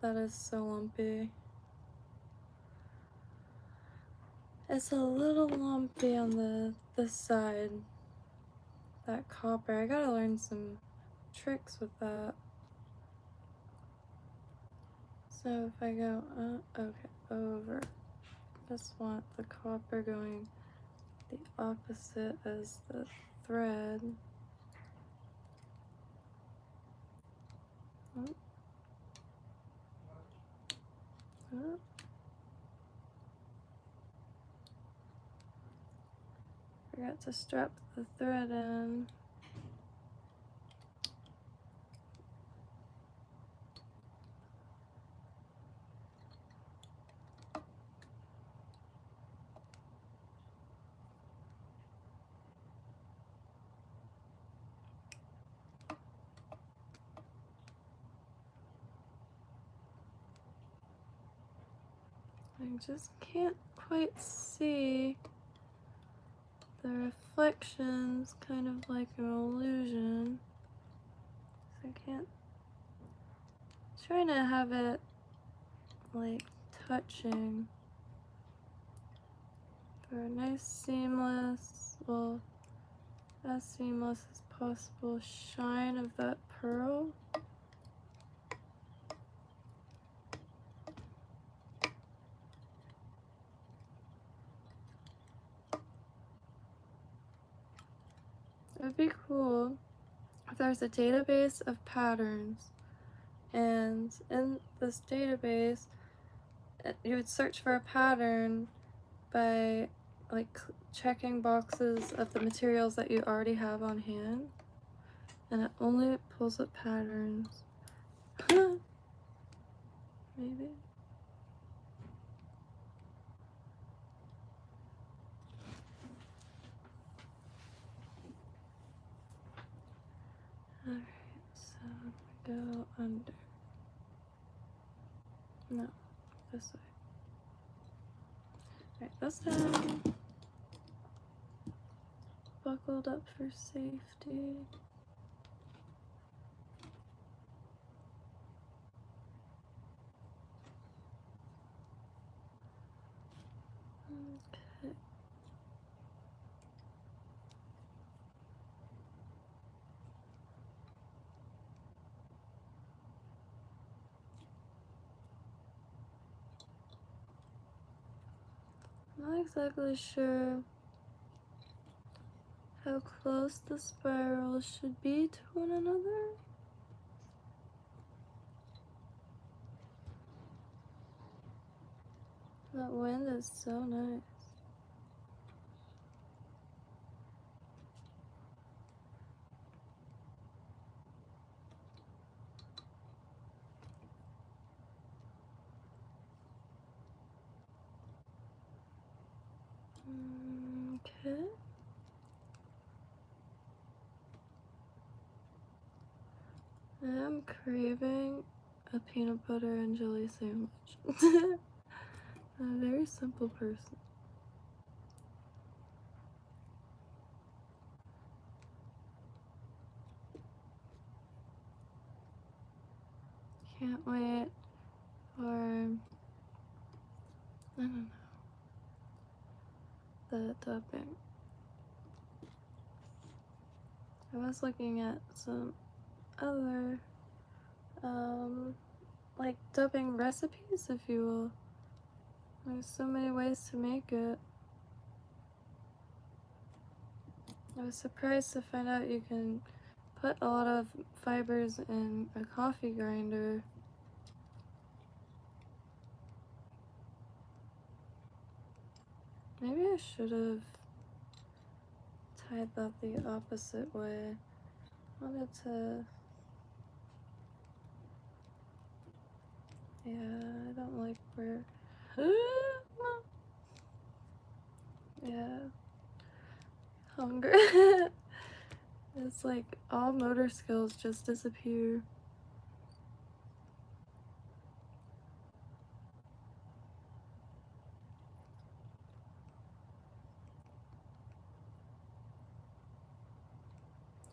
That is so lumpy. It's a little lumpy on this side. That copper. I gotta learn some tricks with that. So if I go okay, over. Just want the copper going the opposite as the thread. Oh. Oh. Forgot to strap the thread in. I just can't quite see the reflections, kind of like an illusion. So I can't. I'm trying to have it like touching for a nice seamless, well, as seamless as possible shine of that pearl. It would be cool if there's a database of patterns, and in this database you would search for a pattern by like checking boxes of the materials that you already have on hand, and it only pulls up patterns. Maybe. Alright, so go under. No, this way. Alright, this time. Buckled up for safety. Okay. Not exactly sure how close the spirals should be to one another. That wind is so nice. Okay. I'm craving a peanut butter and jelly sandwich. I'm a very simple person. Can't wait for, I don't know, the dubbing. I was looking at some other, like dubbing recipes, if you will. There's so many ways to make it. I was surprised to find out you can put a lot of fibers in a coffee grinder. Maybe I should have tied that the opposite way. I wanted to... Yeah, I don't like where... Yeah. Hunger. It's like all motor skills just disappear.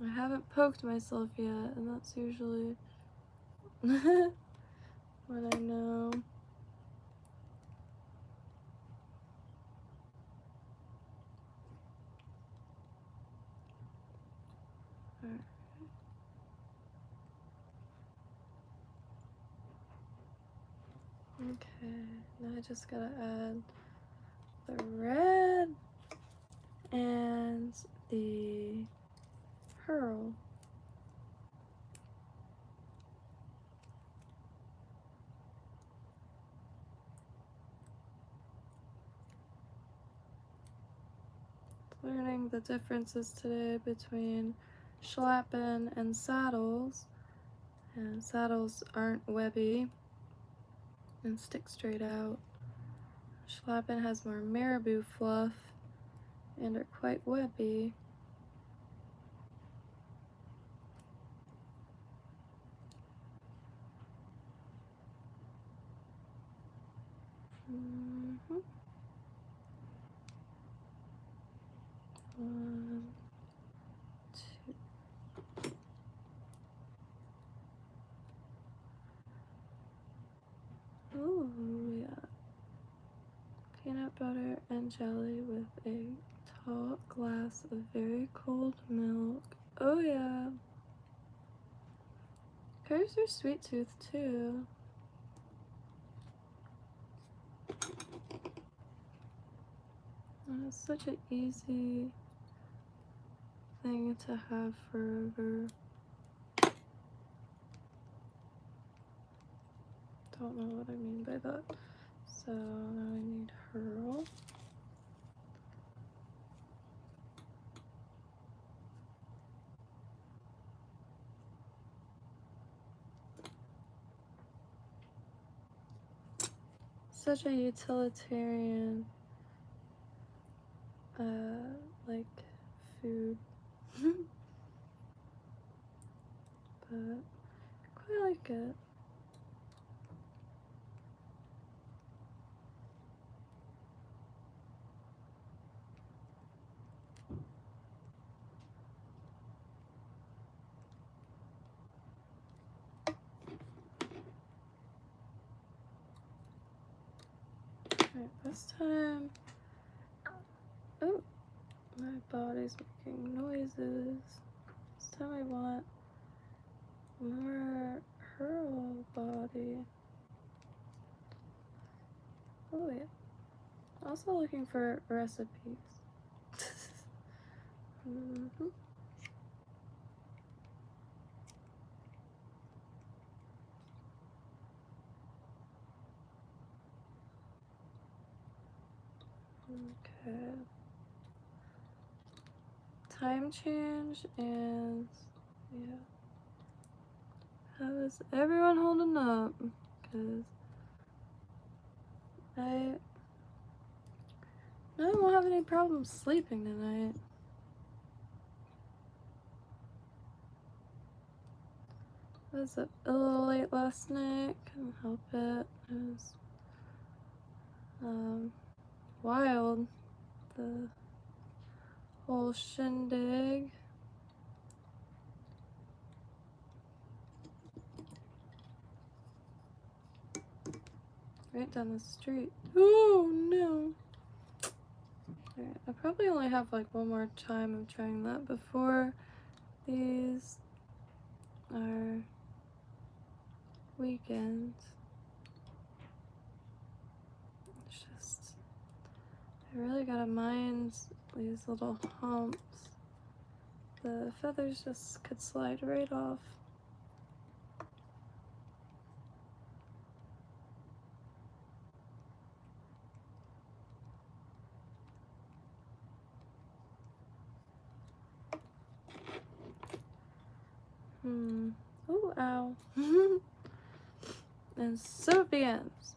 I haven't poked myself yet, and that's usually what I know. Alright. Okay, now I just gotta add the red and the pearl. Learning the differences today between schlappen and saddles. And saddles aren't webby and stick straight out. Schlappen has more marabou fluff and are quite webby. One, two. Oh, yeah. Peanut butter and jelly with a tall glass of very cold milk. Oh, yeah. Curves are sweet tooth, too. It's such an easy thing to have forever. Don't know what I mean by that. So now I need hurl. Such a utilitarian like food. But quite like it. Alright, this time, oh, my body's making noises. This time I want more hurl body. Oh yeah. Also looking for recipes. Okay. Time change and yeah. How is everyone holding up? Because I'm I won't have any problems sleeping tonight. I was up a little late last night, couldn't help it. It was wild, the whole shindig. Right down the street. Oh no! Alright, I probably only have like one more time of trying that before these are weekends. It's just, I really gotta mind these little humps. The feathers just could slide right off. Ooh, ow. And so it begins.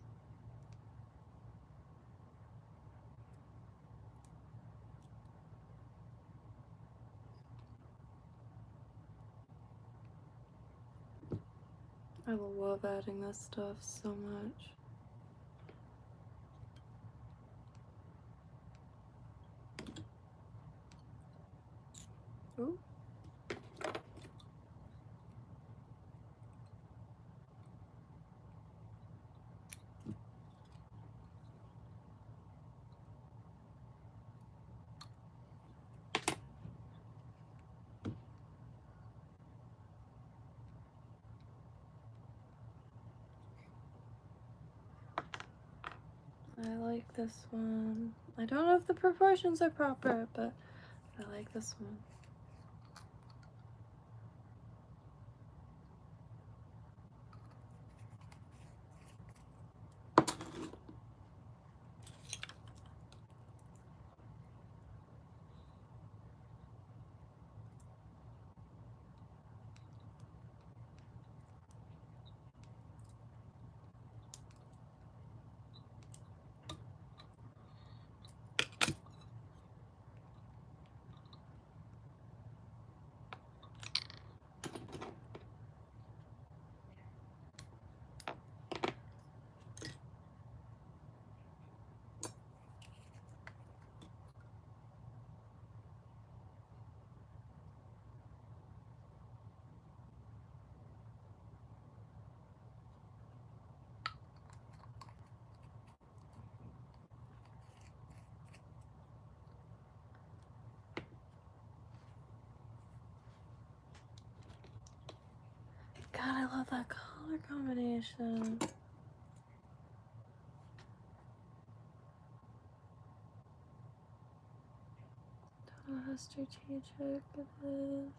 I love adding this stuff so much. Ooh. I like this one. I don't know if the proportions are proper, but I like this one. God, I love that color combination. Don't know how strategic it is,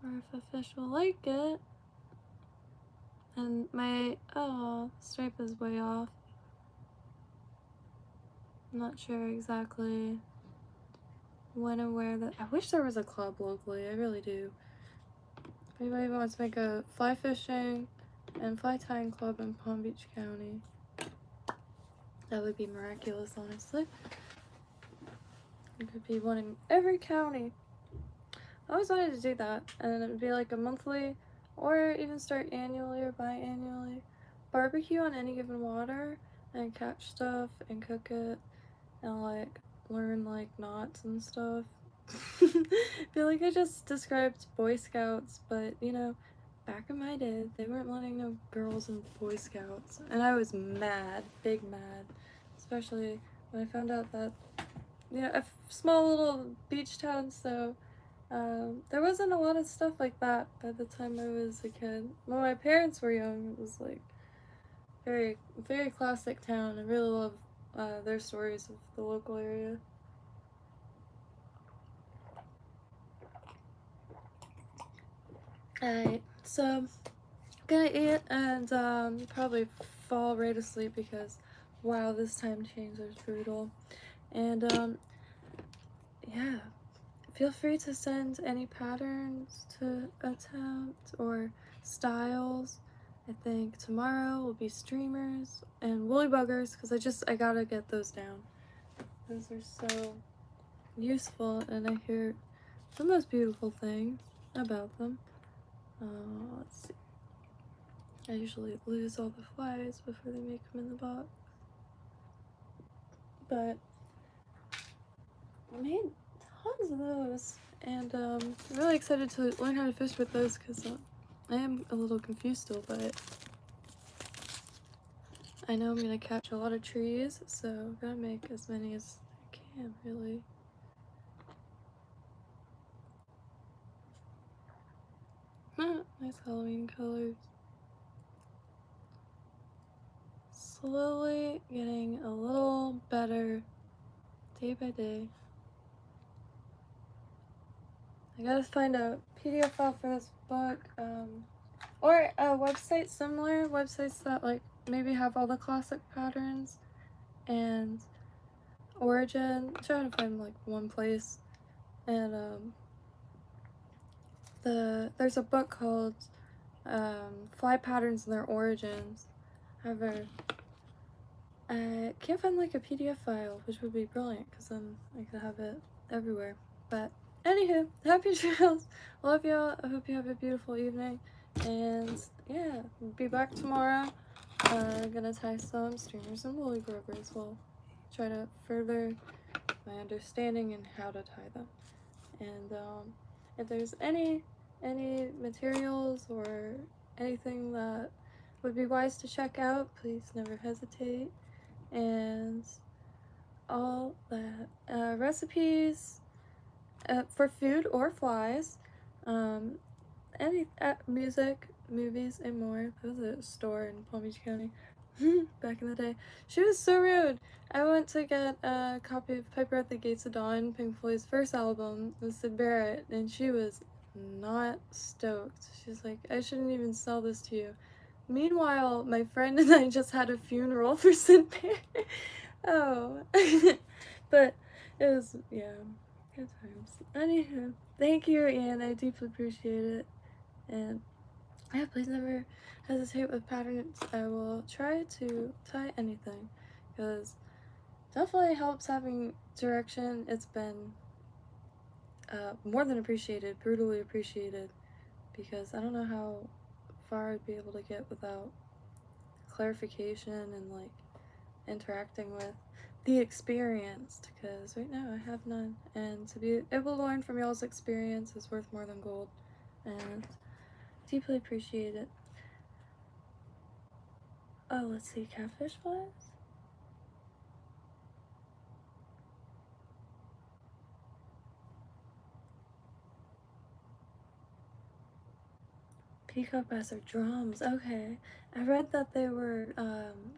or if a fish will like it. And my, stripe is way off. I'm not sure exactly when and where that. I wish there was a club locally, I really do. If anybody wants to make a fly fishing and fly tying club in Palm Beach County, that would be miraculous, honestly. It could be one in every county. I always wanted to do that, and it would be like a monthly, or even start annually or biannually, barbecue on any given water and catch stuff and cook it and like learn like knots and stuff. I feel like I just described Boy Scouts, but you know, back in my day, they weren't letting no girls in Boy Scouts, and I was mad, big mad, especially when I found out that, you know, a small little beach town, so there wasn't a lot of stuff like that by the time I was a kid. When my parents were young, it was like very, very classic town. I really love their stories of the local area. Alright, so I'm gonna eat and probably fall right asleep because wow, this time change is brutal. And yeah, feel free to send any patterns to attempt or styles I think tomorrow will be streamers and woolly buggers, because I gotta get those down. Those are so useful, and I hear the most beautiful things about them. Let's see. I usually lose all the flies before they make them in the box. But I made tons of those, and I'm really excited to learn how to fish with those, because I am a little confused still, but I know I'm gonna catch a lot of trees, so I'm gonna make as many as I can, really. Nice Halloween colors. Slowly getting a little better day by day. I gotta find a PDF file for this book, or a website, similar websites that like maybe have all the classic patterns and origin. I'm trying to find like one place, and there's a book called Fly Patterns and Their Origins. However, I can't find like a PDF file, which would be brilliant, because then I could have it everywhere. But anywho, happy trails. Love y'all. I hope you have a beautiful evening. And yeah, be back tomorrow. Gonna tie some streamers and woolly grubbers. We'll try to further my understanding and how to tie them. And if there's any materials or anything that would be wise to check out, please never hesitate. And all that, recipes for food or flies, any music, movies, and more. There was a store in Palm Beach County back in the day. She was so rude. I went to get a copy of Piper at the Gates of Dawn, Pink Floyd's first album, with Syd Barrett, and she was not stoked. She's like, I shouldn't even sell this to you. Meanwhile, my friend and I just had a funeral for Syd Barrett. Oh. But it was, yeah, good times. Anyhow, thank you, Ian. I deeply appreciate it. And yeah, please never hesitate with patterns. I will try to tie anything, because definitely helps having direction. It's been more than appreciated, brutally appreciated, because I don't know how far I'd be able to get without clarification and like interacting with the experienced, because right now I have none, and to be able to learn from y'all's experience is worth more than gold, and deeply appreciate it. Oh, let's see, catfish flies? Peacock bass are drums. Okay. I read that they were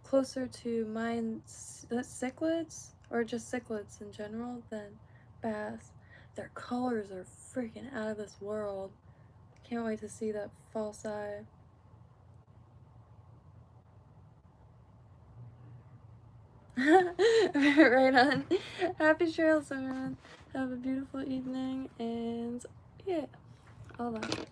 closer to mine cichlids, or just cichlids in general, than bass. Their colors are freaking out of this world. Can't wait to see that false eye. Right on. Happy trails, everyone. Have a beautiful evening, and yeah, all that.